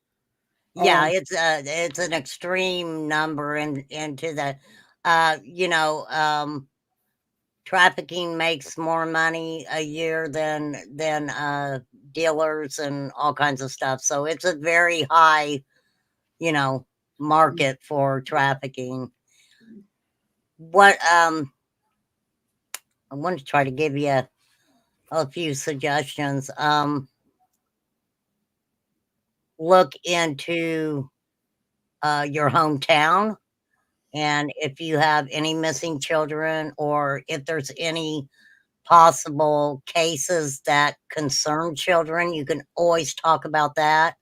Yeah, it's an extreme number into the trafficking makes more money a year than dealers and all kinds of stuff. So it's a very high, market for trafficking. What I want to try to give you a few suggestions. Look into your hometown, and if you have any missing children, or if there's any possible cases that concern children, you can always talk about that.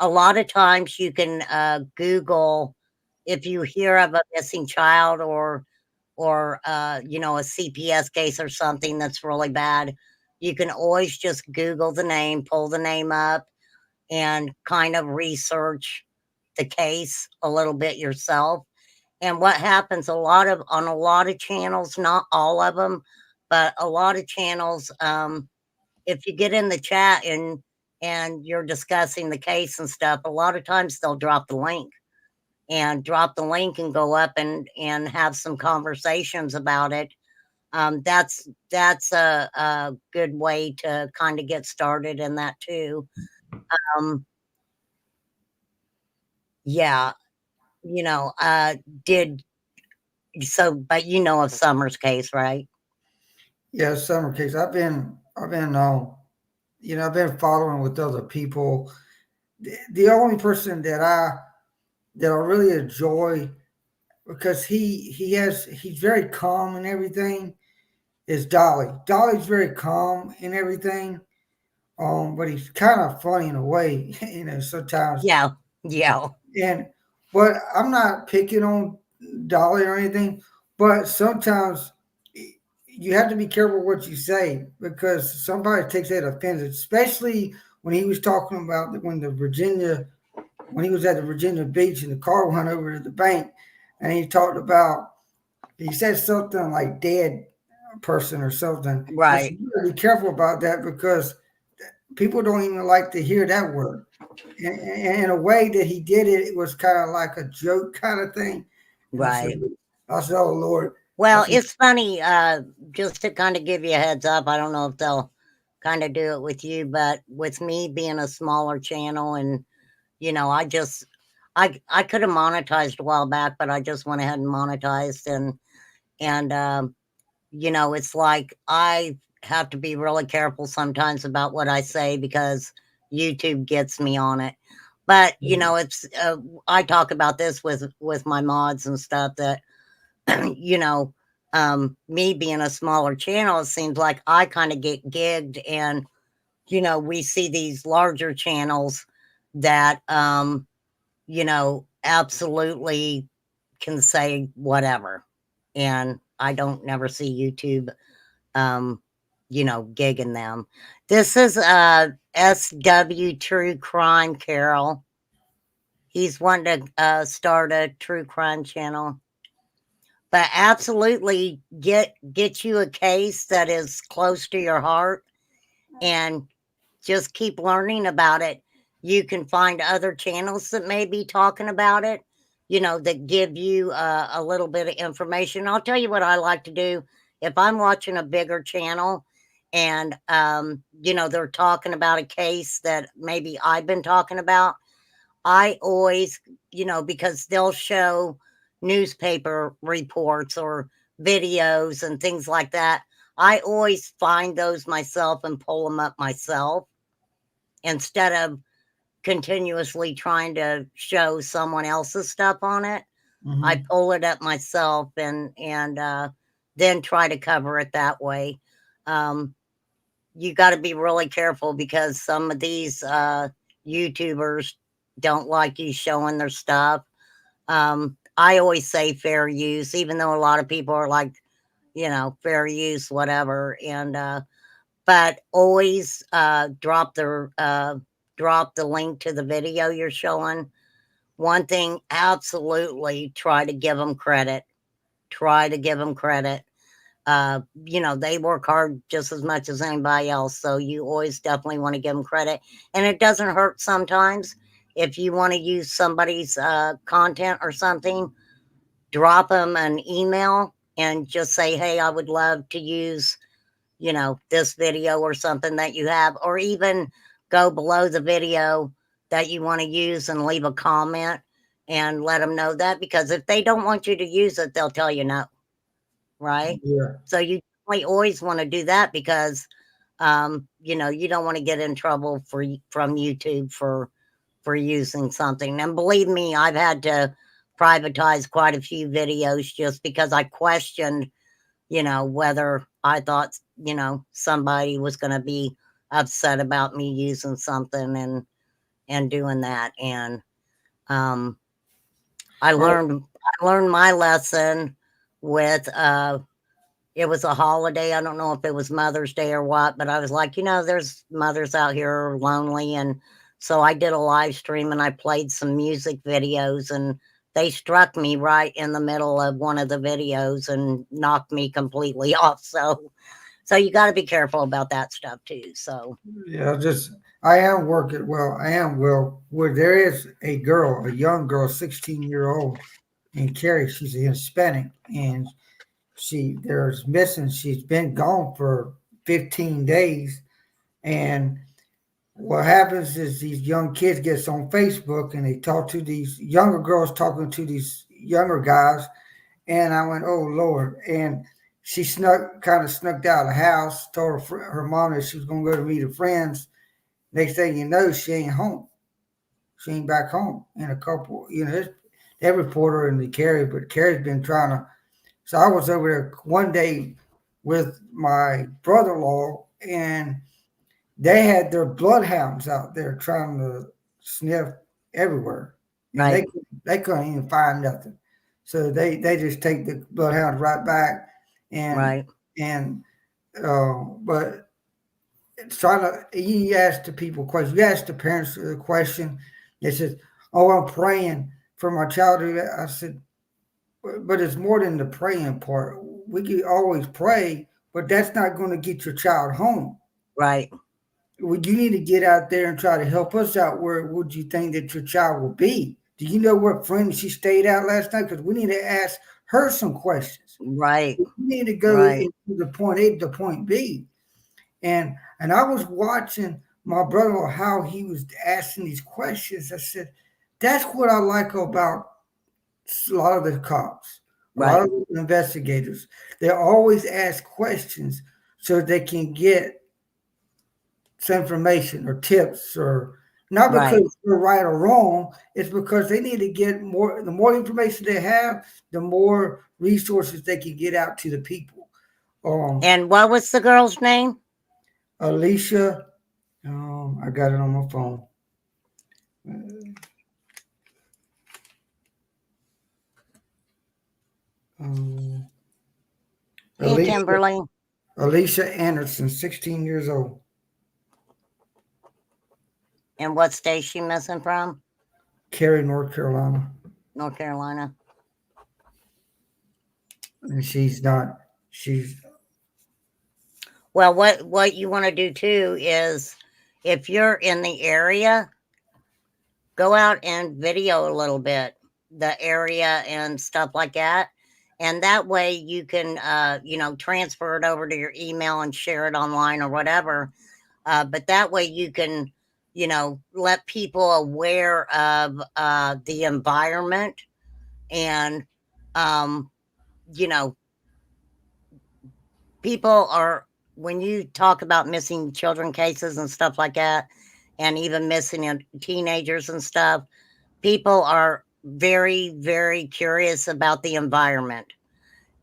A lot of times you can Google, if you hear of a missing child or a CPS case or something that's really bad, you can always just Google the name, pull the name up, and kind of research the case a little bit yourself. And what happens on a lot of channels, not all of them, but a lot of channels, if you get in the chat and you're discussing the case and stuff, a lot of times they'll drop the link and go up and have some conversations about it. That's a good way to kind of get started in that too. Yeah, but of Summer's case, right? Yeah, Summer case. I've been following with other people. The only person that I really enjoy because he's very calm and everything. Is Dolly? Dolly's very calm and everything. But he's kind of funny in a way, sometimes. Yeah, yeah. And but I'm not picking on Dolly or anything, but sometimes you have to be careful what you say because somebody takes that offensive, especially when he was talking about when he was at the Virginia Beach and the car went over to the bank, and he said something like dead person or something. I said, Right. you gotta be careful about that because people don't even like to hear that word. And in a way that he did it, it was kind of like a joke kind of thing. And Right. I said, oh Lord. Well, said, it's funny, just to kind of give you a heads up. I don't know if they'll kind of do it with you, but with me being a smaller channel and, I could have monetized a while back, but I just went ahead and monetized and it's like I have to be really careful sometimes about what I say because YouTube gets me on it. But, it's, I talk about this with my mods and stuff that, you know, me being a smaller channel, it seems like I kind of get gigged and, we see these larger channels that, absolutely can say whatever. And I don't never see YouTube, um, gigging them. This is SW True Crime Carol. He's wanting to start a true crime channel. But absolutely get you a case that is close to your heart and just keep learning about it. You can find other channels that may be talking about it, that give you a little bit of information. I'll tell you what I like to do. If I'm watching a bigger channel and, they're talking about a case that maybe I've been talking about, I always, because they'll show newspaper reports or videos and things like that. I always find those myself and pull them up myself instead of continuously trying to show someone else's stuff on it. I pull it up myself and then try to cover it that way. You got to be really careful because some of these YouTubers don't like you showing their stuff. I always say fair use, even though a lot of people are like, fair use, whatever. And but always drop the link to the video you're showing. One thing, absolutely try to give them credit. Try to give them credit. They work hard just as much as anybody else. So you always definitely want to give them credit. And it doesn't hurt sometimes if you want to use somebody's content or something, drop them an email and just say, hey, I would love to use, this video or something that you have, or even go below the video that you want to use and leave a comment and let them know that, because if they don't want you to use it, they'll tell you no. Right? Yeah. So you always want to do that because, you don't want to get in trouble from YouTube for using something. And believe me, I've had to privatize quite a few videos just because I questioned, whether I thought, somebody was going to be upset about me using something and doing that. And I learned my lesson with it was a holiday. I don't know if it was Mother's Day or what, but I was like, there's mothers out here lonely. And so I did a live stream and I played some music videos and they struck me right in the middle of one of the videos and knocked me completely off. So you got to be careful about that stuff too. So yeah, I am working. Well, I am where there is a young girl, 16-year-old, in Cary. She's a Hispanic, and there's missing. She's been gone for 15 days, and what happens is these young kids gets on Facebook and they talk to these younger girls talking to these younger guys, and I went, oh Lord, and she kind of snuck out of the house, told her mom that she was going to go to meet her friends. Next thing you know, she ain't home. She ain't back home in a couple. that reporter and the Carrie, but Carrie's been trying to. So I was over there one day with my brother-in-law, and they had their bloodhounds out there trying to sniff everywhere, and Right. they couldn't even find nothing. So they just take the bloodhounds right back, and Right. and but it's trying to, you ask the people questions. You ask the parents the question. They said, "Oh, I'm praying for my child." I said, "But it's more than the praying part. We can always pray, but that's not going to get your child home. Right. Would you need to get out there and try to help us out? Where would you think that your child will be? Do you know what friend she stayed out last night? Because we need to ask her some questions. Right. We need to go Right. into the point A to point B." And I was watching my brother how he was asking these questions. I said, that's what I like about a lot of the cops, a lot Right. of the investigators. They always ask questions so they can get some information or tips, or not Right. because they're right or wrong. It's because they need to get more. The more information they have, the more resources they can get out to the people. And what was the girl's name? Alicia, I got it on my phone. Hey, Alicia, Kimberly. Alicia Anderson, 16 years old. And what state she missing from? Cary, North Carolina. North Carolina. And she's Well, what you want to do too is, if you're in the area, go out and video a little bit the area and stuff like that, and that way you can transfer it over to your email and share it online or whatever. But that way you can let people aware of the environment, and um you know people are, when you talk about missing children cases and stuff like that, and even missing teenagers and stuff, people are very, very curious about the environment.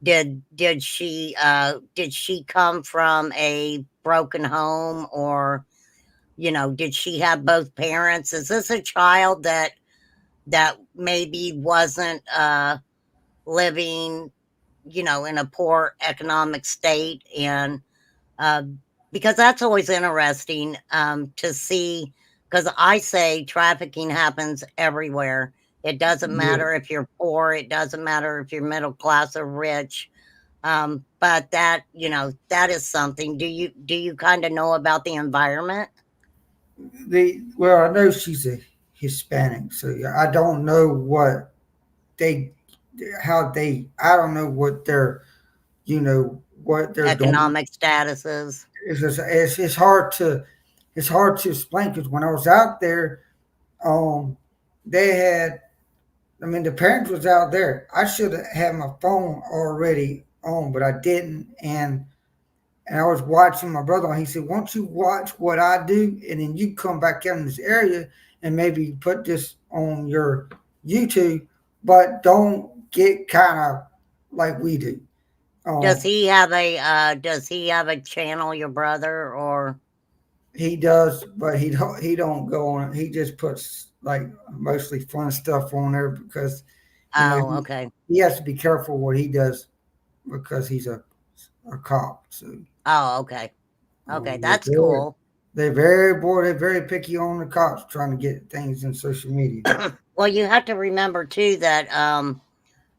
Did she come from a broken home, or did she have both parents? Is this a child that maybe wasn't living in a poor economic state? And because that's always interesting to see, because I say trafficking happens everywhere. It doesn't yeah. matter if you're poor, it doesn't matter if you're middle class or rich. But that is something. Do you kind of know about the environment? Well, I know she's a Hispanic, so I don't know they I don't know what what they're doing. Economic statuses. It's hard to explain, because when I was out there, um, they had. I mean, the parents was out there. I should have had my phone already on, but I didn't. And I was watching my brother, and he said, "Won't you watch what I do, and then you come back out in this area and maybe put this on your YouTube, but don't get kind of like we do." Does Um, he have a channel, your brother, or? he does, but he don't go on it. He just puts like mostly fun stuff on there, because Oh, he, okay. he has to be careful what he does, because he's a cop. So Oh, okay. Okay, they're that's cool. they're very picky on the cops trying to get things in social media. Well, you have to remember too that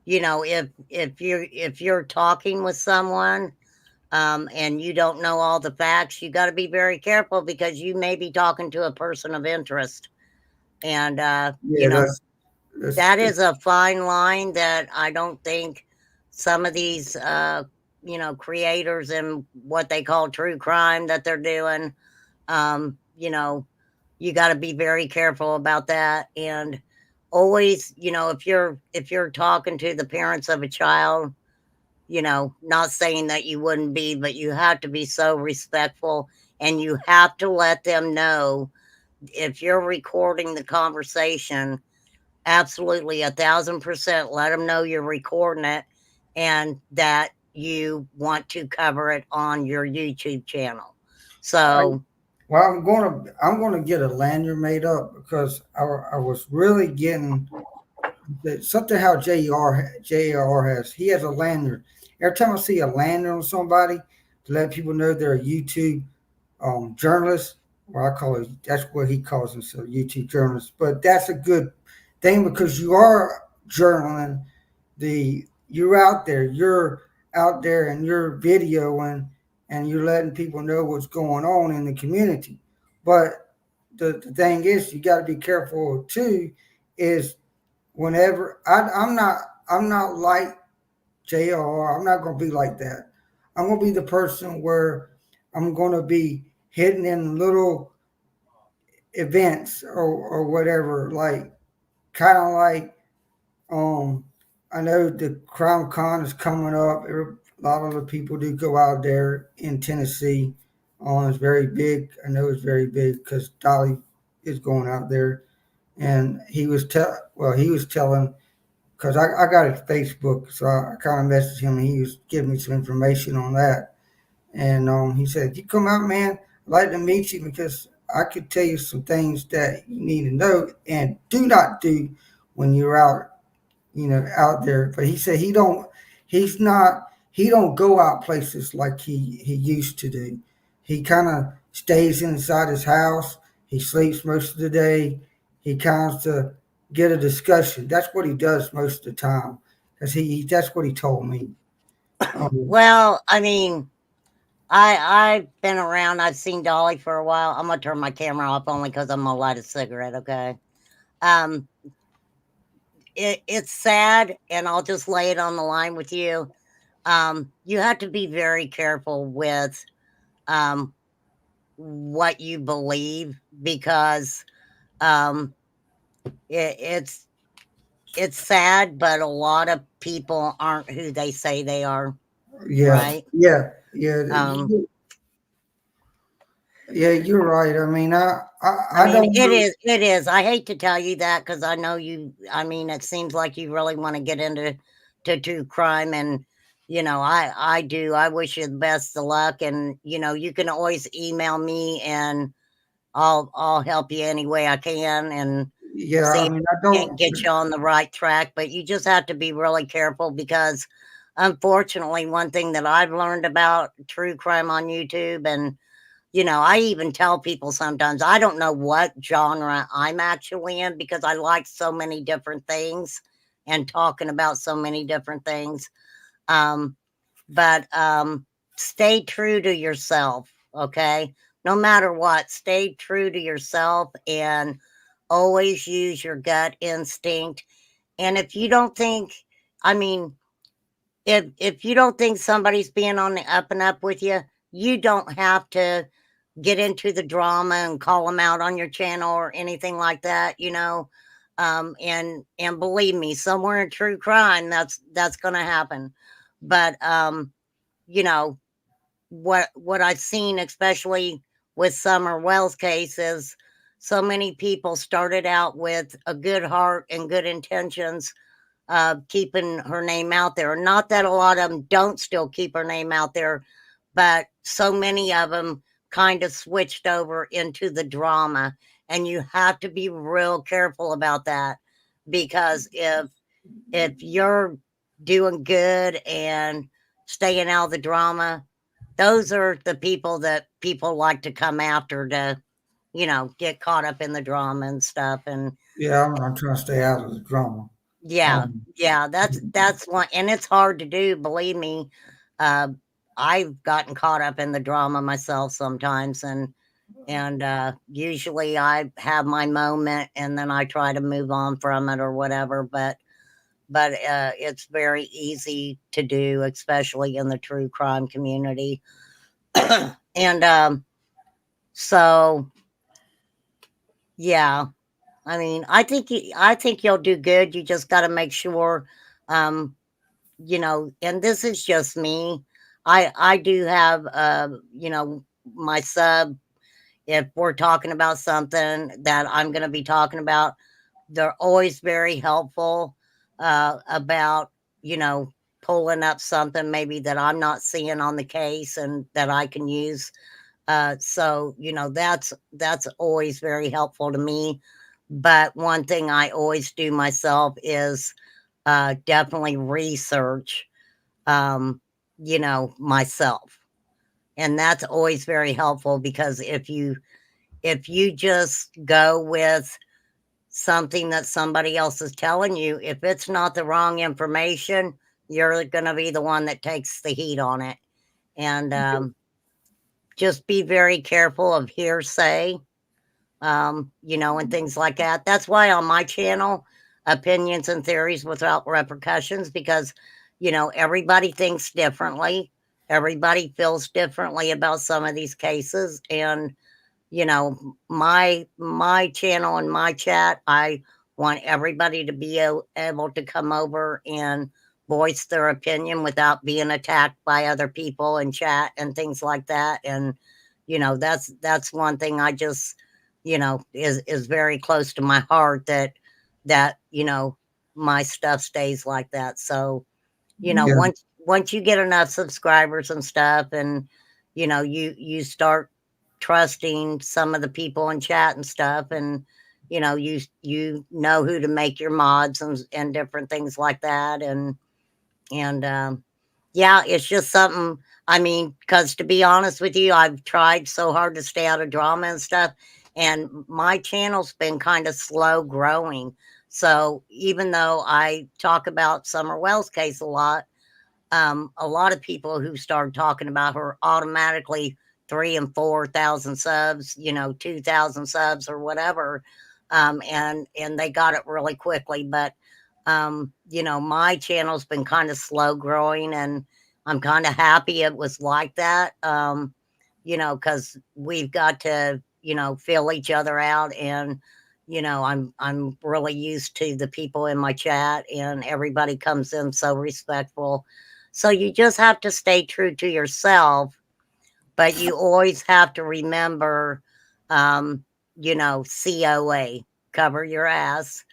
if you're talking with someone, and you don't know all the facts, you got to be very careful, because you may be talking to a person of interest. And Yeah, that is a fine line that I don't think some of these creators and what they call true crime that they're doing, um, you know, you got to be very careful about that. And always, if you're talking to the parents of a child, not saying that you wouldn't be, but you have to be so respectful, and you have to let them know, if you're recording the conversation, absolutely 1,000% let them know you're recording it and that you want to cover it on your YouTube channel. So, well, I'm gonna get a lanyard made up because I was really getting something how JR has. He has a lanyard. Every time I see a lanyard on somebody to let people know they're a YouTube journalist, or I call it, that's what he calls himself, YouTube journalist. But that's a good thing because you are journaling you're out there and you're videoing and you're letting people know what's going on in the community. But the thing is, you got to be careful too. Is whenever I'm not like JR. I'm not gonna be like that. I'm gonna be the person where I'm gonna be hidden in little events or whatever, like kind of like I know the Crown Con is coming up. A lot of the people do go out there in Tennessee. It's very big. I know it's very big because Dolly is going out there, and he was telling because I got his Facebook, so I kind of messaged him, and he was giving me some information on that. And he said, "If you come out, man, I'd like to meet you because I could tell you some things that you need to know and do not do when you're out, out there." But he said he don't go out places like he used to do. He kind of stays inside his house. He sleeps most of the day. He comes to get a discussion. That's what he does most of the time. Cause that's what he told me. well, I mean, I've been around. I've seen Dolly for a while. I'm gonna turn my camera off only because I'm gonna light a cigarette. Okay. Um, it's sad, and I'll just lay it on the line with you. You have to be very careful with um, what you believe because um, it's sad, but a lot of people aren't who they say they are. Yeah, Right? yeah. Um, Yeah, you're right. I mean, I I mean, don't it know. is. It is. I hate to tell you that because I know you. I mean, it seems like you really want to get into true crime, and I do. I wish you the best of luck, and you can always email me, and I'll help you any way I can, and Yeah, see I if mean, I we can't don't. get you on the right track. But you just have to be really careful because, unfortunately, one thing that I've learned about true crime on YouTube and I even tell people sometimes I don't know what genre I'm actually in because I like so many different things and talking about so many different things. Um, but stay true to yourself, okay? No matter what, stay true to yourself and always use your gut instinct. And if you don't think, I mean, if you don't think somebody's being on the up and up with you, you don't have to get into the drama and call them out on your channel or anything like that. And believe me, somewhere in true crime, that's going to happen. But you know what I've seen, especially with Summer Wells' case, is so many people started out with a good heart and good intentions, keeping her name out there. Not that a lot of them don't still keep her name out there, but so many of them kind of switched over into the drama. And you have to be real careful about that because if you're doing good and staying out of the drama, those are the people that people like to come after to, get caught up in the drama and stuff. And Yeah, I'm trying to stay out of the drama. yeah, Um, yeah, that's one, and it's hard to do, believe me. Uh, I've gotten caught up in the drama myself sometimes, and usually I have my moment, and then I try to move on from it or whatever. But it's very easy to do, especially in the true crime community. And so yeah, I mean, I think you'll do good. You just got to make sure. Um, and this is just me. I do have my sub, if we're talking about something that I'm going to be talking about, they're always very helpful about, pulling up something maybe that I'm not seeing on the case and that I can use. So that's always very helpful to me. But one thing I always do myself is definitely research, myself, and that's always very helpful because if you just go with something that somebody else is telling you, if it's not the wrong information, you're going to be the one that takes the heat on it. And just be very careful of hearsay, and things like that. That's why on my channel, Opinions and Theories Without Repercussions, because, everybody thinks differently. Everybody feels differently about some of these cases. And, my channel and my chat, I want everybody to be able to come over and voice their opinion without being attacked by other people in chat and things like that. And that's one thing I just is very close to my heart, that my stuff stays like that. So Yeah. once you get enough subscribers and stuff, and you start trusting some of the people in chat and stuff, and you know who to make your mods and different things like that. And yeah, it's just something. I mean, because to be honest with you, I've tried so hard to stay out of drama and stuff, and my channel's been kind of slow growing. So even though I talk about Summer Wells case a lot of people who started talking about her automatically 3 and 4 thousand subs, 2,000 subs or whatever, and they got it really quickly. But my channel's been kind of slow growing, and I'm kind of happy it was like that. Because we've got to, fill each other out, and I'm really used to the people in my chat, and everybody comes in so respectful. So you just have to stay true to yourself, but you always have to remember, COA, cover your ass.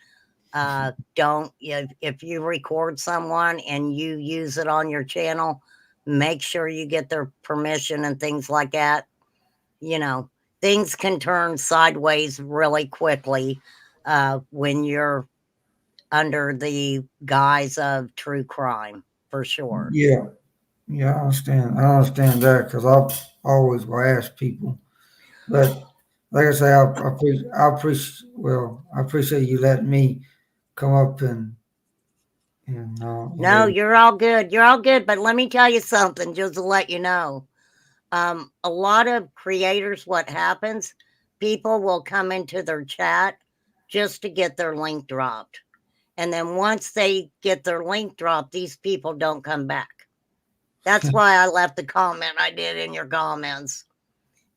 Don't, if you record someone and you use it on your channel, make sure you get their permission and things like that. Things can turn sideways really quickly when you're under the guise of true crime, for sure. Yeah. Yeah, I understand. I understand that because I've always will ask people. But like I say, I appreciate you letting me come up No, you're all good. You're all good. But let me tell you something, just to let you know. A lot of creators, what happens, people will come into their chat just to get their link dropped. And then once they get their link dropped, these people don't come back. That's why I left the comment I did in your comments.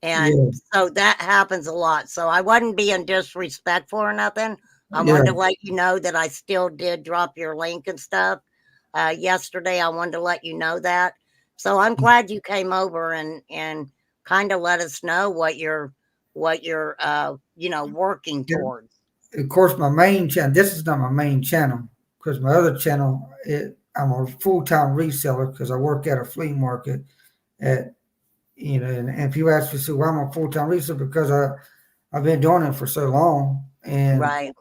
And so that happens a lot. So I wasn't being disrespectful or nothing. I wanted to let you know that I still did drop your link and stuff. Yesterday, I wanted to let you know that. So I'm glad you came over and kind of let us know what you're working towards. Of course, my main channel. This is not my main channel because my other channel, I'm a full-time reseller because I work at a flea market. And if you ask me, so why I'm a full-time reseller, because I've been doing it for so long, and right.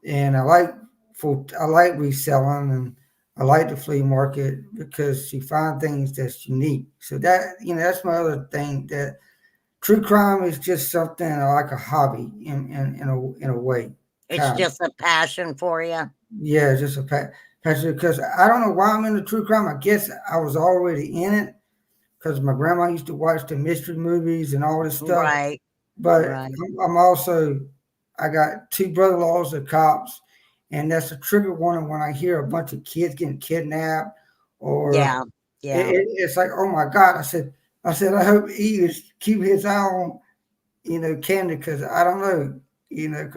And I like reselling, and I like the flea market because you find things that's unique. So that's my other thing, that true crime is just something like a hobby in a way. It's just a passion for you. Yeah, just a passion, because I don't know why I'm into true crime. I guess I was already in it because my grandma used to watch the mystery movies and all this stuff. Right. But right. I got 2 brother-in-laws that cops, and that's a trigger warning when I hear a bunch of kids getting kidnapped, or it's like, oh my God. I said, I hope he is keep his eye on, Candy, because I don't know,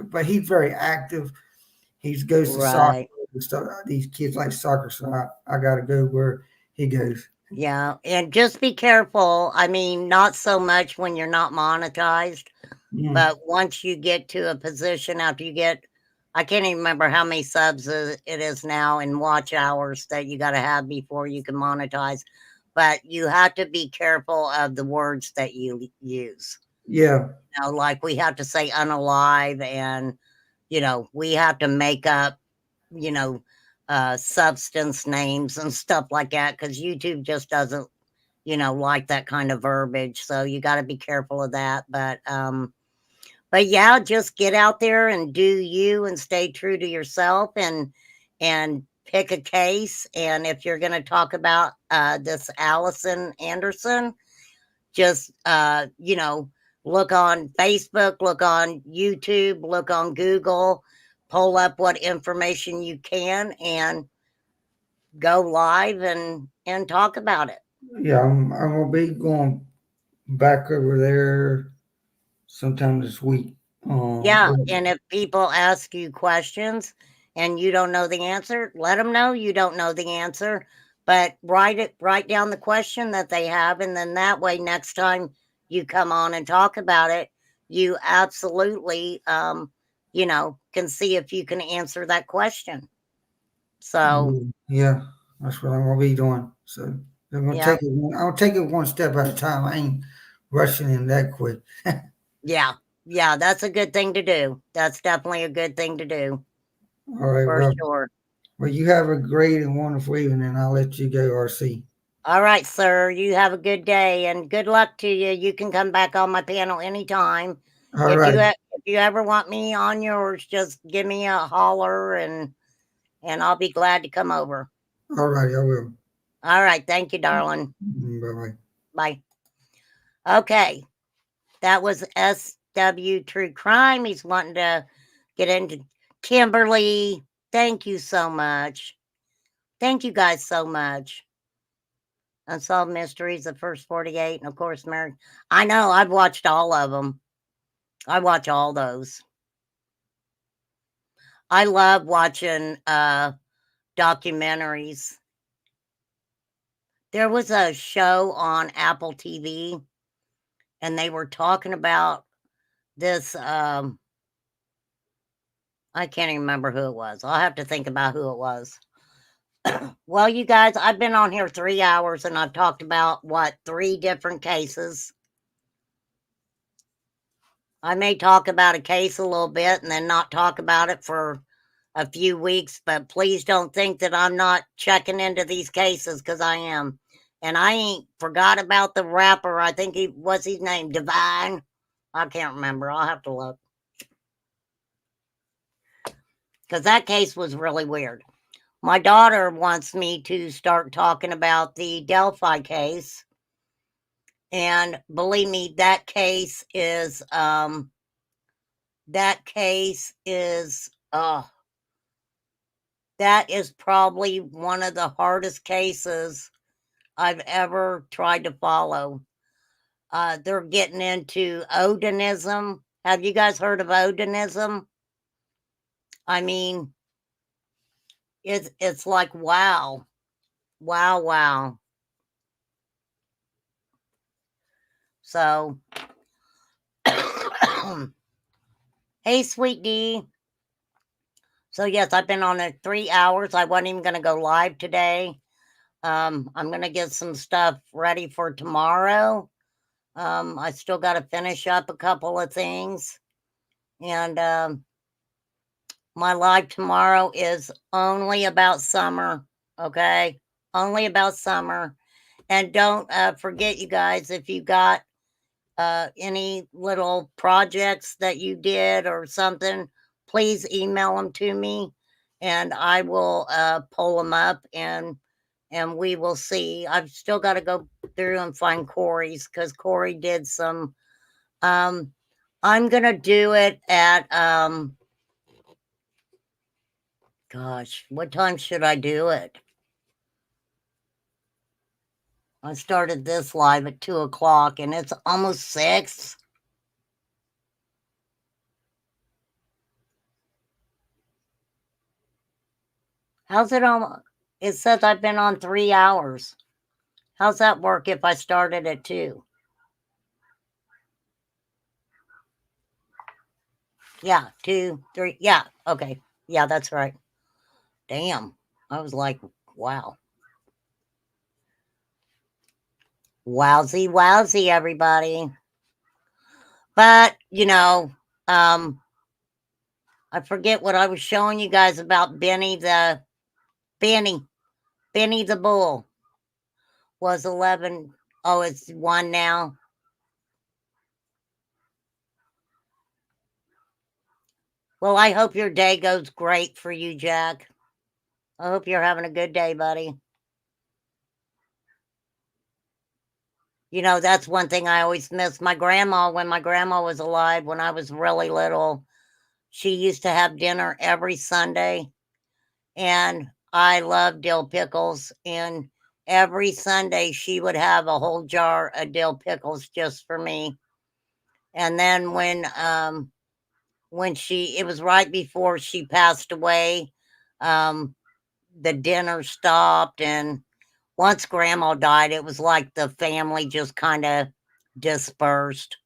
but he's very active. He goes to soccer and stuff. These kids like soccer, so I got to go where he goes. Yeah, and just be careful. I mean, not so much when you're not monetized, but once you get to a position after you get I can't even remember how many subs it is now in watch hours that you got to have before you can monetize. But you have to be careful of the words that you use. Yeah. You know, like we have to say unalive, and, you know, we have to make up, you know, substance names and stuff like that, because YouTube just doesn't, you know, like that kind of verbiage. So you got to be careful of that. But yeah, just get out there and do you, and stay true to yourself, and pick a case. And if you're going to talk about this Allison Anderson, just you know, look on Facebook, look on YouTube, look on Google, pull up what information you can, and go live and talk about it. Yeah, I'm gonna be going back over there sometime this week. Yeah, and if people ask you questions and you don't know the answer, let them know you don't know the answer, but write down the question that they have, and then that way next time you come on and talk about it, you absolutely you know, can see if you can answer that question. So, yeah, that's what I'm gonna be doing. So I'm gonna yeah. take it. I'll take it one step at a time. I ain't rushing in that quick. Yeah. Yeah, that's a good thing to do. That's definitely a good thing to do. All right, For well, sure. well, you have a great and wonderful evening, and I'll let you go, RC. All right, sir. You have a good day and good luck to you. You can come back on my panel anytime. All right. If you ever want me on yours, just give me a holler, and I'll be glad to come over. All right, I will. All right. Thank you, darling. Bye-bye. Bye. Okay. That was SW True Crime. He's wanting to get into Kimberly. Thank you so much. Thank you guys so much. Unsolved Mysteries, the first 48, and of course, Mary. I know, I've watched all of them. I watch all those. I love watching documentaries. There was a show on Apple TV, and they were talking about this. I can't even remember who it was. I'll have to think about who it was. Well, you guys, I've been on here 3 hours, and I've talked about, what, 3 different cases. I may talk about a case a little bit and then not talk about it for a few weeks, but please don't think that I'm not checking into these cases, because I am. And I ain't forgot about the rapper. I think what's his name? Divine? I can't remember. I'll have to look. Because that case was really weird. My daughter wants me to start talking about the Delphi case. And believe me, that case is that is probably one of the hardest cases I've ever tried to follow. They're getting into Odinism. Have you guys heard of Odinism? I mean, it's like, wow. Wow. So, hey, Sweet D. So, yes, I've been on it 3 hours. I wasn't even going to go live today. I'm going to get some stuff ready for tomorrow. I still got to finish up a couple of things. And my live tomorrow is only about summer. Okay. Only about summer. And don't forget, you guys, if you got any little projects that you did or something, please email them to me, and I will pull them up, and we will see. I've still got to go through and find Corey's, because Corey did some. I'm gonna do it at gosh, what time should I do it? I started this live at 2:00, and it's almost 6. How's it on? It says I've been on 3 hours. How's that work if I started at 2? Yeah, 2, 3. Yeah, Okay. Yeah, that's right. Damn. I was like, wow. Wowsy, wowsy, everybody. But, I forget what I was showing you guys about Benny the bull was 11. Oh, it's 1 now. Well, I hope your day goes great for you, Jack. I hope you're having a good day, buddy. That's one thing I always miss. My grandma, when my grandma was alive, when I was really little, she used to have dinner every Sunday. And I love dill pickles. And every Sunday, she would have a whole jar of dill pickles just for me. And then it was right before she passed away, the dinner stopped, and once grandma died, it was like the family just kind of dispersed.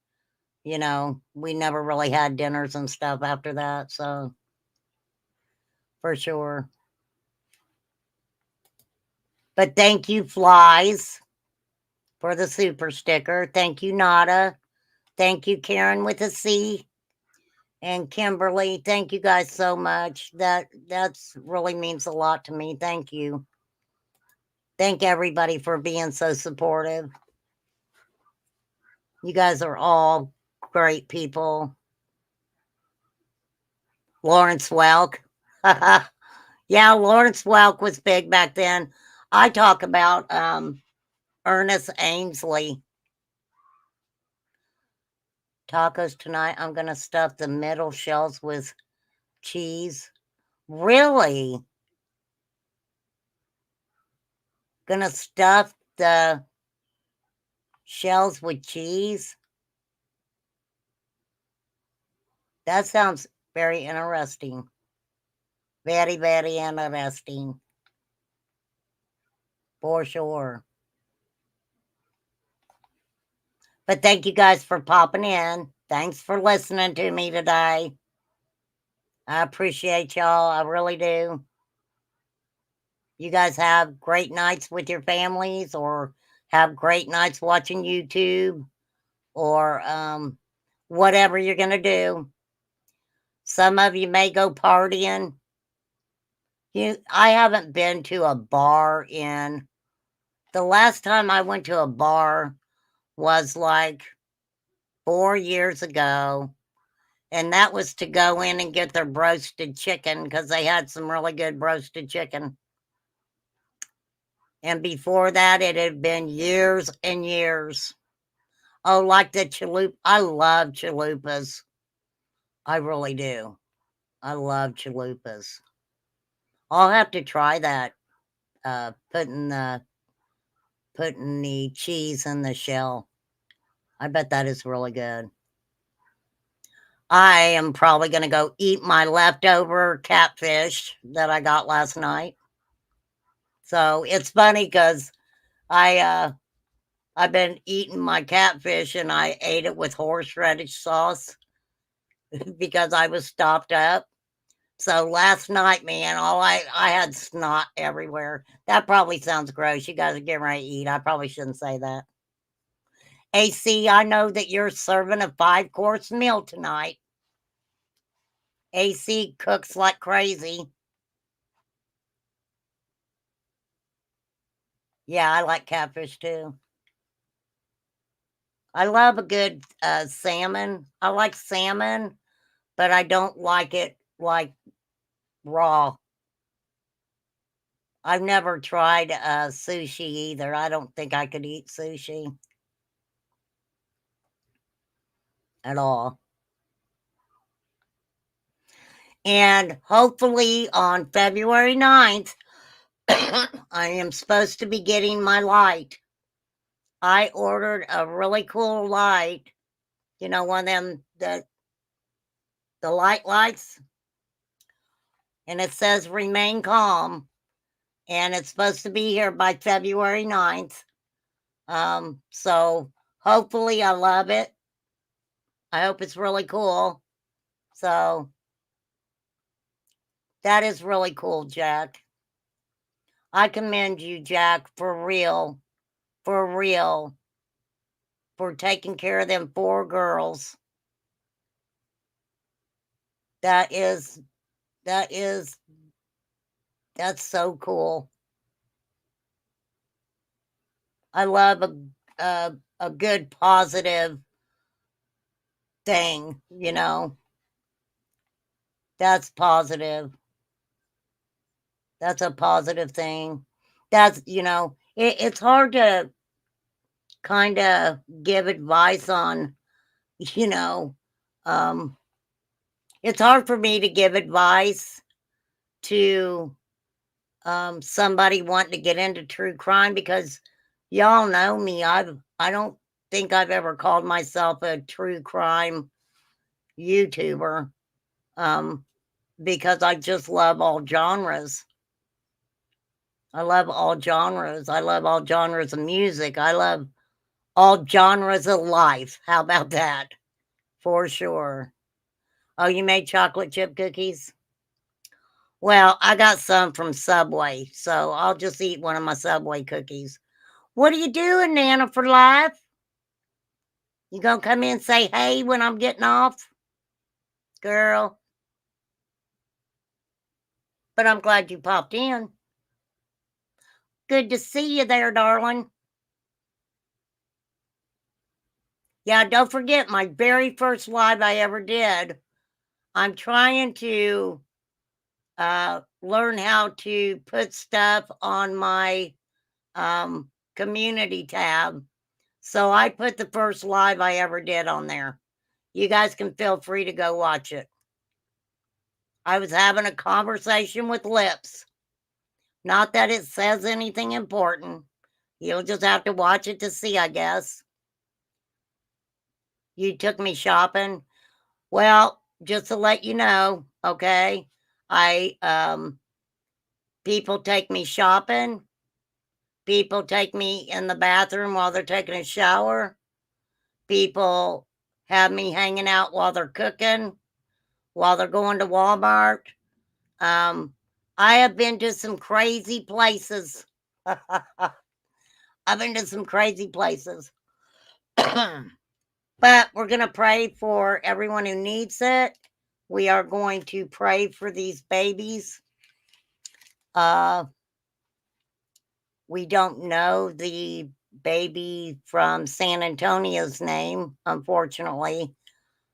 We never really had dinners and stuff after that, so for sure. But thank you, Flies, for the super sticker. Thank you, Nada. Thank you, Karen with a C. And Kimberly, thank you guys so much. That's really means a lot to me. Thank you. Thank everybody for being so supportive. You guys are all great people. Lawrence Welk. Yeah, Lawrence Welk was big back then. I talk about Ernest Ainsley. Tacos tonight. I'm going to stuff the middle shells with cheese. Really? Gonna stuff the shells with cheese? That sounds very interesting. Very, very interesting. For sure. But thank you guys for popping in. Thanks for listening to me today. I appreciate y'all. I really do. You guys have great nights with your families, or have great nights watching YouTube, or whatever you're going to do. Some of you may go partying. I haven't been to a bar in... The last time I went to a bar was like 4 years ago. And that was to go in and get their roasted chicken, because they had some really good roasted chicken. And before that, it had been years and years. Oh, like the chalupa. I love chalupas. I really do. I love chalupas. I'll have to try that. Putting the cheese in the shell. I bet that is really good. I am probably going to go eat my leftover catfish that I got last night. So it's funny because I've been eating my catfish, and I ate it with horseradish sauce because I was stopped up. So last night, man, I had snot everywhere. That probably sounds gross. You guys are getting ready to eat. I probably shouldn't say that. AC, I know that you're serving a 5-course meal tonight. AC cooks like crazy. Yeah, I like catfish too. I love a good salmon. I like salmon, but I don't like it like raw. I've never tried sushi either. I don't think I could eat sushi at all. And hopefully on February 9th, I am supposed to be getting my light. I ordered a really cool light. One of them, the lights. And it says remain calm. And it's supposed to be here by February 9th. So hopefully I love it. I hope it's really cool. So That is really cool, Jack. I commend you, Jack, for real, for taking care of them 4 girls. That's so cool. I love a good positive thing, you know. That's positive. That's a positive thing. That's, you know, it's hard to kind of give advice on, you know, it's hard for me to give advice to somebody wanting to get into true crime because y'all know me. I don't think I've ever called myself a true crime YouTuber because I just love all genres. I love all genres. I love all genres of music. I love all genres of life. How about that? For sure. Oh, you made chocolate chip cookies? Well, I got some from Subway, so I'll just eat one of my Subway cookies. What are you doing, Nana, for life? You gonna come in and say hey when I'm getting off? Girl. But I'm glad you popped in. Good to see you there, darling. Yeah, don't forget my very first live I ever did. I'm trying to learn how to put stuff on my community tab. So I put the first live I ever did on there. You guys can feel free to go watch it. I was having a conversation with Lips. Not that it says anything important. You'll just have to watch it to see, I guess. You took me shopping. Well, just to let you know, okay, people take me shopping. People take me in the bathroom while they're taking a shower. People have me hanging out while they're cooking, while they're going to Walmart. I have been to some crazy places. I've been to some crazy places. But we're going to pray for everyone who needs it. We are going to pray for these babies. We don't know the baby from San Antonio's name, unfortunately.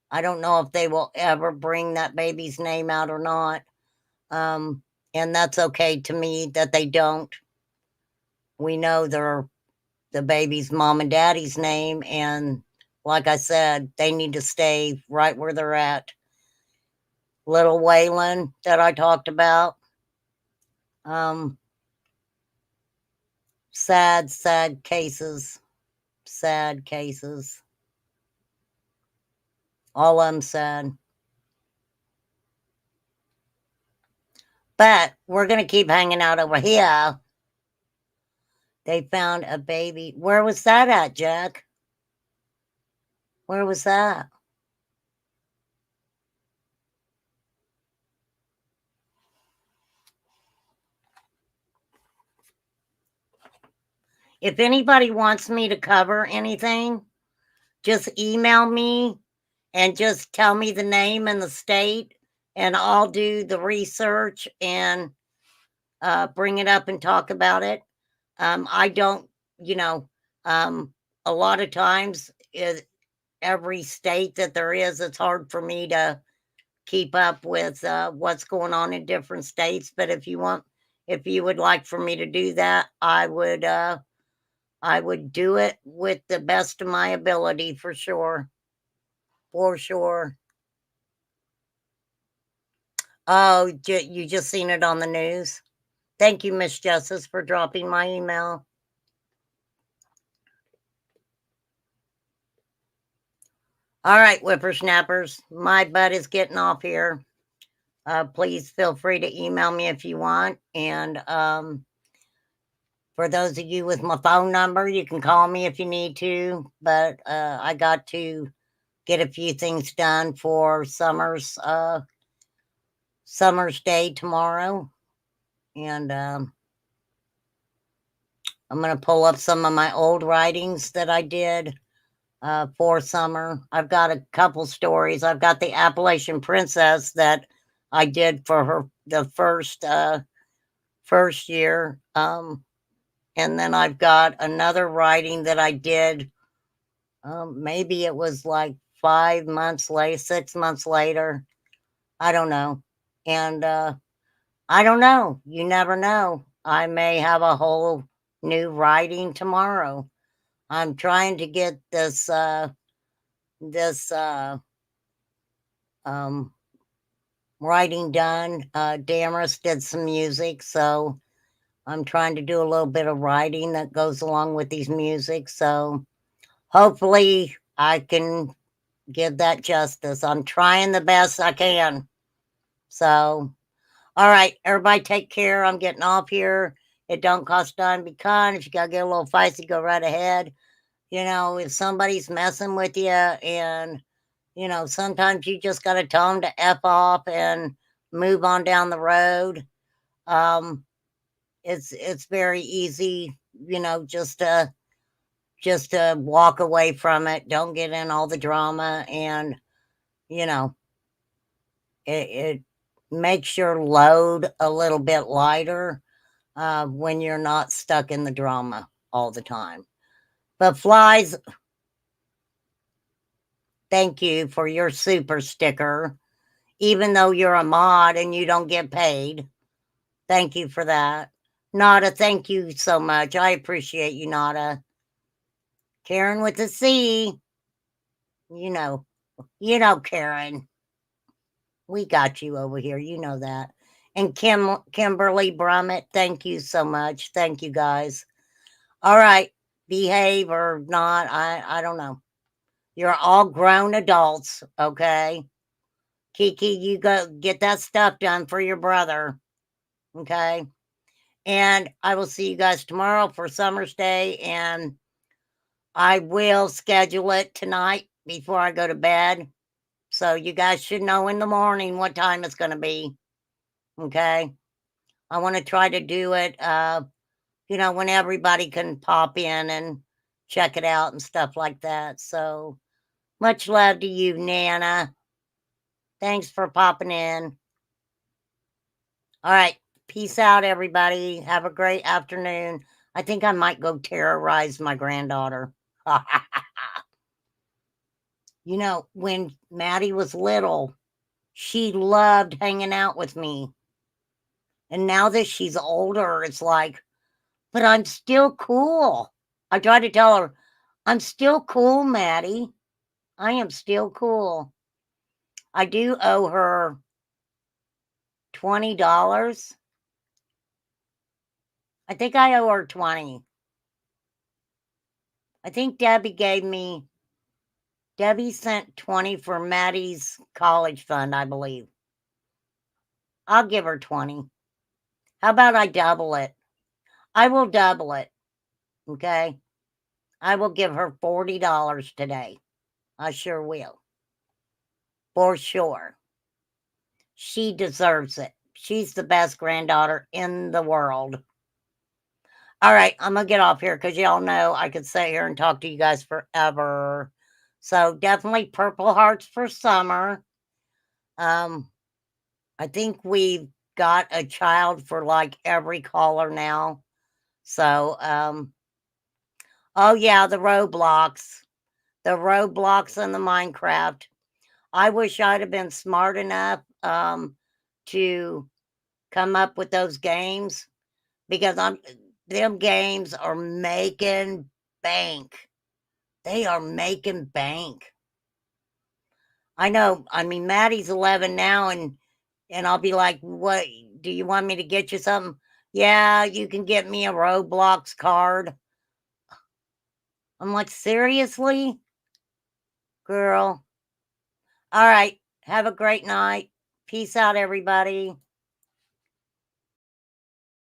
I don't know if they will ever bring that baby's name out or not. And that's okay to me that they don't. We know the baby's mom and daddy's name, and like I said, they need to stay right where they're at. Little Waylon that I talked about. Sad cases. Sad cases. All of them sad. But we're going to keep hanging out over here. They found a baby. Where was that at, Jack? Where was that? If anybody wants me to cover anything, just email me and just tell me the name and the state, and I'll do the research and bring it up and talk about it. I don't, you know, a lot of times every state that there is, it's hard for me to keep up with what's going on in different states. But if you would like for me to do that, I would do it with the best of my ability for sure. For sure. Oh, you just seen it on the news? Thank you, Miss Justice, for dropping my email. All right, whippersnappers, my butt is getting off here. Please feel free to email me if you want. And for those of you with my phone number, you can call me if you need to. But I got to get a few things done for Summer's Summer's Day tomorrow. And I'm going to pull up some of my old writings that I did for summer. I've got a couple stories. I've got the Appalachian Princess that I did for her the first year. And then I've got another writing that I did. Maybe it was like 5 months later, 6 months later. I don't know. And I don't know. You never know. I may have a whole new writing tomorrow. I'm trying to get this writing done. Damaris did some music, so I'm trying to do a little bit of writing that goes along with these music. So hopefully I can give that justice. I'm trying the best I can. So, all right, everybody take care. I'm getting off here. It don't cost a dime to be kind. If you got to get a little feisty, go right ahead. You know, if somebody's messing with you and, you know, sometimes you just got to tell them to F off and move on down the road. It's very easy, you know, just to walk away from it. Don't get in all the drama, and you know, it makes your load a little bit lighter when you're not stuck in the drama all the time. But Flies, thank you for your super sticker. Even though you're a mod and you don't get paid, thank you for that. Nada, thank you so much. I appreciate you, Nada. Karen with a C. You know, Karen. We got you over here. You know that. And Kimberly Brummett, thank you so much. Thank you, guys. All right. Behave or not, I don't know. You're all grown adults, okay? Kiki, you go get that stuff done for your brother, okay? And I will see you guys tomorrow for Summer's Day, and I will schedule it tonight before I go to bed. So you guys should know in the morning what time it's going to be, okay? I want to try to do it, you know, when everybody can pop in and check it out and stuff like that. So much love to you, Nana. Thanks for popping in. All right. Peace out, everybody. Have a great afternoon. I think I might go terrorize my granddaughter. You know, when Maddie was little, she loved hanging out with me. And now that she's older, it's like, but I'm still cool. I try to tell her, I'm still cool, Maddie. I am still cool. I do owe her $20. I think I owe her 20. I think Debbie sent 20 for Maddie's college fund, I believe. I'll give her 20. How about I double it? I will double it. Okay. I will give her $40 today. I sure will. For sure. She deserves it. She's the best granddaughter in the world. All right, I'm going to get off here because y'all know I could sit here and talk to you guys forever. So definitely Purple Hearts for summer. I think we've got a child for like every caller now. So, oh yeah, the Roblox and the Minecraft. I wish I'd have been smart enough to come up with those games, because them games are making bank. They are making bank. I know. I mean, Maddie's 11 now, and I'll be like, what, do you want me to get you something? Yeah, you can get me a Roblox card. I'm like, seriously? Girl. All right. Have a great night. Peace out, everybody.